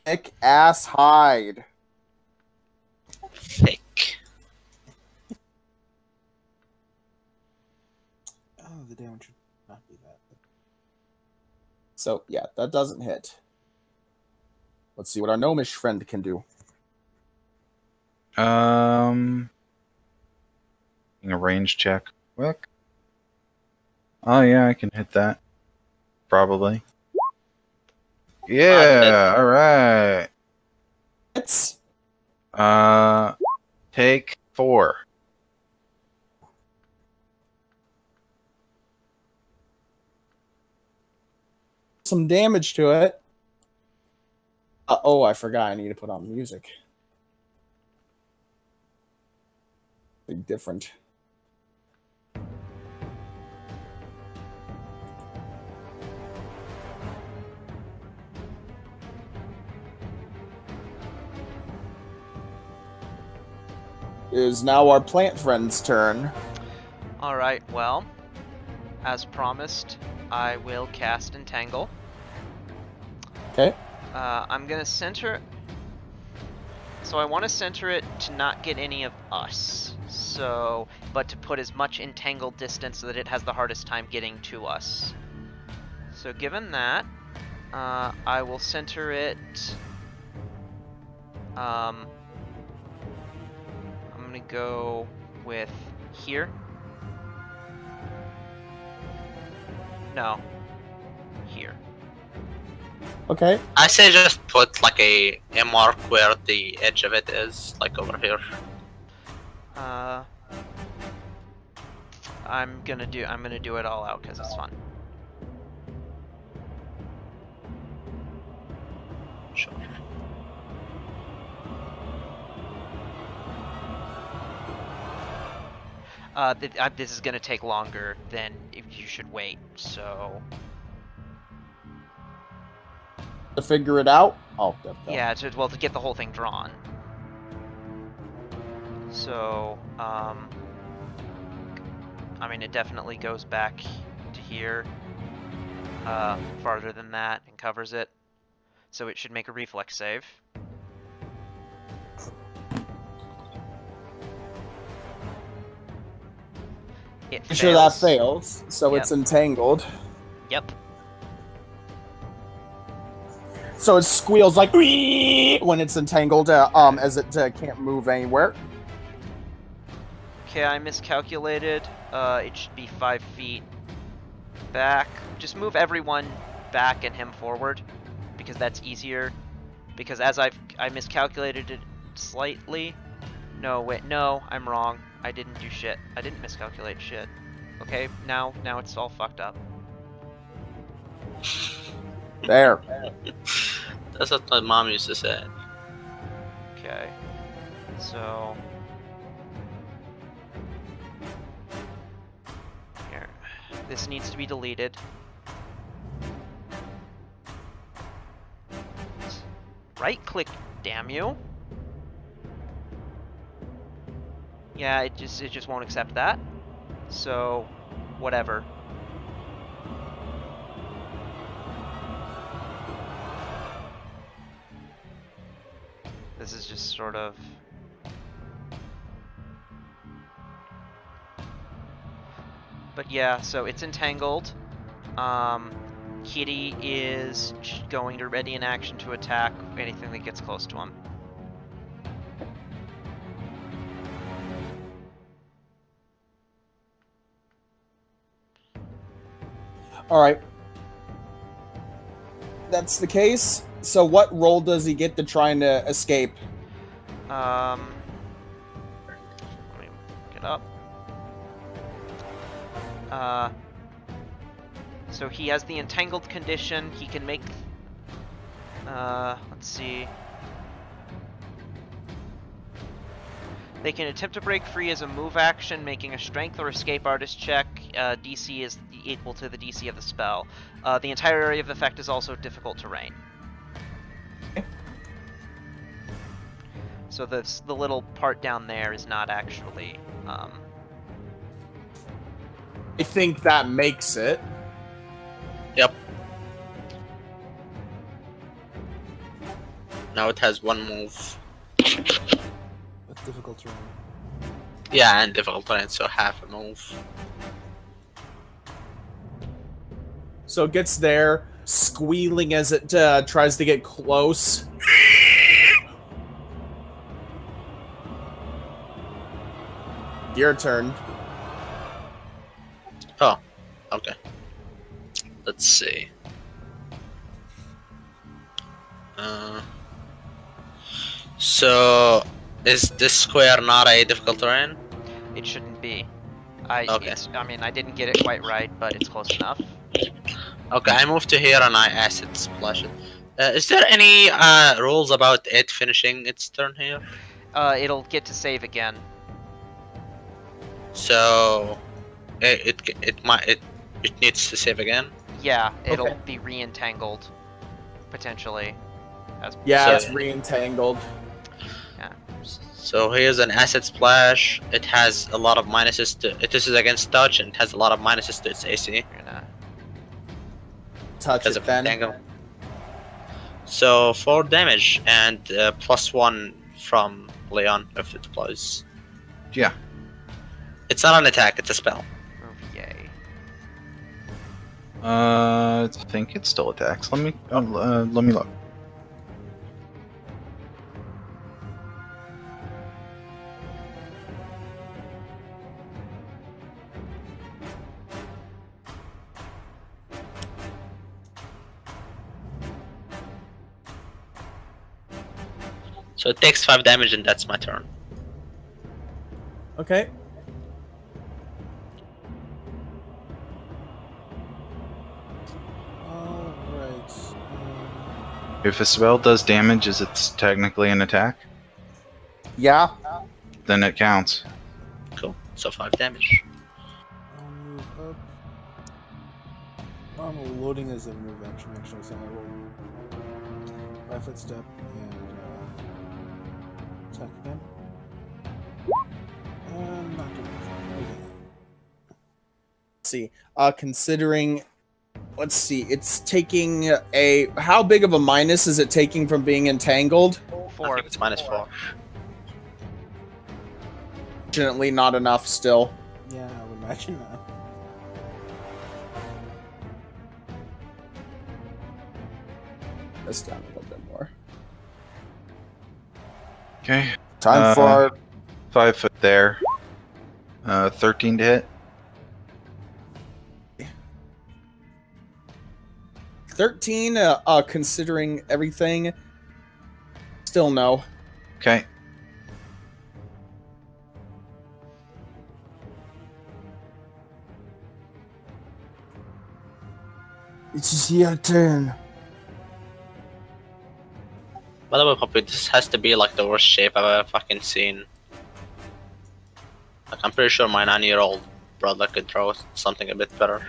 Thick ass hide. Thick. Oh, the damage should not be that. So yeah, that doesn't hit. Let's see what our gnomish friend can do. A range check. Quick. Oh yeah, I can hit that. Probably. Yeah, alright. It's Take 4. some damage to it. Oh, I forgot I need to put on music. Big different. It is now our plant friend's turn. Alright, well, as promised, I will cast Entangle. Okay. I'm gonna center. So I want to center it to not get any of us. So, but to put as much entangled distance so that it has the hardest time getting to us. So given that, I will center it. I'm gonna go with here. No, here. Okay. I say just put like a mark where the edge of it is, like over here. I'm gonna do it all out because it's fun. Sure. This is gonna take longer than if you should wait, so... To figure it out? Oh, yeah, to get the whole thing drawn. So, I mean, it definitely goes back to here, farther than that, and covers it. So it should make a reflex save. It fails. Sure that fails, so Yep. it's entangled. Yep. So it squeals like when it's entangled, as it can't move anywhere. Okay, I miscalculated. It should be 5 feet back. Just move everyone back and him forward, because that's easier. Because as I miscalculated it slightly. No, wait, no, I'm wrong. I didn't do shit. I didn't miscalculate shit. Okay, now it's all fucked up. There. That's what my mom used to say. Okay, so here, this needs to be deleted. Right click, damn you. Yeah, it just won't accept that. So, whatever. This is just sort of... But yeah, so it's entangled. Kitty is going to ready an action to attack anything that gets close to him. Alright. That's the case. So what roll does he get to trying to escape? Let me get up. So he has the entangled condition. He can make... let's see. They can attempt to break free as a move action, making a strength or escape artist check. DC is equal to the DC of the spell. The entire area of effect is also difficult terrain. So the little part down there is not actually... I think that makes it. Yep. Now it has one move. With difficult terrain. Yeah, and difficult terrain, so half a move. So it gets there, squealing as it tries to get close. Your turn. Oh, okay. Let's see. So, is this square not a difficult terrain? It shouldn't be. Okay. I mean, I didn't get it quite right, but it's close enough. Okay, I move to here and I acid splash it. Is there any rules about it finishing its turn here? It'll get to save again. So, it needs to save again. Yeah, it'll Okay. be re-entangled, potentially. Yeah, So- it's re-entangled. So here's an acid splash. It has a lot of minuses to this is against touch and it has a lot of minuses to its AC. You're gonna... Touch Because it of then. entangle. So 4 damage and +1 from Leon if it deploys. Yeah. It's not an attack, it's a spell. Move, yay. I think it still attacks. Let me look. So it takes 5 damage and that's my turn. Okay. Alright. If a spell does damage, is it technically an attack? Yeah. Then it counts. Cool. So 5 damage. I'll move up. I'm loading as a move action, actually, so I will 5-foot step and attack again. And not doing anything. Okay. Let's see. Considering, let's see, it's taking a. How big of a minus is it taking from being entangled? 4. I think it's -4. Fortunately, not enough still. Yeah, I would imagine that. This down a little bit more. Okay. Time for our 5 foot there. 13 to hit. 13. Considering everything, still no. Okay. It's your turn. By the way, Poppy, this has to be like the worst shape I've ever fucking seen. Like, I'm pretty sure my 9-year-old brother could draw something a bit better.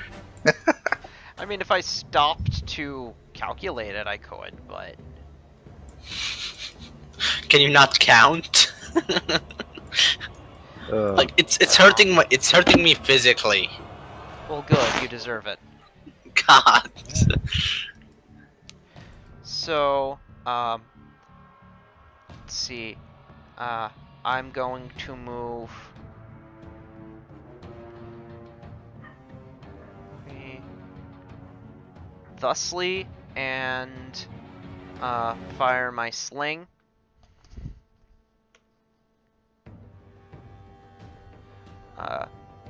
I mean, if I stopped to calculate it, I could, but... Can you not count? Like, it's hurting me physically. Well, good, you deserve it. God. So, let's see. I'm going to move... thusly, and fire my sling.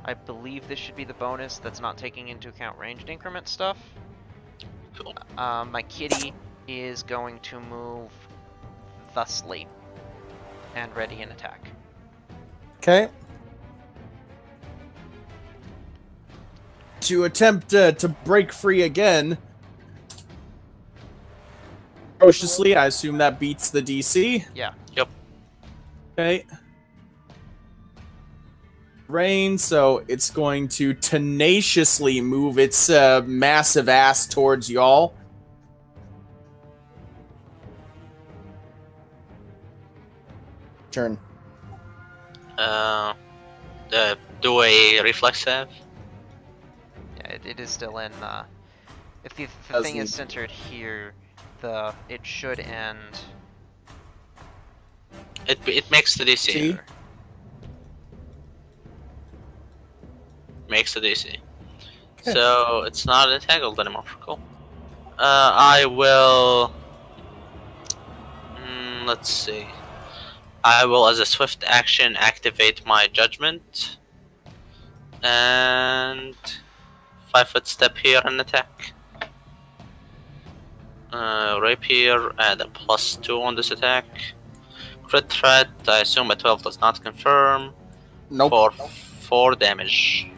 I believe this should be the bonus that's not taking into account ranged increment stuff. Cool. My kitty is going to move thusly and ready an attack. Okay. To attempt to break free again. Ferociously, I assume that beats the DC. Yeah. Yep. Okay. Rain, so it's going to tenaciously move its massive ass towards y'all. Turn. Do a reflex save. Yeah, it is still in. If the Does thing is need- centered here, it should end. It makes the DC. See? Makes the DC. Okay. So it's not entangled anymore. Cool. I will. Let's see. I will, as a swift action, activate my judgment, and 5-foot step here and attack. Rapier, add a +2 on this attack. Crit threat, I assume a 12 does not confirm. Nope. For 4 damage.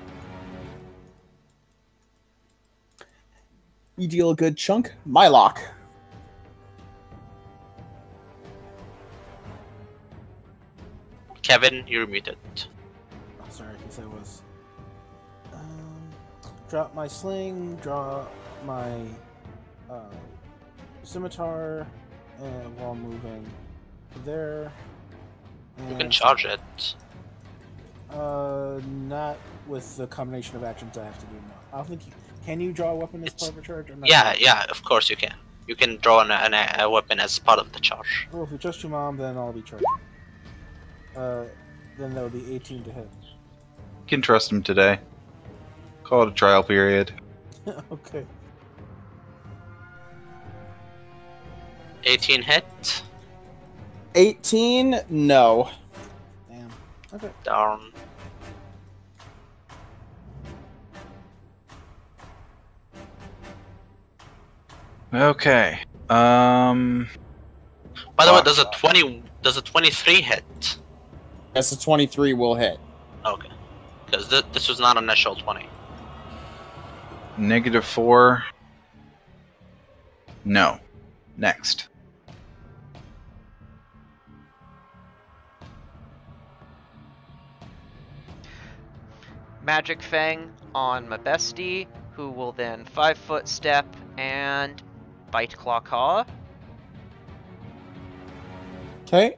You deal a good chunk. Mylock. Kevin, you're muted. Oh, sorry, because I was. Drop my sling, draw my scimitar, and while moving there. You can charge it. Not with the combination of actions I have to do now. I don't think you can. You draw a weapon as part of a charge? I'm not Yeah, sure. yeah, of course you can. You can draw a weapon as part of the charge. Well, if we trust your mom, then I'll be charging. Then that would be 18 to hit. You can trust him today. Call it a trial period. Okay. 18 hit. 18? No. Damn. Okay. Darn. Okay. By the way, does a 23 hit? Yes, a 23 will hit. Okay. Because this was not an initial 20. -4. No. Next. Magic Fang on my bestie, who will then 5-foot step and bite Claw Caw. Okay.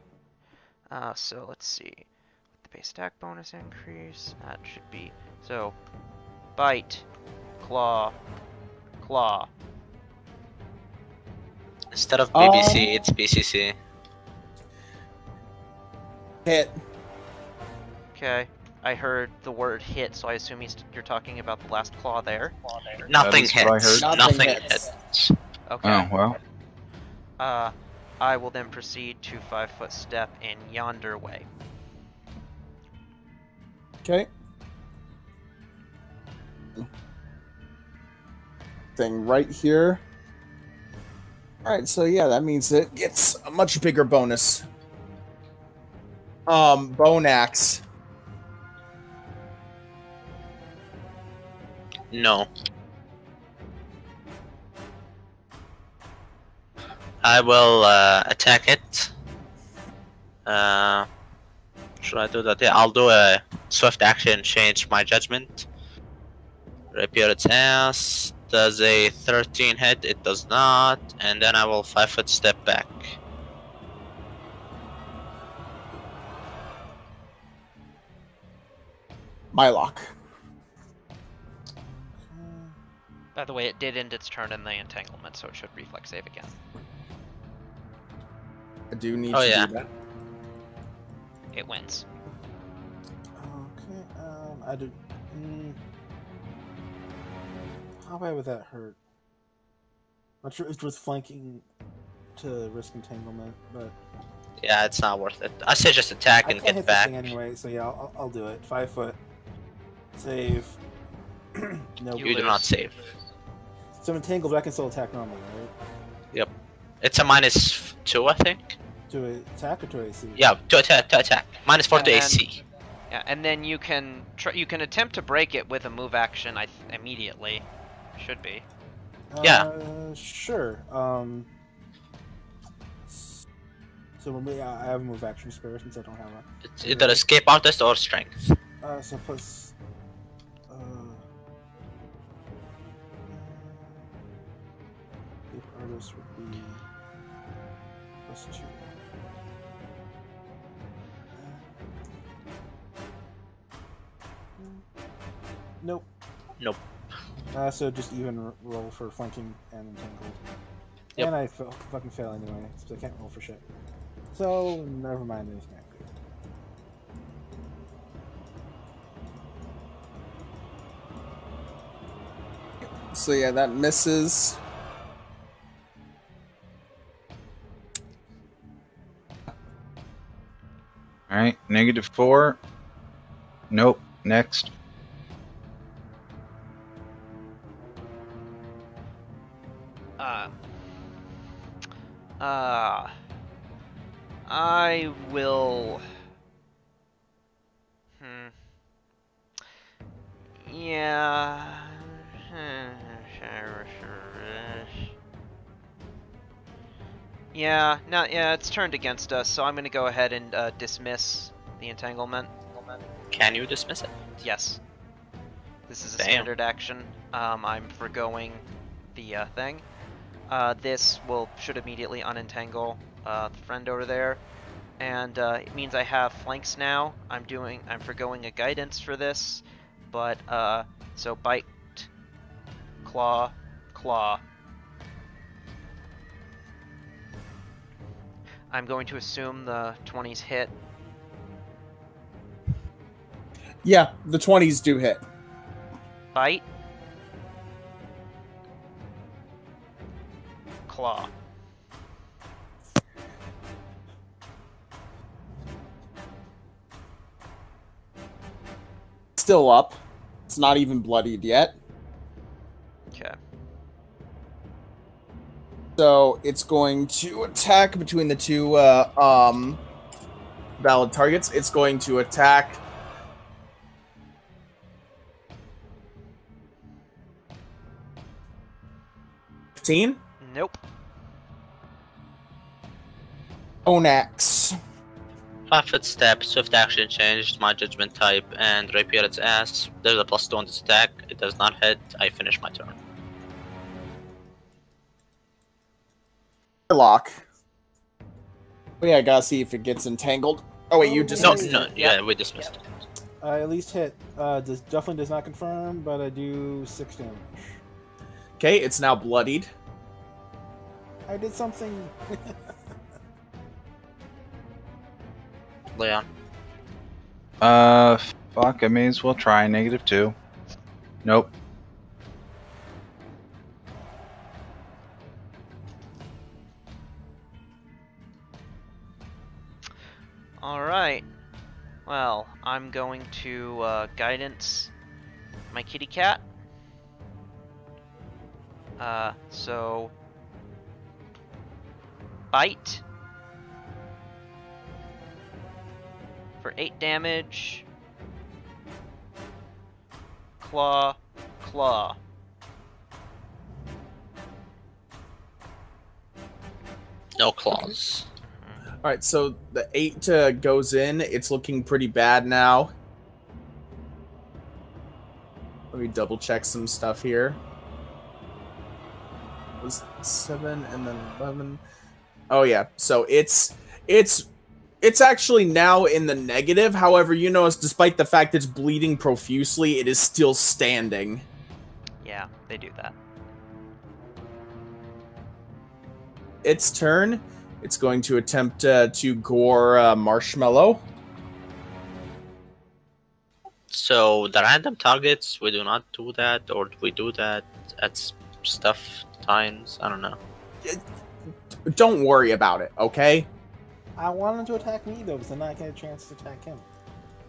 So let's see. The base attack bonus increase, that should be, so bite, claw, claw. Instead of BBC, it's BCC. Hit. Okay, I heard the word hit, so I assume you're talking about the last claw there. Nothing hits. Nothing hits. hits. Okay. Oh, well. I will then proceed to 5-foot step in yonder way. Okay. Thing right here. Alright, so yeah, that means it gets a much bigger bonus. Bone axe. No. I will attack it. Should I do that? Yeah, I'll do a swift action, change my judgment. Rapier its ass. Does a 13 hit? It does not. And then I will 5-foot step back. My lock. By the way, it did end its turn in the entanglement, so it should reflex save again. I do need to do that. It wins. Okay, I do. How bad would that hurt? Not sure if it's worth flanking to risk entanglement, but yeah, it's not worth it. I say just attack and get back. Anyway, so yeah, I'll do it. 5-foot save. No, you do not save. So I'm entangled, but I can still attack normally, right? Yep. It's a -2, I think. To attack or to AC? Yeah, to attack. -4 to AC. Yeah, and then you can attempt to break it with a move action. Immediately, should be. Yeah. Sure. So I have a move action spare since I don't have a. It's either escape artist or strength. So plus. Escape artist would be +2. Nope. Nope. So just even roll for flanking and entangled. Yep. And I fucking fail anyway, so I can't roll for shit. So never mind anything. So yeah, that misses. Alright, -4. Nope, next. I will. Yeah. Yeah, no, yeah, it's turned against us, so I'm gonna go ahead and dismiss the entanglement. Can you dismiss it? Yes. This is a standard action. I'm forgoing the thing. This should immediately unentangle the friend over there, and it means I have flanks now. I'm forgoing a guidance for this, but so bite, claw, claw. I'm going to assume the 20s hit. Yeah, the 20s do hit. Bite. Claw. Still up. It's not even bloodied yet. Okay. So it's going to attack between the two valid targets. It's going to attack. Nope. Onax. 5-foot step, swift action changed, my judgment type, and rapier its ass. There's a +2 on this attack. It does not hit. I finish my turn. Lock. But yeah, I gotta see if it gets entangled. Oh wait, you just No, yeah, we dismissed it. I at least hit. Definitely does not confirm, but I do 6 damage. Okay, it's now bloodied. I did something. Leon. Fuck, I may as well try -2. Nope. Alright. Well, I'm going to guidance my kitty cat. So bite for 8 damage. Claw, claw. No claws. Alright, so the 8 goes in. It's looking pretty bad now. Let me double check some stuff here. It was 7 and then 11. Oh yeah, so it's actually now in the negative. However, you notice despite the fact it's bleeding profusely, it is still standing. Yeah, they do that. Its turn. It's going to attempt to gore Marshmallow. So the random targets, we do not do that, or do we do that at stuff times? I don't know. Don't worry about it, okay? I want him to attack me though, because then I get a chance to attack him.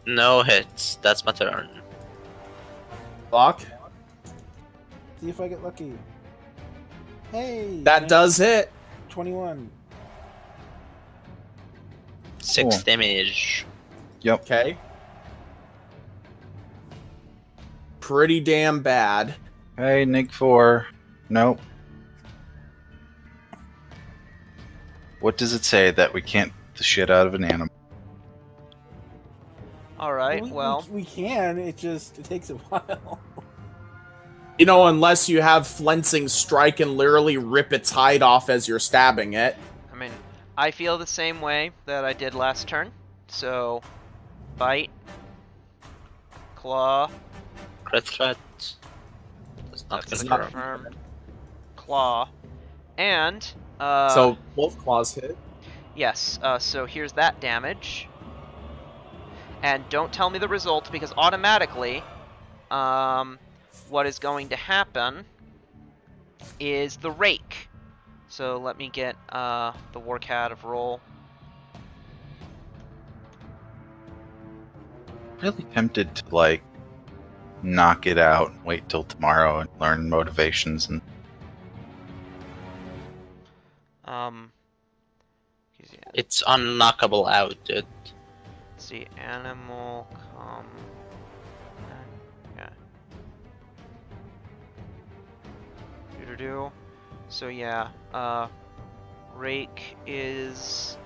No hits. That's my turn. Lock. See if I get lucky. Hey! That does hit. 21. 6 Cool. damage. Yep. Okay. Pretty damn bad. Hey, Nig4. Nope. What does it say that we can't beat the shit out of an animal? Alright, well. We can, it takes a while. You know, unless you have Flensing strike and literally rip its hide off as you're stabbing it. I mean, I feel the same way that I did last turn. So, bite, claw, Crit threat. Does not that's confirm. confirmed, claw, and So both claws hit. yes. So here's that damage, and don't tell me the result because automatically, what is going to happen is the rake. So let me get the Warcat of roll. Really tempted to like knock it out and wait till tomorrow and learn motivations and 'cause, yeah, It's unknockable out, dude. let's see, animal come. Yeah. Do. So yeah, rake is.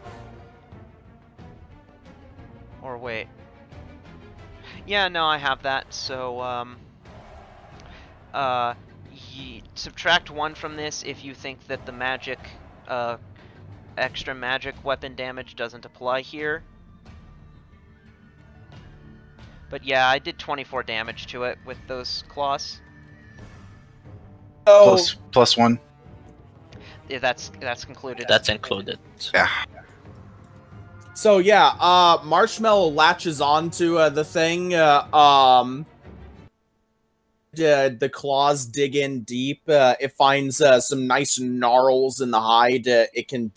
Or wait. Yeah, no, I have that. So subtract 1 from this if you think that the magic, extra magic weapon damage doesn't apply here. But yeah, I did 24 damage to it with those claws. Oh, plus 1. Yeah, that's concluded. That's included. Yeah. so yeah, Marshmallow latches onto the thing. The claws dig in deep. It finds some nice gnarls in the hide. It can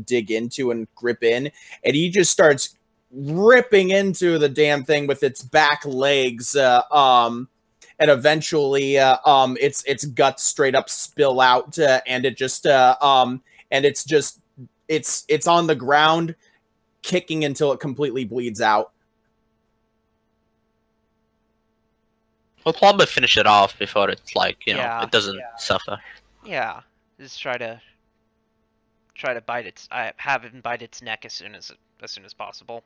dig into and grip in, and he just starts ripping into the damn thing with its back legs. And eventually, its guts straight up spill out, and it just and it's on the ground, kicking until it completely bleeds out. We'll probably finish it off before it's like, you know, Yeah. it doesn't suffer. Yeah, just try to try to bite its. I have him bite its neck as soon as possible.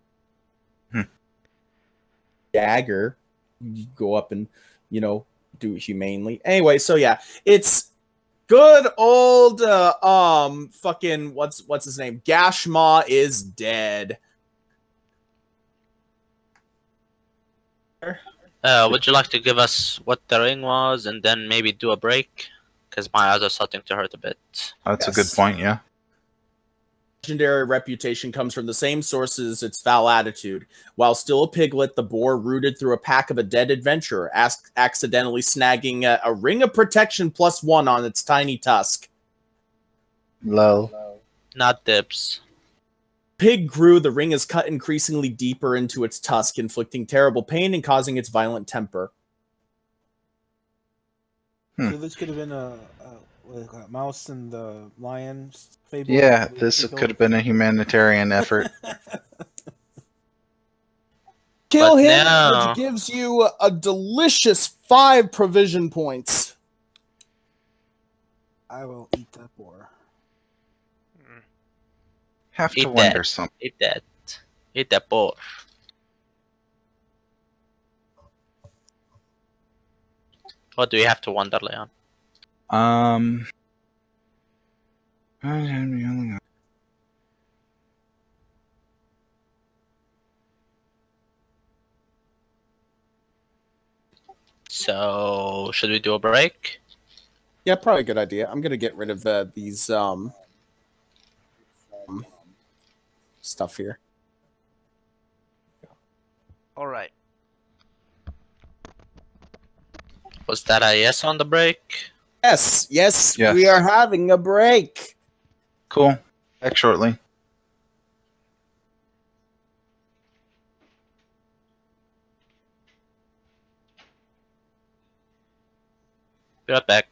Dagger, you go up and do it humanely. Anyway, so yeah, it's good old fucking what's his name? Gashma is dead. Would you like to give us what the ring was and then maybe do a break? Because my eyes are starting to hurt a bit. That's a good point, yeah. Legendary reputation comes from the same sources as its foul attitude. While still a piglet, the boar rooted through a pack of a dead adventurer, accidentally snagging a ring of protection +1 on its tiny tusk. Low. Not dips. Pig grew, the ring is cut increasingly deeper into its tusk, inflicting terrible pain and causing its violent temper. So this could have been a mouse and the lion fable. Yeah, this could have been a humanitarian effort. Kill But him, now- which gives you a delicious 5 provision points. I will eat that boar. Have to Eat wonder that. something. Eat that. Eat that boar. What do we have to wonder, Leon? So, should we do a break? Yeah, probably a good idea. I'm gonna get rid of these stuff here. All right. Was that a yes on the break? Yes, Yes. we are having a break. Cool. Back shortly. Be right back.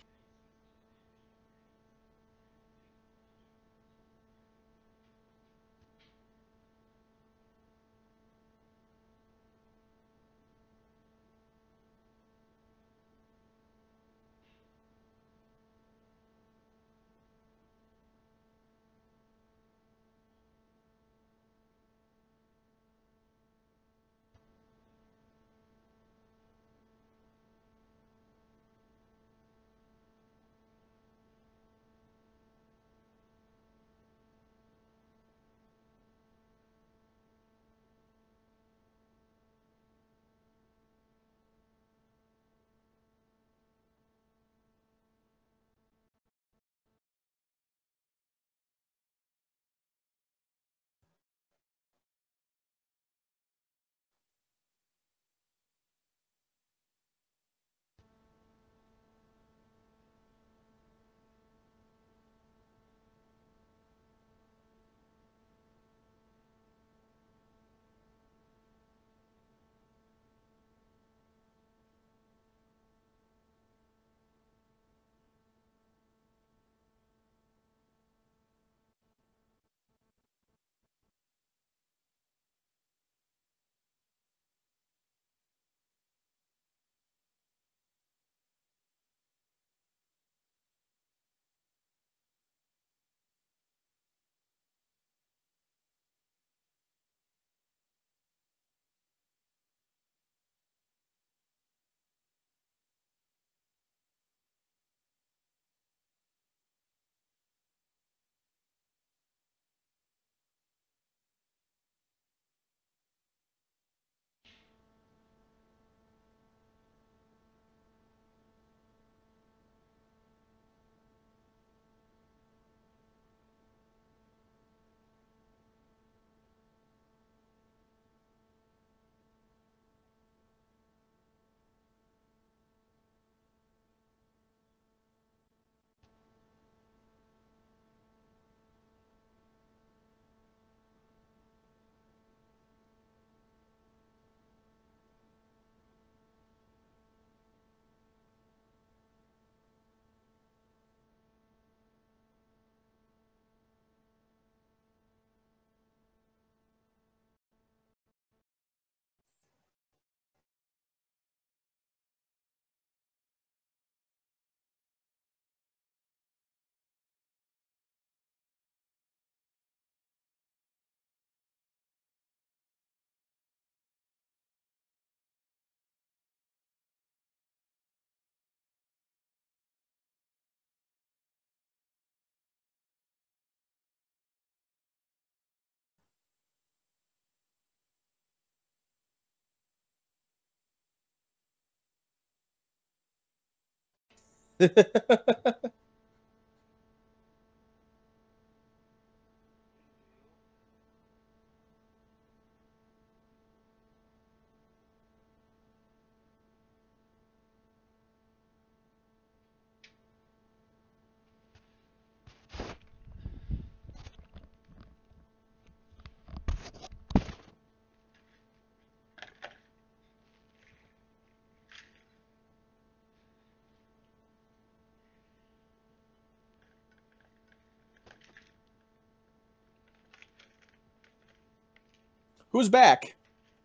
Who's back?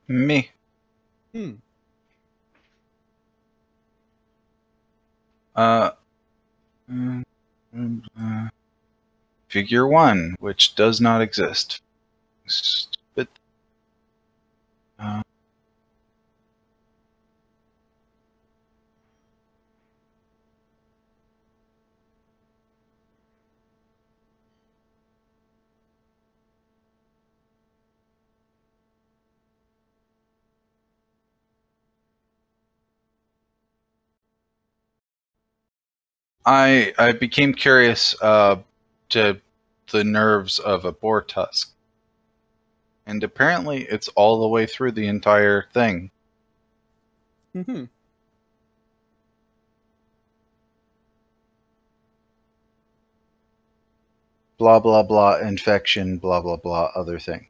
Me. Uh, Figure 1, which does not exist. Stupid. I became curious to the nerves of a boar tusk. And apparently it's all the way through the entire thing. Mm-hmm. Blah, blah, blah, infection, blah, blah, blah, other thing.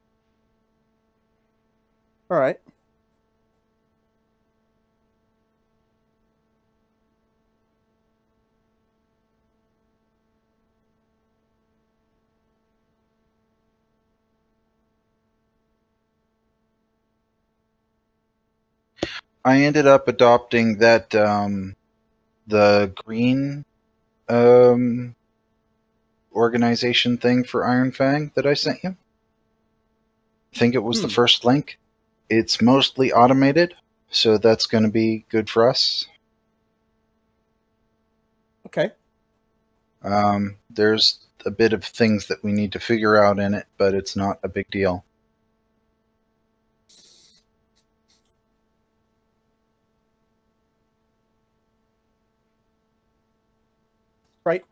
All right. I ended up adopting that, the green, organization thing for Iron Fang that I sent you. I think it was the first link. It's mostly automated, so that's going to be good for us. Okay. There's a bit of things that we need to figure out in it, but it's not a big deal. Right.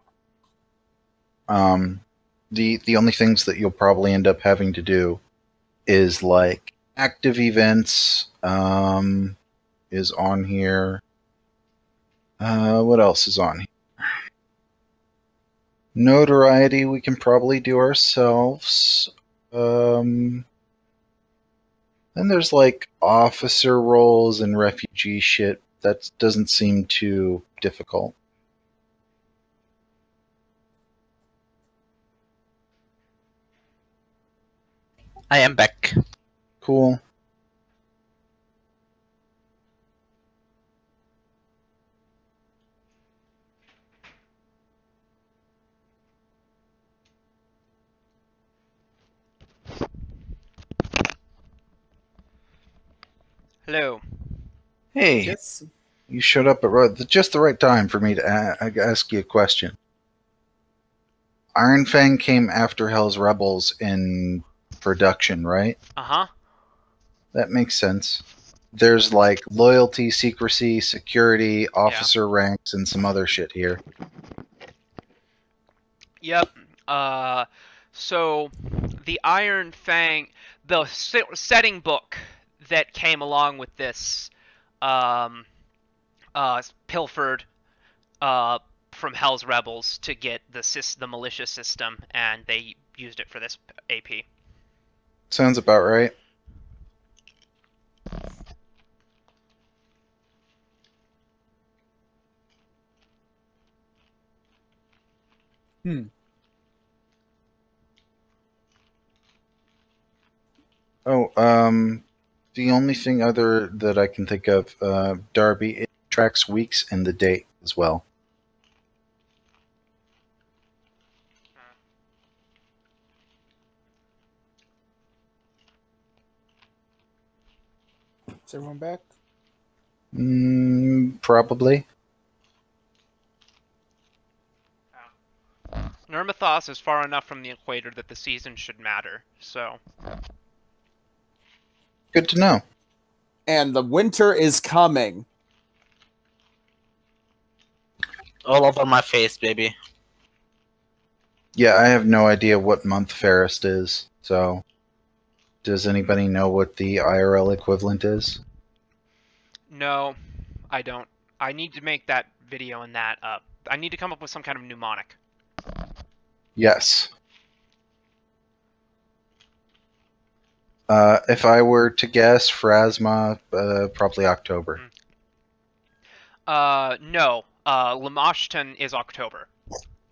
The only things that you'll probably end up having to do is like active events, is on here. What else is on here? Notoriety we can probably do ourselves. Then there's like officer roles and refugee shit. That doesn't seem too difficult. I am back. Cool. Hello. Hey, Yes. you showed up at just the right time for me to ask you a question. Iron Fang came after Hell's Rebels in production, right? Uh-huh. That makes sense. There's like loyalty, secrecy, security, officer ranks, and some other shit here. Yep. So the Iron Fang, the setting book that came along with this, pilfered, from Hell's Rebels to get the militia system, and they used it for this AP. Sounds about right. Oh, the only thing other that I can think of, Darby, it tracks weeks and the date as well. Is everyone back? Probably. Nirmathos is far enough from the equator that the season should matter, so... Good to know. And the winter is coming. All over my face, baby. Yeah, I have no idea what month Fairest is, so does anybody know what the IRL equivalent is? No, I don't. I need to make that video and that up. I need to come up with some kind of mnemonic. Yes. If I were to guess, Phrasma, probably October. No. Lamashtan is October.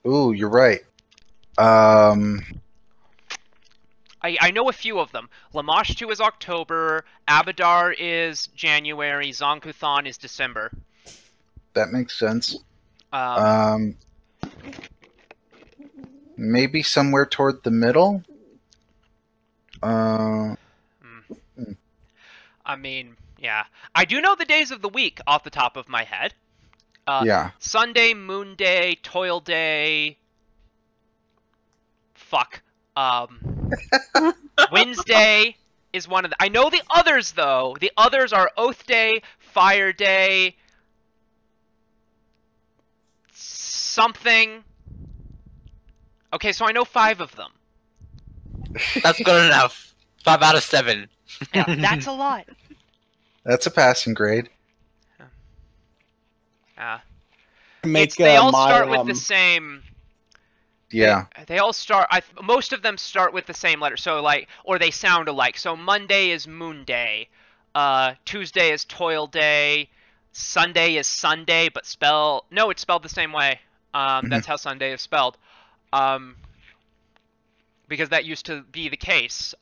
Ooh, you're right. I know a few of them. Lamashtu is October, Abadar is January, Zonkuthan is December. That makes sense. Um, Maybe somewhere toward the middle? I mean, yeah. I do know the days of the week off the top of my head. Yeah. Sunday, Moon Day, Toil Day. Fuck. Wednesday is one of the... I know the others, though. The others are Oath Day, Fire Day, something. Okay, so I know 5 of them. That's good enough. 5 out of 7. Yeah, that's a lot. That's a passing grade. They all start with the same... Yeah. They all start... most of them start with the same letter, so like... Or they sound alike. So Monday is Moon Day. Tuesday is Toil Day. Sunday is Sunday, but spell... No, it's spelled the same way. That's how Sunday is spelled. Because that used to be the case.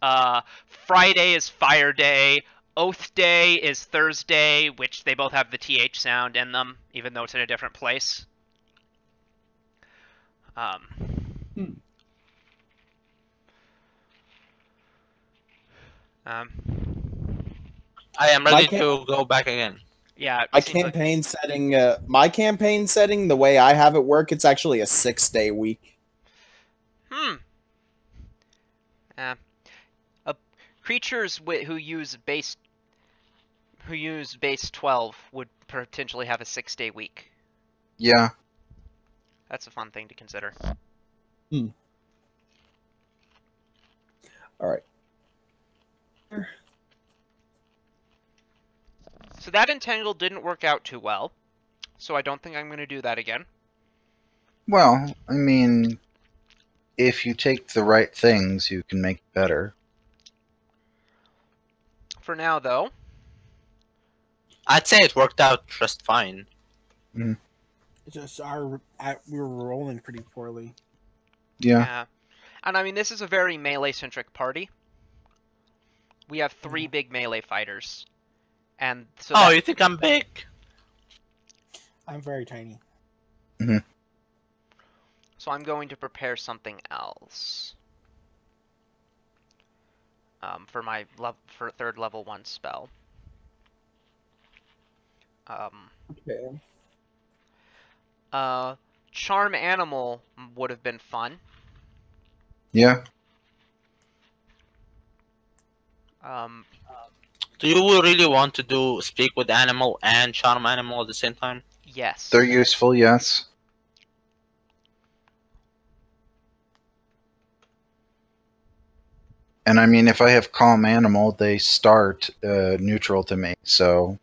Friday is Fire Day. Oath Day is Thursday, which they both have the TH sound in them, even though it's in a different place. I am ready to go back again. Yeah. My campaign setting, the way I have it work, it's actually a 6-day week. Creatures who use base 12 would potentially have a 6-day week. Yeah. That's a fun thing to consider. All right. So that Entangle didn't work out too well, so I don't think I'm going to do that again. Well, I mean, if you take the right things, you can make it better. For now, though, I'd say it worked out just fine. It's just we were rolling pretty poorly. Yeah. And I mean, this is a very melee-centric party. We have 3 big melee fighters. And so you think I'm big? I'm very tiny. So I'm going to prepare something else. For my third level 1 spell. Okay. Charm Animal would have been fun. Yeah. Do you really want to do Speak with Animal and Charm Animal at the same time? Yes. They're useful, yes. And I mean, if I have Calm Animal, they start neutral to me, so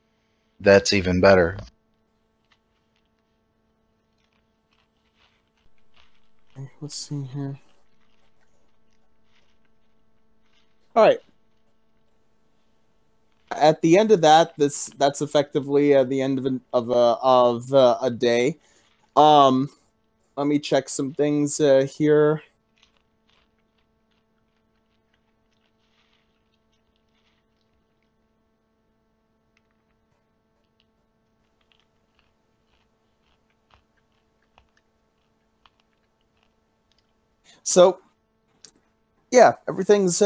that's even better. Let's see here. All right. At the end of that, that's effectively the end of a day. Let me check some things here. So, yeah, everything's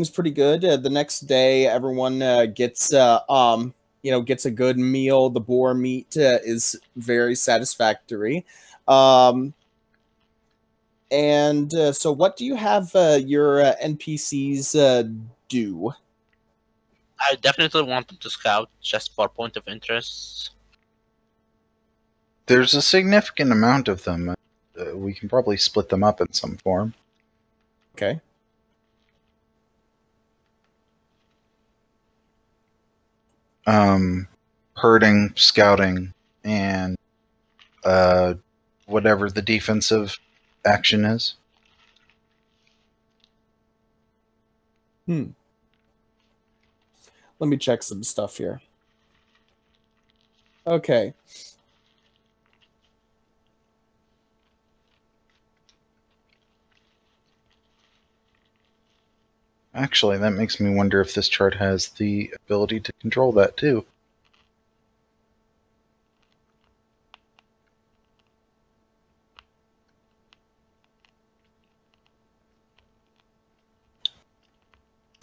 pretty good. The next day, everyone gets gets a good meal. The boar meat is very satisfactory. So, what do you have your NPCs do? I definitely want them to scout just for point of interest. There's a significant amount of them. We can probably split them up in some form. Okay. Herding, scouting, and whatever the defensive action is. Let me check some stuff here. Okay. Actually, that makes me wonder if this chart has the ability to control that too.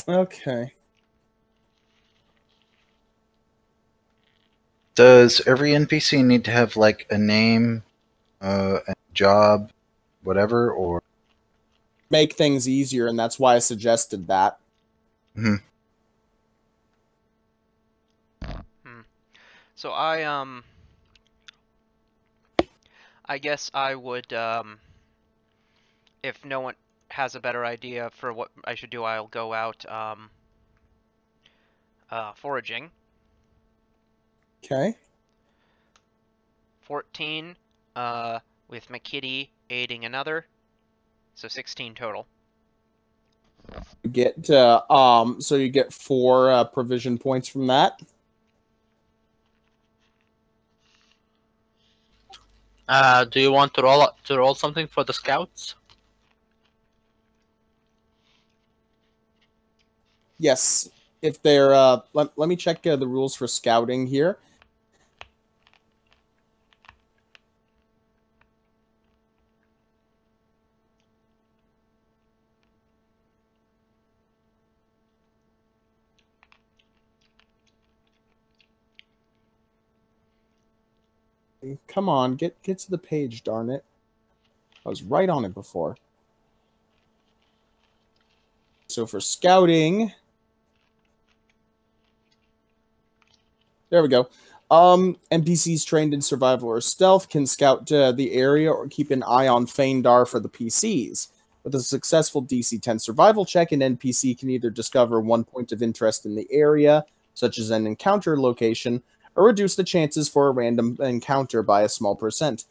Okay. Does every NPC need to have like a name, a job, whatever, or make things easier, and that's why I suggested that. So I guess I would if no one has a better idea for what I should do, I'll go out foraging. Okay. 14 with McKitty aiding another. So 16 total. You get so you get 4 provision points from that. Do you want to roll something for the scouts? Yes. If they're let me check the rules for scouting here. Come on, get to the page, darn it. I was right on it before. So for scouting, there we go. NPCs trained in survival or stealth can scout the area or keep an eye on Feindar for the PCs. With a successful DC 10 survival check, an NPC can either discover 1 point of interest in the area, such as an encounter location, or reduce the chances for a random encounter by a small percent.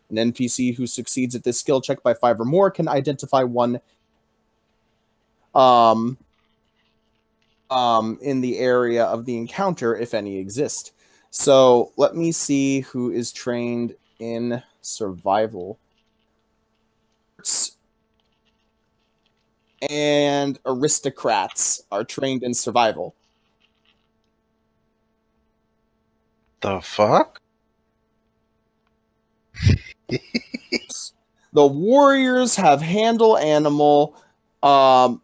An NPC who succeeds at this skill check by 5 or more can identify one in the area of the encounter, if any exist. So let me see who is trained in survival. And aristocrats are trained in survival. The fuck? The warriors have handle animal. The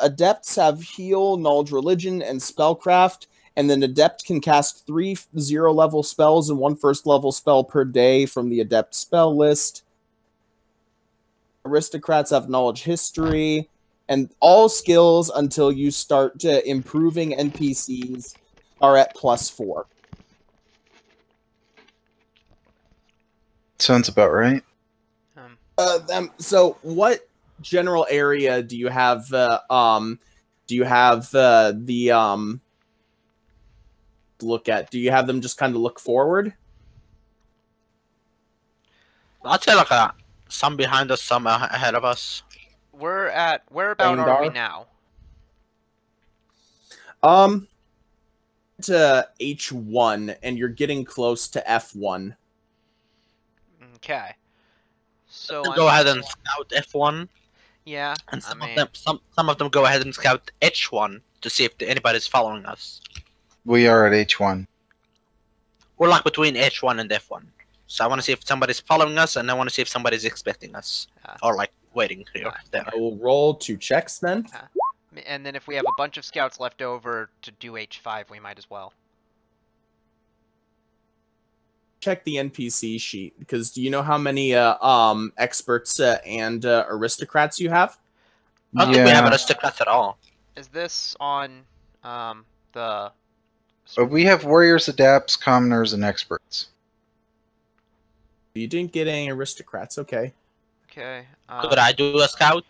adepts have heal, knowledge, religion, and spellcraft. And an adept can cast 3 0-level spells and 1 1st-level spell per day from the adept spell list. Aristocrats have knowledge, history, and all skills until you start improving NPCs are at +4. Sounds about right. So what general area do you have look at? Do you have them just kind of look forward? I'd say like some behind us, some ahead of us. Whereabout are we now? To H1, and you're getting close to F1. Okay. So go ahead and scout F1. Yeah. And some of them go ahead and scout H1 to see if anybody's following us. We are at H1. We're like between H1 and F1. So I want to see if somebody's following us, and I want to see if somebody's expecting us. Or like waiting here. There. I will roll 2 checks then. And then if we have a bunch of scouts left over to do H5, we might as well. Check the NPC sheet, because do you know how many experts and aristocrats you have? I don't think we have aristocrats at all. Is this on the... We have warriors, adepts, commoners, and experts. You didn't get any aristocrats. Okay. Okay. Could I do a scout?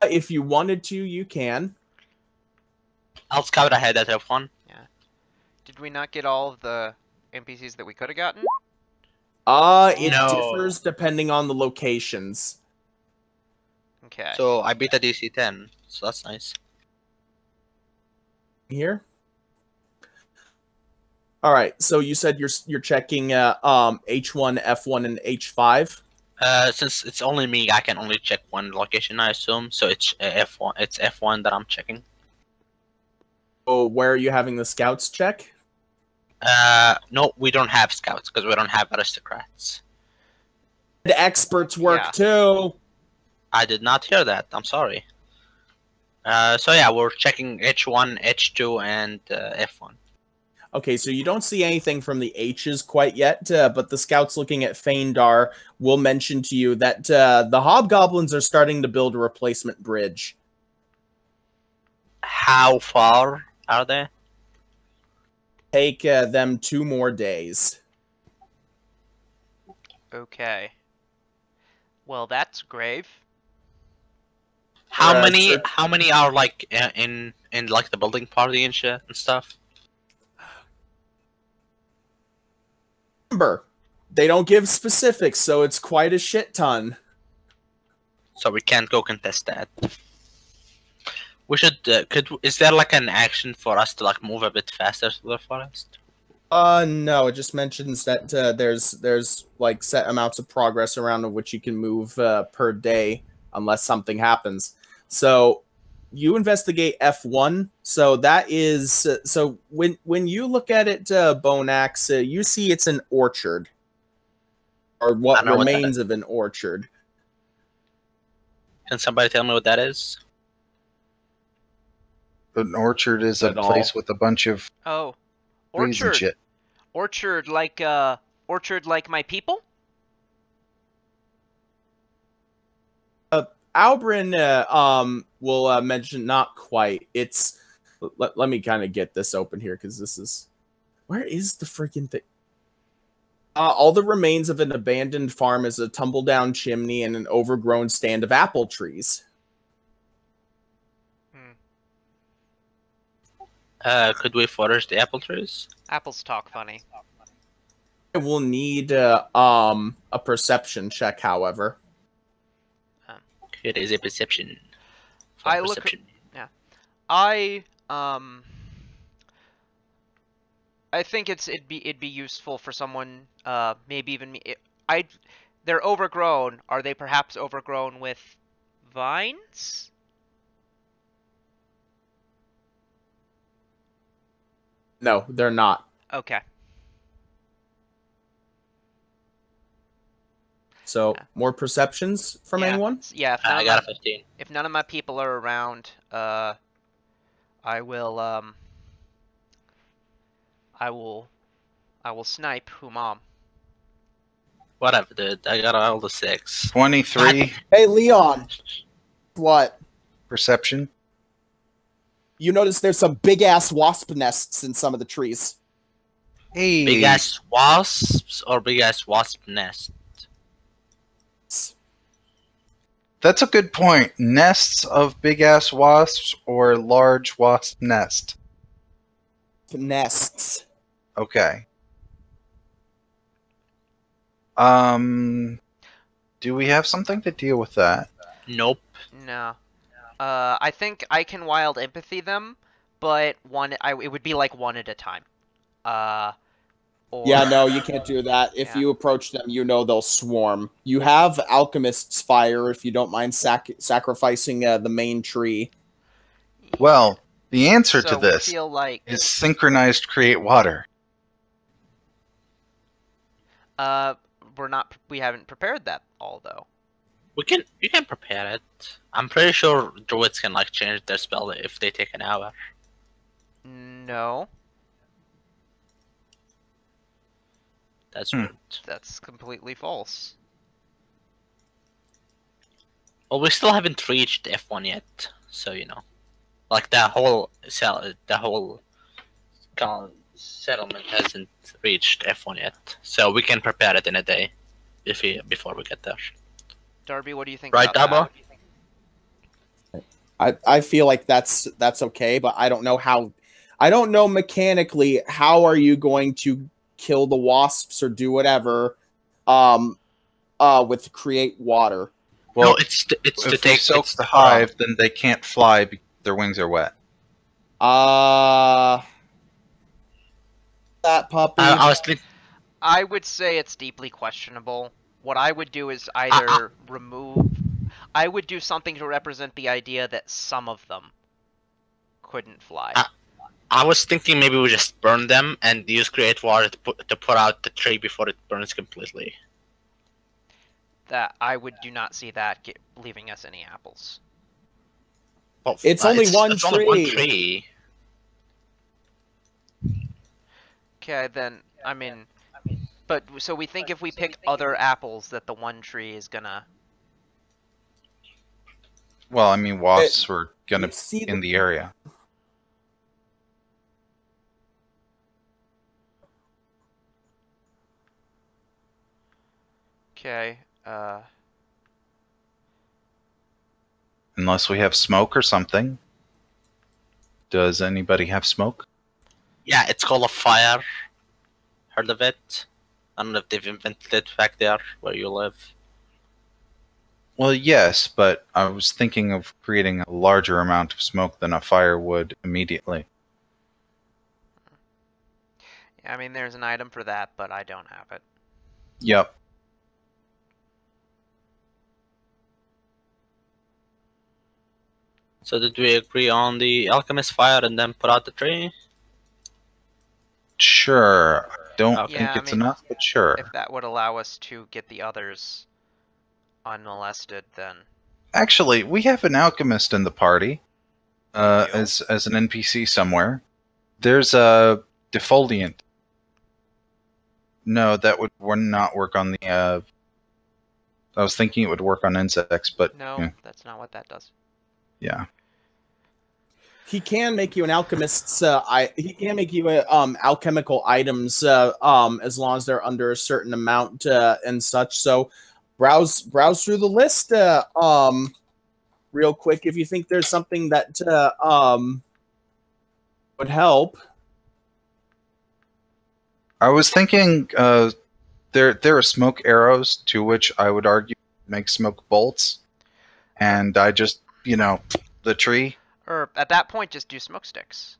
If you wanted to, you can. I'll scout ahead at F1. Yeah. Did we not get all of the NPCs that we could have gotten? It No. differs depending on the locations. Okay. So I beat a DC 10, so that's nice. Here. All right. So you said you're checking H1, F1, and H5. Since it's only me, I can only check one location, I assume. So it's F1. It's F1 that I'm checking. Oh, where are you having the scouts check? No, we don't have scouts because we don't have aristocrats. The experts work too. I did not hear that. I'm sorry. So yeah, we're checking H1, H2, and F1. Okay, so you don't see anything from the H's quite yet, but the scouts looking at Feindar will mention to you that the hobgoblins are starting to build a replacement bridge. How far are they? Take them 2 more days. Okay. Well, that's grave. How many are like in like the building party and shit and stuff? Remember, they don't give specifics, so it's quite a shit ton. So we can't go contest that. We should. Is there like an action for us to like move a bit faster to the forest? No. It just mentions that there's like set amounts of progress around which you can move per day unless something happens. So you investigate F1. So that is so when you look at it, Bonax, you see it's an orchard, or what remains of an orchard. Can somebody tell me what that is? An orchard is a place with a bunch of trees and shit. Orchard like my people? Albrin will mention not quite. It's let me kind of get this open here because this is where is the freaking thing? All the remains of an abandoned farm is a tumble down chimney and an overgrown stand of apple trees. Could we forage the apple trees? Apples talk funny. I will need a perception check, however. It is a perception. I think it'd be useful for someone, maybe even me. They're overgrown. Are they perhaps overgrown with vines? No, they're not. Okay. So, more perceptions from anyone? Yeah, I got a 15. If none of my people are around, I will snipe Humam. Whatever, dude. I got all the 6. 23. Hey, Leon. What? Perception. You notice there's some big-ass wasp nests in some of the trees. Hey. Big-ass wasps or big-ass wasp nest? That's a good point. Nests of big-ass wasps or large wasp nest? Nests. Okay. Do we have something to deal with that? Nope. No. I think I can wild empathy them, but it would be like one at a time. Yeah, no, you can't do that. If you approach them, you know they'll swarm. You have Alchemist's Fire if you don't mind sacrificing the main tree. Well, the answer to this is synchronized create water. We haven't prepared that all though. You can prepare it. I'm pretty sure druids can like change their spell if they take an hour. No. That's rude. That's completely false. Well, we still haven't reached F1 yet, so you know, like the whole settlement hasn't reached F1 yet, so we can prepare it in a day before we get there. Darby, what do you think? Right, about that? I feel like that's okay, but I don't know how. I don't know mechanically how are you going to kill the wasps or do whatever, with create water. Well, no, it's to if take we soak the hive, then they can't fly because their wings are wet. That puppy. I would say it's deeply questionable. What I would do is either remove... I would do something to represent the idea that some of them couldn't fly. I was thinking maybe we just burn them and use create water to put out the tree before it burns completely. That I do not see that leaving us any apples. Well, it's only one it's tree. Only one tree. Okay, then I mean, but so we think if we pick other apples that the one tree is gonna. Well, I mean, wasps were gonna be in the area. Okay. Unless we have smoke or something. Does anybody have smoke? Yeah, it's called a fire. Heard of it? I don't know if they've invented it back there where you live. Well, yes, but I was thinking of creating a larger amount of smoke than a fire would immediately. Yeah, I mean, there's an item for that, but I don't have it. Yep. So did we agree on the alchemist fire and then put out the tree? Sure. I don't think it's enough, but sure. If that would allow us to get the others unmolested, then... Actually, we have an alchemist in the party. As an NPC somewhere. There's a defoliant. No, that would not work on the... I was thinking it would work on insects, but... No, yeah. That's not what that does. Yeah. He can make you an alchemist's. He can make you alchemical items as long as they're under a certain amount and such. So, browse through the list real quick if you think there's something that would help. I was thinking there are smoke arrows, to which I would argue make smoke bolts, and I just the tree. Or at that point, just do smoke sticks.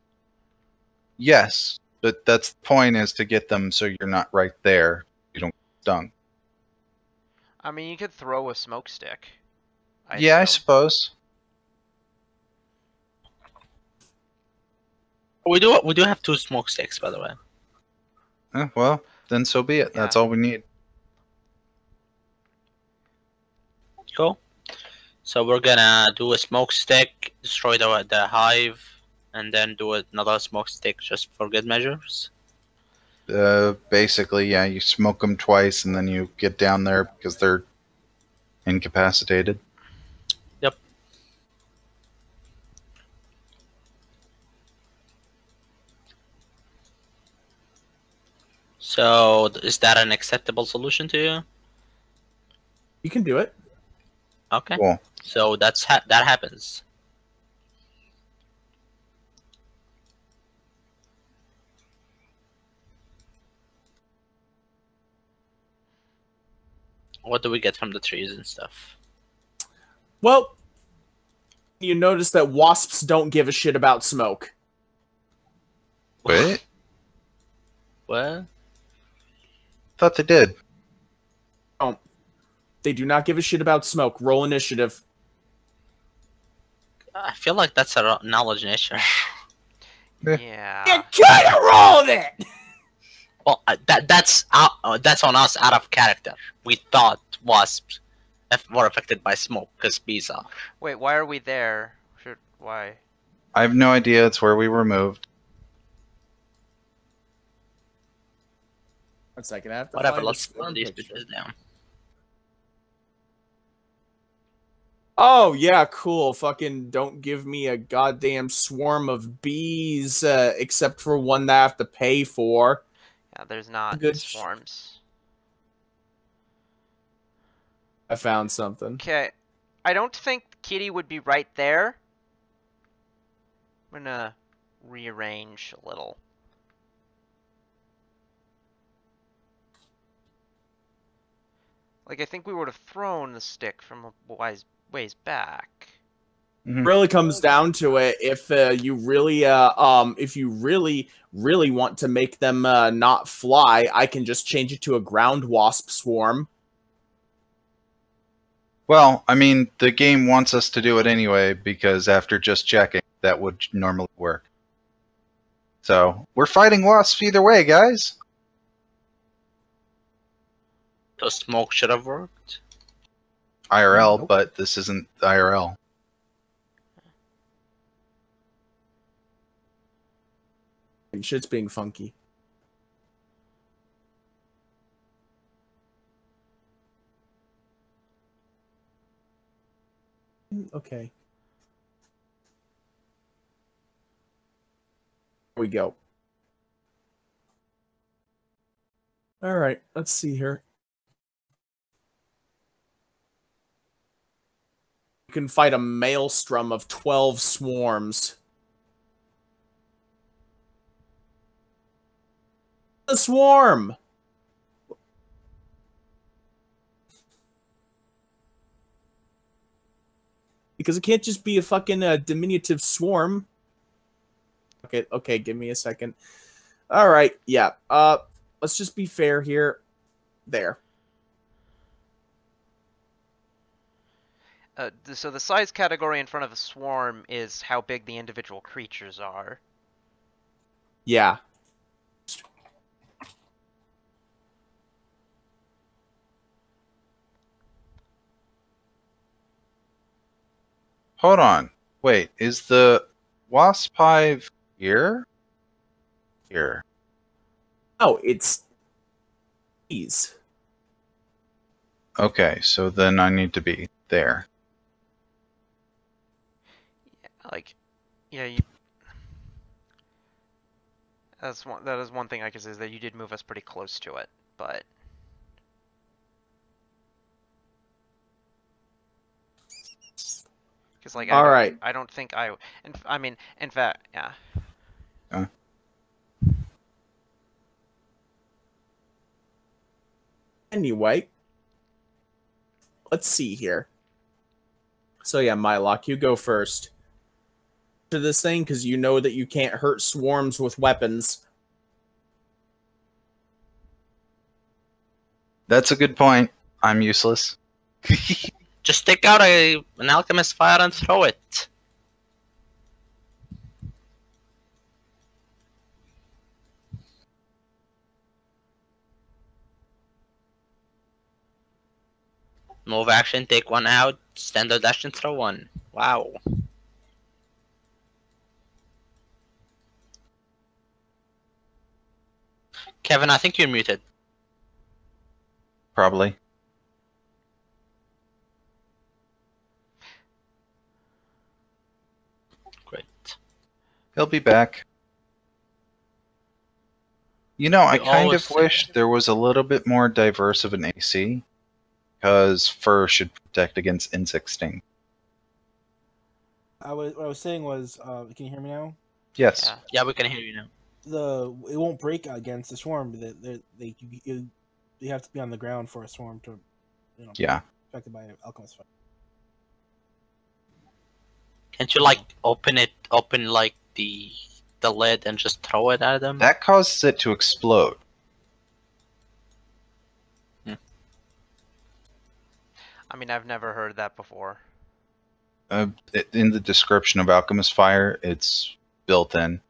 Yes, but that's the point, is to get them so you're not right there. You don't get stung. I mean, you could throw a smoke stick. I suppose. We do have 2 smoke sticks, by the way. Well, then so be it. Yeah. That's all we need. Cool. So we're gonna do a smoke stick, destroy the hive, and then do another smoke stick just for good measures. Basically, yeah. You smoke them twice, and then you get down there because they're incapacitated. Yep. So is that an acceptable solution to you? You can do it. Okay. Cool. So that happens. What do we get from the trees and stuff? Well, you notice that wasps don't give a shit about smoke. Wait. What? Thought they did. Don't. They do not give a shit about smoke. Roll initiative. I feel like that's a knowledge nature. Yeah. You could have rolled it! Well, that's on us out of character. We thought wasps were affected by smoke because bees are. Wait, why are we there? Why? I have no idea. It's where we were moved. 1 second. I have to Whatever. find Let's this burn these bitches down. Oh, yeah, cool. Fucking don't give me a goddamn swarm of bees, except for one that I have to pay for. Yeah, there's not Good swarms. I found something. Okay. I don't think Kitty would be right there. I'm gonna rearrange a little. Like, I think we would have thrown the stick from a ways back. Mm-hmm. Really comes down to it. If you really want to make them not fly, I can just change it to a ground wasp swarm. Well, I mean, the game wants us to do it anyway, because after just checking, that would normally work. So, we're fighting wasps either way, guys. The smoke should have worked. IRL, but this isn't IRL. Shit's being funky. Okay. Here we go. All right, let's see here. You can fight a maelstrom of 12 swarms. A swarm! Because it can't just be a fucking diminutive swarm. Okay, give me a second. Alright, yeah. Let's just be fair here. There. So the size category in front of a swarm is how big the individual creatures are. Yeah. Hold on. Wait, is the wasp hive here? Here. Oh, it's these. Okay, so then I need to be there. Yeah, that is one thing I can say, is that you did move us pretty close to it, but because I don't think in fact, yeah. Anyway, let's see here. So yeah, Mylock, you go first to this thing, because you know that you can't hurt swarms with weapons. That's a good point. I'm useless. Just take out an alchemist fire and throw it. Move action, take one out, standard dash and throw one. Wow. Kevin, I think you're muted. Probably. Great. He'll be back. You know, I kind of wish there was a little bit more diverse of an AC, because fur should protect against insect sting. What I was saying was, can you hear me now? Yes. Yeah, we can hear you now. It won't break against the swarm. They have to be on the ground for a swarm to, be affected by alchemist fire. Can't you open like the lid and just throw it at them? That causes it to explode. I mean, I've never heard that before. In the description of alchemist fire, it's built in.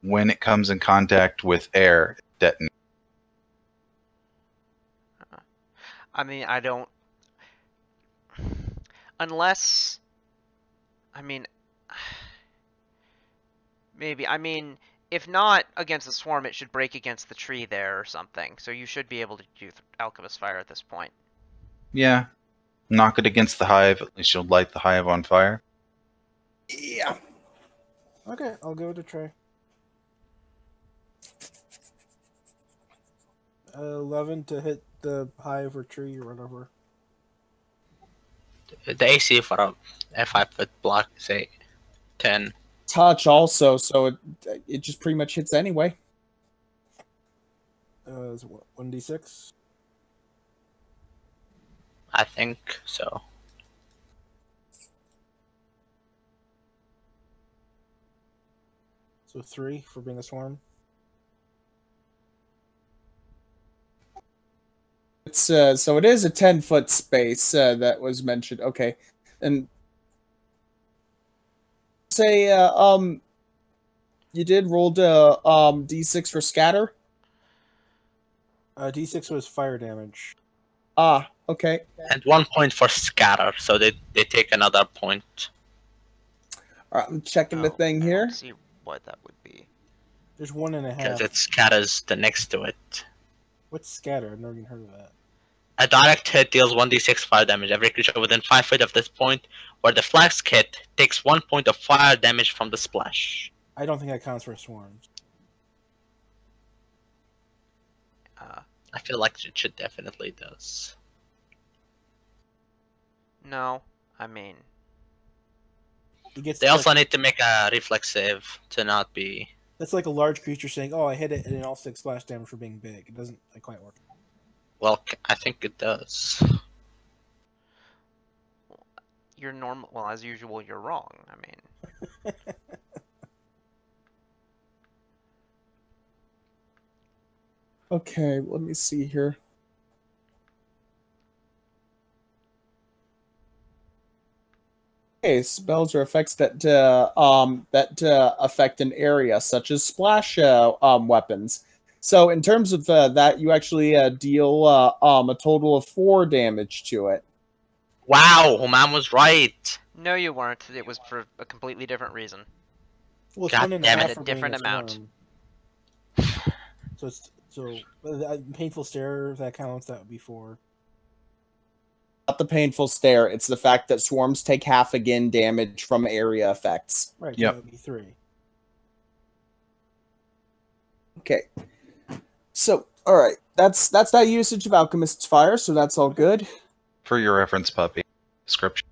When it comes in contact with air, it detonates. I mean, I don't... Unless... I mean... Maybe. I mean, if not against the swarm, it should break against the tree there or something. So you should be able to do alchemist fire at this point. Yeah. knock it against the hive. At least you'll light the hive on fire. Yeah. Okay, I'll give it a try. 11 to hit the hive or tree or whatever. The AC for a 5-foot block is a 10. Touch also, so it just pretty much hits anyway. Is what, 1d6? I think so. So 3 for being a swarm. It's so it is a 10-foot space that was mentioned. Okay, and say you did roll the d6 for scatter. D6 was fire damage. Ah, okay. And 1 point for scatter, so they take another point. All right, I'm checking the thing here. Let's see what that would be. There's 1.5. Because it scatters the next to it. What's scatter? I've never even heard of that. A direct hit deals 1d6 fire damage. Every creature within 5 feet of this point where the flask hit takes 1 point of fire damage from the splash. I don't think that counts for swarms. I feel like it should definitely does. No, I mean... They also need to make a reflex save to not be... That's like a large creature saying, oh, I hit it and it also takes splash damage for being big. It doesn't quite work. Well, I think it does. You're normal. Well, as usual, you're wrong. I mean... Okay, let me see here. Okay, spells or effects that affect an area, such as splash weapons. So, in terms of that, you actually deal a total of 4 damage to it. Wow, Human was right. No, you weren't. It was for a completely different reason. Well, it's God 1.5 damn it, for a different being a amount. swarm. So painful stare, if that counts, that would be 4. Not the painful stare, it's the fact that swarms take half again damage from area effects. Right, Yep. so that would be 3. Okay. So, alright. That's that usage of Alchemist's Fire, so that's all good. For your reference, puppy. Description.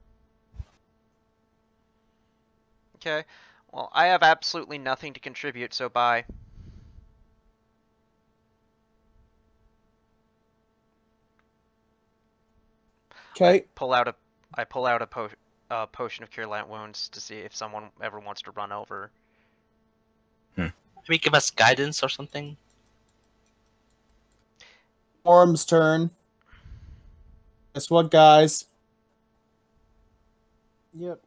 Okay. Well, I have absolutely nothing to contribute, so bye. Okay. I pull out a potion of Cure Light Wounds to see if someone ever wants to run over. Maybe give us guidance or something? Swarm's turn. Guess what, guys? Yep.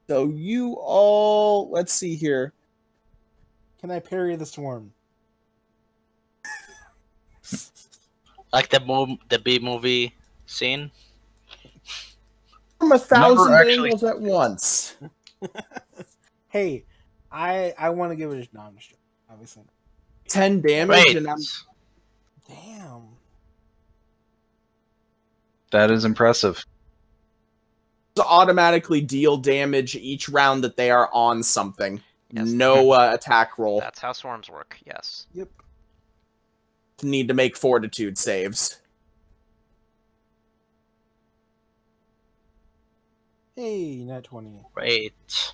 So you all... Let's see here. Can I parry the swarm? Like the B-movie scene? From 1,000 actually- angles at once. Hey, I want to give it a... No, I'm just joking. Obviously. 10 damage, Right. and I'm... Damn. That is impressive. to automatically deal damage each round that they are on something. Yes. No attack roll. That's how swarms work, yes. Yep. Need to make fortitude saves. Hey, nat 20. Great.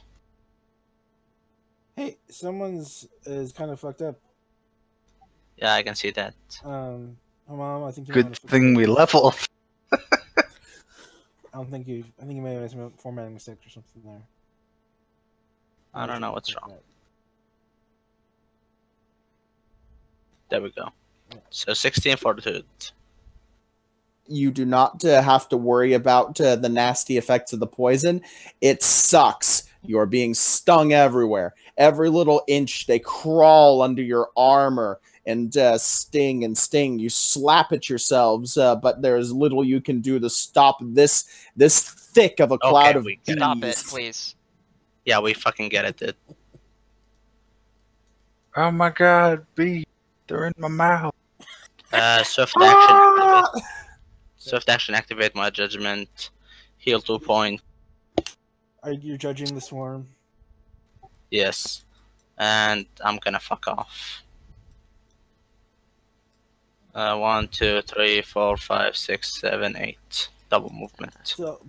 Hey, someone's is kind of fucked up. Yeah, I can see that. Mom, I think you Good thing we leveled. I think you may have made some formatting mistakes or something there. I don't know what's wrong. There we go. So 16 fortitude. You do not have to worry about the nasty effects of the poison. It sucks. You are being stung everywhere. Every little inch, they crawl under your armor and sting and sting. You slap at yourselves, but there's little you can do to stop this thick of a cloud of bees. Stop it, please. Yeah, we fucking get it, dude. Oh my god, bee. They're in my mouth. Swift action. Swift action, activate my judgment, heal 2 points. Are you judging the swarm? Yes. And I'm gonna fuck off. 1, 2, 3, 4, 5, 6, 7, 8. Double movement. So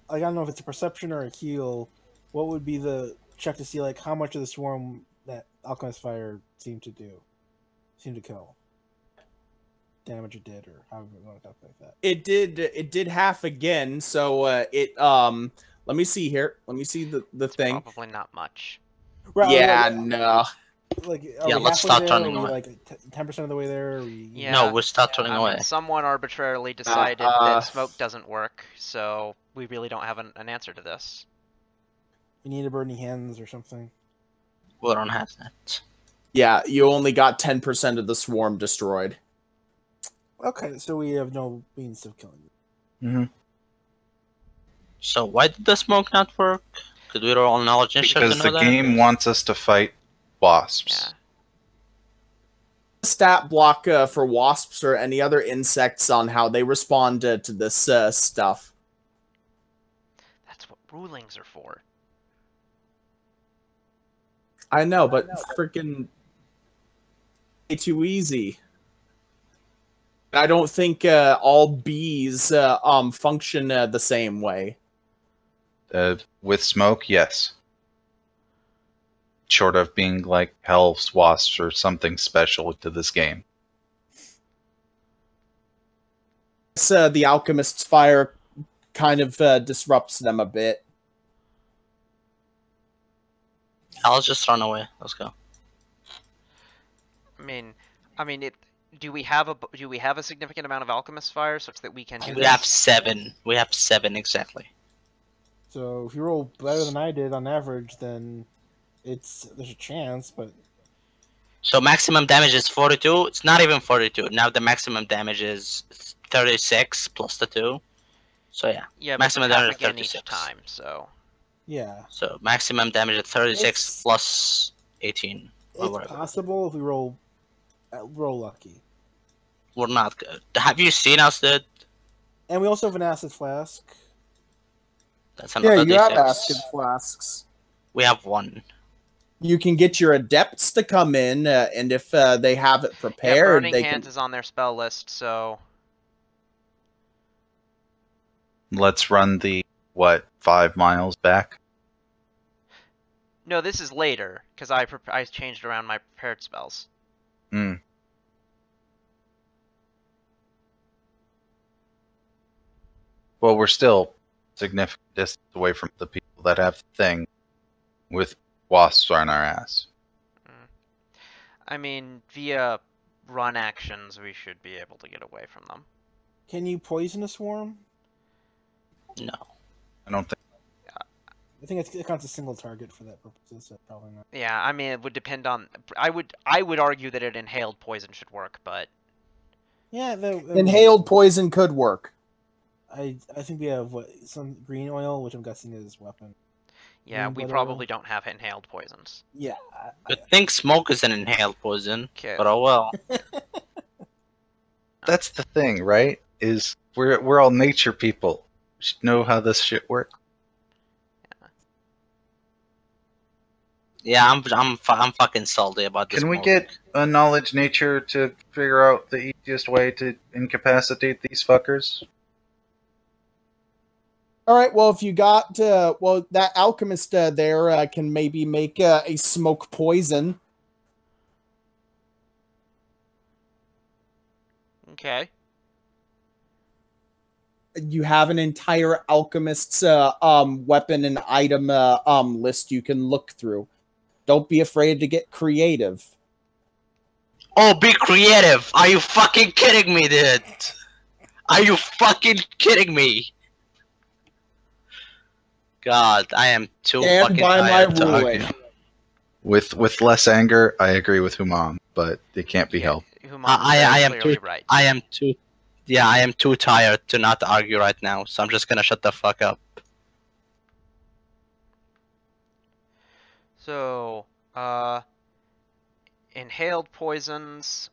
I don't know if it's a perception or a heal. What would be the check to see like how much of the swarm that Alchemist Fire seemed to kill? Damage it did, or however you want to calculate that. It did half again, so let me see here. Let me see the thing. Probably not much. Right, yeah, no. Like, yeah, let's start turning away. Like 10% of the way there? Yeah, no, we'll start turning away. Mean, someone arbitrarily decided that smoke doesn't work, so we really don't have an answer to this. You need a burning hands or something. We don't have that. Yeah, you only got 10% of the swarm destroyed. Okay, so we have no means of killing it. Mm-hmm. So why did the smoke not work? Could we roll knowledge and because the game wants us to fight wasps. Yeah. Stat block for wasps or any other insects on how they respond to this stuff. That's what rulings are for. I know, but freaking way too easy. I don't think all bees function the same way. With smoke, yes. Short of being like hell's wasps or something special to this game. The Alchemist's Fire kind of disrupts them a bit. I'll just run away. Let's go. I mean, do we have a significant amount of Alchemist Fire such that we can do We this? have 7. We have 7 exactly. So if you roll better than I did on average, then there's a chance, but... So maximum damage is 42? It's not even 42. Now the maximum damage is 36 plus the 2. So yeah. Yeah, maximum but damage is again 36. each time, so... Yeah. So maximum damage is 36 plus 18. It's possible if we roll lucky. We're not good. Have you seen us, dude? And we also have an acid flask. That's another you have D6. acid flasks. We have 1. You can get your adepts to come in, and if they have it prepared, yeah, Burning they Hands can... is on their spell list, so... Let's run the, 5 miles back? No, this is later, because I changed around my prepared spells. Hmm. Well, we're still significant distance away from the people that have the thing with wasps on our ass. I mean, via run actions, we should be able to get away from them. Can you poison a swarm? No. I don't think. I think it counts as a single target for that purpose, so probably not. Yeah, I mean, it would depend on... I would argue that an inhaled poison should work, but... Yeah, inhaled poison could work. I think we have, some green oil, which I'm guessing is weapon. Yeah, we probably don't have inhaled poisons. Yeah. I think smoke is an inhaled poison, Okay. but oh well. That's the thing, right? Is we're all nature people. We should know how this shit works. Yeah, I'm fucking salty about this. Can we smoke. get a knowledge nature to figure out the easiest way to incapacitate these fuckers? All right, well, if you got, that alchemist there can maybe make a smoke poison. Okay. You have an entire alchemist's weapon and item list you can look through. Don't be afraid to get creative. Oh, be creative! Are you fucking kidding me, dude? Are you fucking kidding me? God, I am too fucking tired to argue. With less anger, I agree with Humam, but it can't be helped. I am too right. I am too tired to not argue right now, so I'm just gonna shut the fuck up. So, inhaled poisons,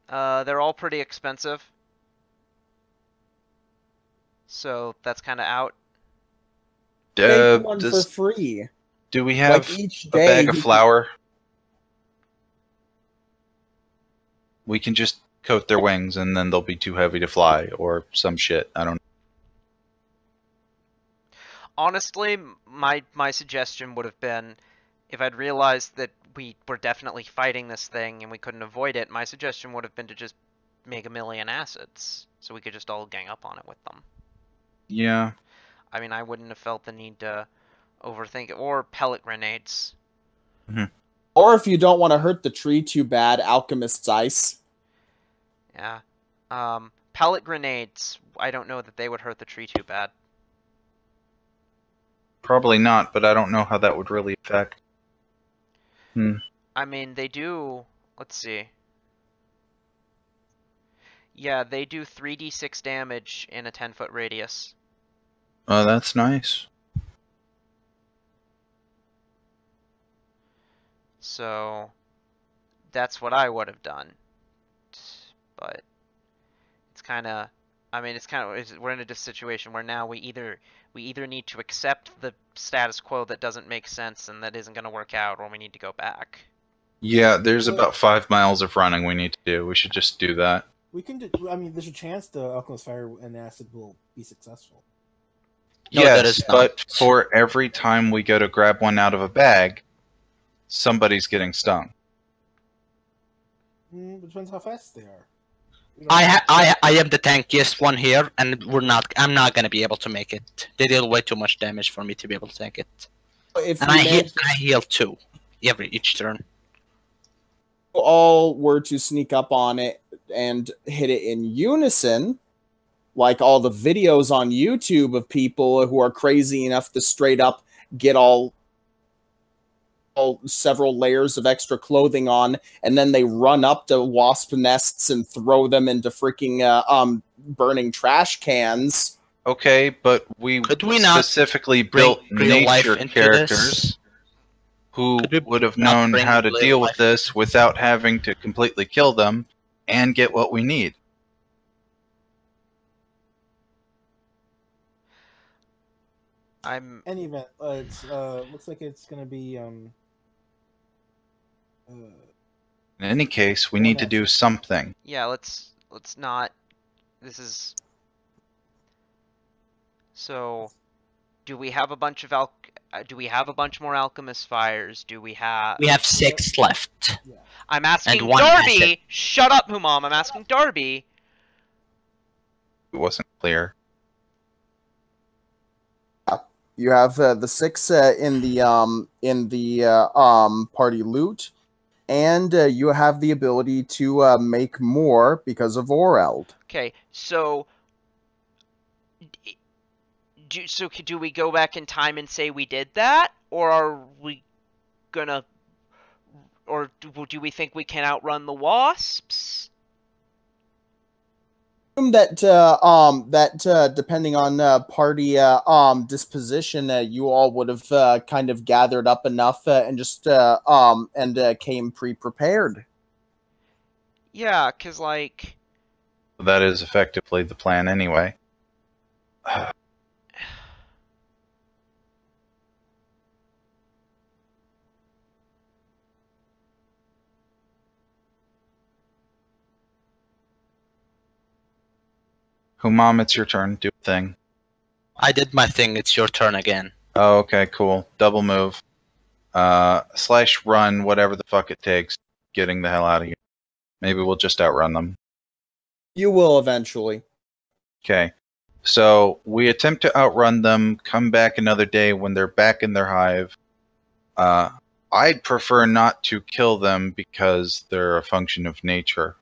They're all pretty expensive. So that's kind of out. Make one for free. Do we have each a day bag of flour? We can just coat their wings and then they'll be too heavy to fly or some shit. I don't know. Honestly, my suggestion would have been, if I'd realized that we were definitely fighting this thing and we couldn't avoid it, my suggestion would have been to just make 1,000,000 acids, so we could just all gang up on it with them. Yeah. I mean, I wouldn't have felt the need to overthink it. Or pellet grenades. Or if you don't want to hurt the tree too bad, Alchemist's Ice. Yeah. Pellet grenades, I don't know that they would hurt the tree too bad. Probably not, but I don't know how that would really affect. I mean, they do... Let's see. Yeah, they do 3d6 damage in a 10-foot radius. Oh, that's nice. So, that's what I would have done. But, it's kind of... I mean, it's kind of... We're in a situation where now we either need to accept the status quo that doesn't make sense and that isn't going to work out, or we need to go back. Yeah, there's about 5 miles of running we need to do. We should just do that. We can do. I mean, there's a chance the Alchemist Fire and Acid will be successful. No, Yes, that is not. but for every time we go to grab one out of a bag, somebody's getting stung. Depends how fast they are. I am the tankiest one here, and I'm not gonna be able to make it. They deal way too much damage for me to be able to tank it. If And you I heal 2 each turn. all were to sneak up on it and hit it in unison, like all the videos on YouTube of people who are crazy enough to straight up get all several layers of extra clothing on, and then they run up to wasp nests and throw them into freaking burning trash cans. Okay, but Could we not specifically bring built real life nature into characters this? who Could we would have not known bring how to real deal with life this without having to completely kill them and get what we need. Any event, it's looks like it's gonna be In any case, we need to do something. Yeah, let's not... This is... So, do we have a bunch of do we have a bunch more Alchemist Fires? Do we have... We have 6 left. I'm asking and 1 Darby! acid. Shut up, Humam! I'm asking Darby! It wasn't clear. You have the 6 in the party loot, and you have the ability to make more because of Oreld. Okay, so... do we go back in time and say we did that? Or are we gonna... Or do we think we can outrun the wasps? That depending on party disposition, you all would have kind of gathered up enough and just came pre-prepared. Yeah, cause like... That is effectively the plan anyway. Humam, it's your turn. Do a thing. I did my thing. It's your turn again. Oh, okay, cool. Double move. Slash run, whatever the fuck it takes. Getting the hell out of here. Maybe we'll just outrun them. You will eventually. Okay. So we attempt to outrun them, come back another day when they're back in their hive. I'd prefer not to kill them because they're a function of nature.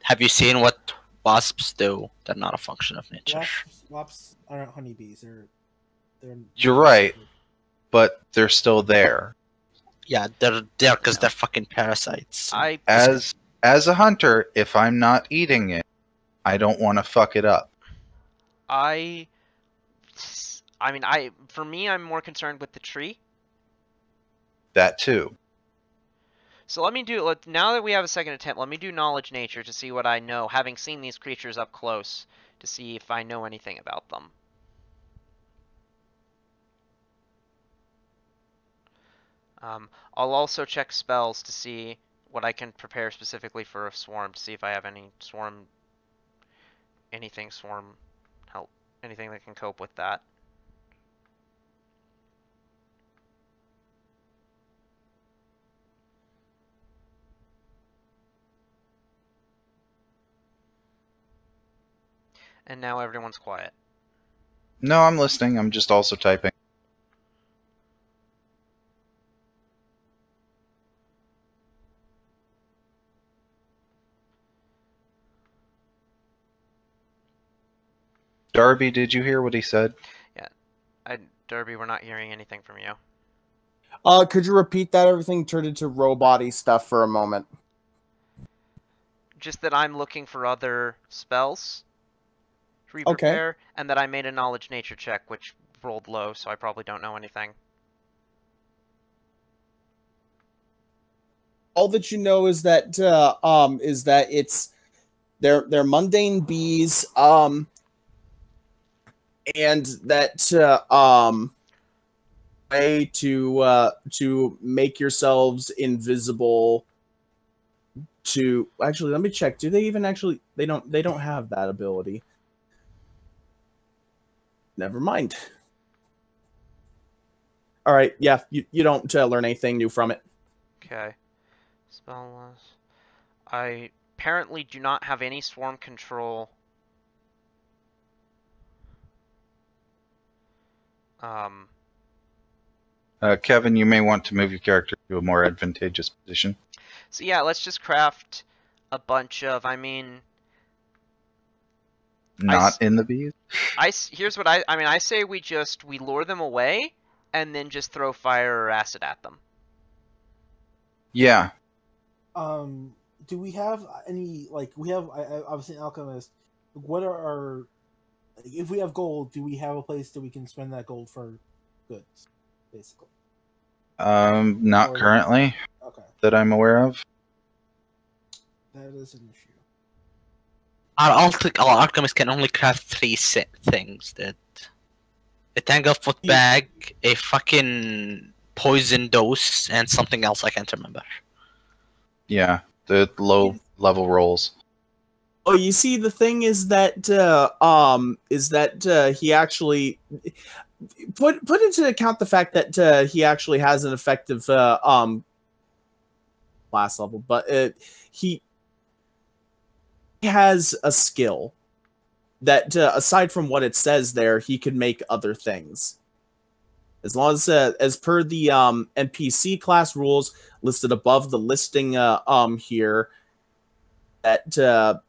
Have you seen what wasps do? They're not a function of nature. Wasps aren't honeybees. They're You're right, but they're still there. Yeah, they're there because they're fucking parasites. As a hunter, if I'm not eating it, I don't want to fuck it up. I mean, for me, I'm more concerned with the tree. That too. So let me do, now that we have a second attempt, let me do knowledge nature to see what I know, having seen these creatures up close, to see if I know anything about them. I'll also check spells to see what I can prepare specifically for a swarm, to see if I have any swarm, help, anything that can cope with that. And now everyone's quiet. No, I'm listening. I'm just also typing. Darby, did you hear what he said? Derby, we're not hearing anything from you. Could you repeat that? Everything turned into robot-y stuff for a moment. Just that I'm looking for other spells to prepare, and that I made a knowledge nature check, which rolled low, so I probably don't know anything. All that you know is that it's they're mundane bees, and that way to make yourselves invisible. To actually, let me check. Do they even actually? They don't have that ability. Never mind. All right, yeah, you don't learn anything new from it. Okay. Spell list. I apparently do not have any swarm control. Kevin, you may want to move your character to a more advantageous position. So yeah, let's just craft a bunch of, Not in the bees? Here's what I say we lure them away, and then just throw fire or acid at them. Yeah. Do we have any, we have, obviously an alchemist, what are our, if we have gold, do we have a place that we can spend that gold for goods, basically? Not currently. Okay. That I'm aware of. That is an issue. Our alchemists can only craft 3 things. That a tanglefoot bag, a fucking poison dose, and something else I can't remember. Yeah, the low level rolls. Oh, you see, the thing is that he actually put into account the fact that he actually has an effective class level, but he has a skill that aside from what it says there, he could make other things. As long as per the NPC class rules listed above the listing here, that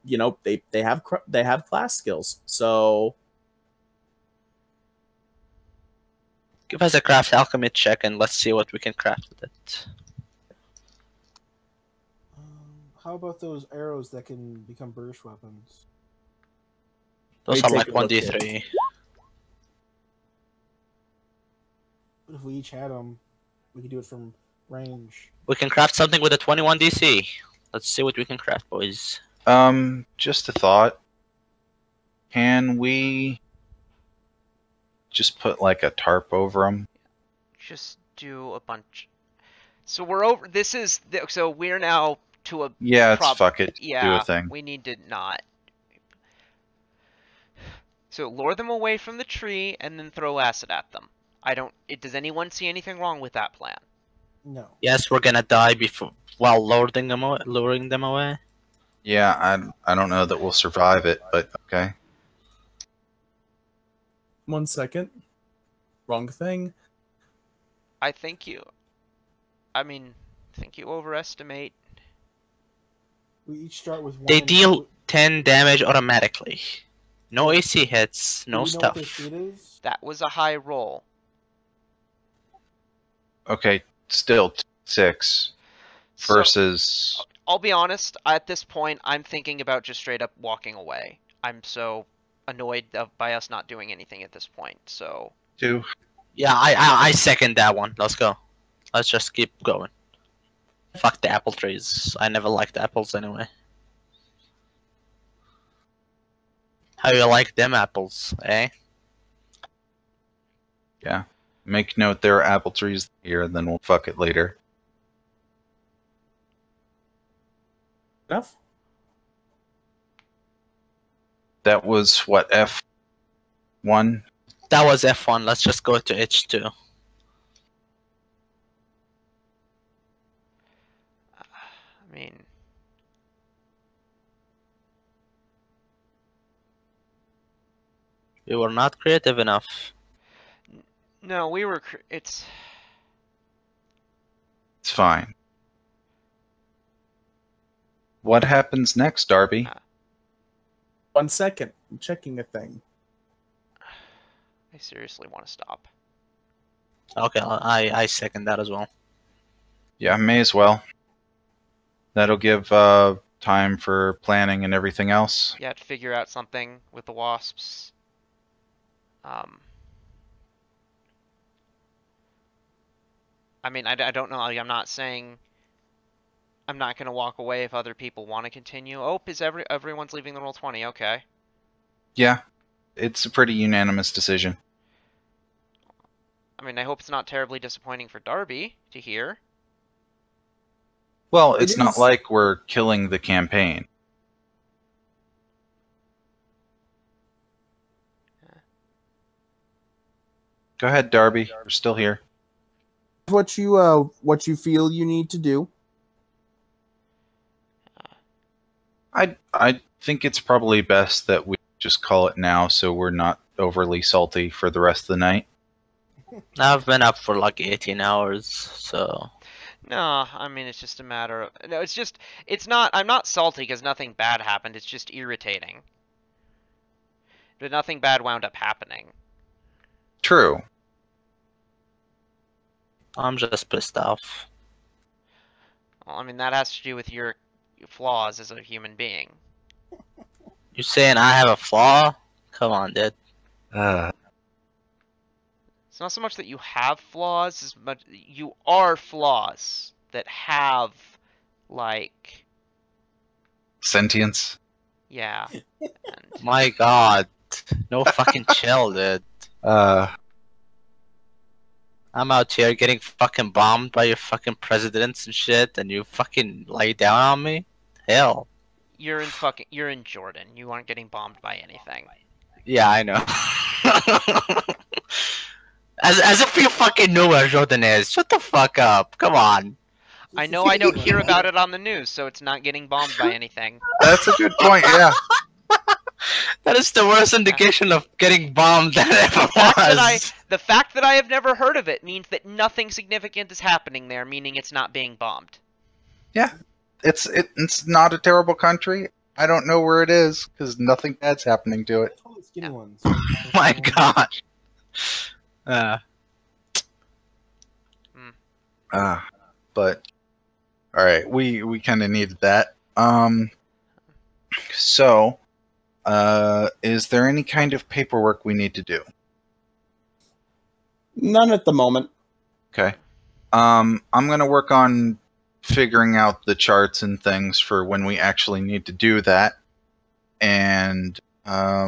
they have class skills. So give us a craft alchemy check and let's see what we can craft with it. How about those arrows that can become burst weapons? Those are like 1d3. But if we each had them, we could do it from range. We can craft something with a 21 DC. Let's see what we can craft, boys. Just a thought. Can we just put like a tarp over them? Just do a bunch. So we're over. So we're now to a. Yeah, fuck it. Yeah, do a thing. We need to not. So lure them away from the tree and then throw acid at them. Does anyone see anything wrong with that plan? No. Yes, we're gonna die while luring them away. Yeah, I don't know that we'll survive it, but okay. 1 second. Wrong thing. I think you overestimate. We each start with one. They deal 10 damage automatically. No AC hits, no stuff. That was a high roll. Okay, still 6 versus. So, I'll be honest. At this point, I'm thinking about just straight up walking away. I'm so annoyed by us not doing anything at this point. So. 2. Yeah, I second that one. Let's go. Let's just keep going. Fuck the apple trees. I never liked apples anyway. How you like them apples, eh? Yeah. Make note there are apple trees here, and then we'll fuck it later. Enough. That was what, F1? That was F1. Let's just go to H2. I mean, We were not creative enough. no, we were. It's It's fine. What happens next, Darby? 1 second. I'm checking a thing. I seriously want to stop. Okay, I second that as well. Yeah, may as well. That'll give time for planning and everything else. Yeah, to figure out something with the wasps. I mean, I don't know. Like, I'm not saying I'm not gonna walk away if other people want to continue. Oh, is everyone's leaving the Roll20? Okay. Yeah, it's a pretty unanimous decision. I mean, I hope it's not terribly disappointing for Darby to hear. Well, It it's not is- like we're killing the campaign. Go ahead, Darby. We're still here. What you feel you need to do. I think it's probably best that we just call it now, so we're not overly salty for the rest of the night. I've been up for like 18 hours, so No, I mean, it's just a matter of... No, it's not... I'm not salty because nothing bad happened. It's just irritating. But nothing bad wound up happening. True. I'm just pissed off. Well, I mean, that has to do with your flaws as a human being. You saying I have a flaw? Come on, dude. It's not so much that you have flaws, as much you are flaws that have, like, Sentience. yeah. And My God, no fucking chill, dude. I'm out here getting fucking bombed by your fucking presidents and shit, and you fucking lay down on me? Hell. you're in Jordan. You aren't getting bombed by anything. Yeah, I know. As if you fucking know where Jordan is. Shut the fuck up. Come on. I know I don't hear about it on the news, so it's not getting bombed by anything. That's a good point, yeah. That is the worst indication of getting bombed that ever was. The fact that I have never heard of it means that nothing significant is happening there, meaning it's not being bombed. Yeah. It's not a terrible country. I don't know where it is, because nothing bad's happening to it. All the skinny Yeah. ones. My God. But alright, we kinda needed that. So is there any kind of paperwork we need to do? None at the moment. Okay. I'm gonna work on figuring out the charts and things for when we actually need to do that. And I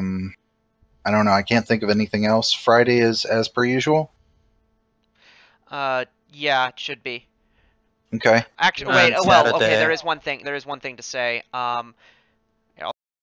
don't know, I can't think of anything else. Friday is as per usual? Yeah, it should be. Okay. Actually, And wait. Well, okay. Saturday. There is one thing. There is one thing to say.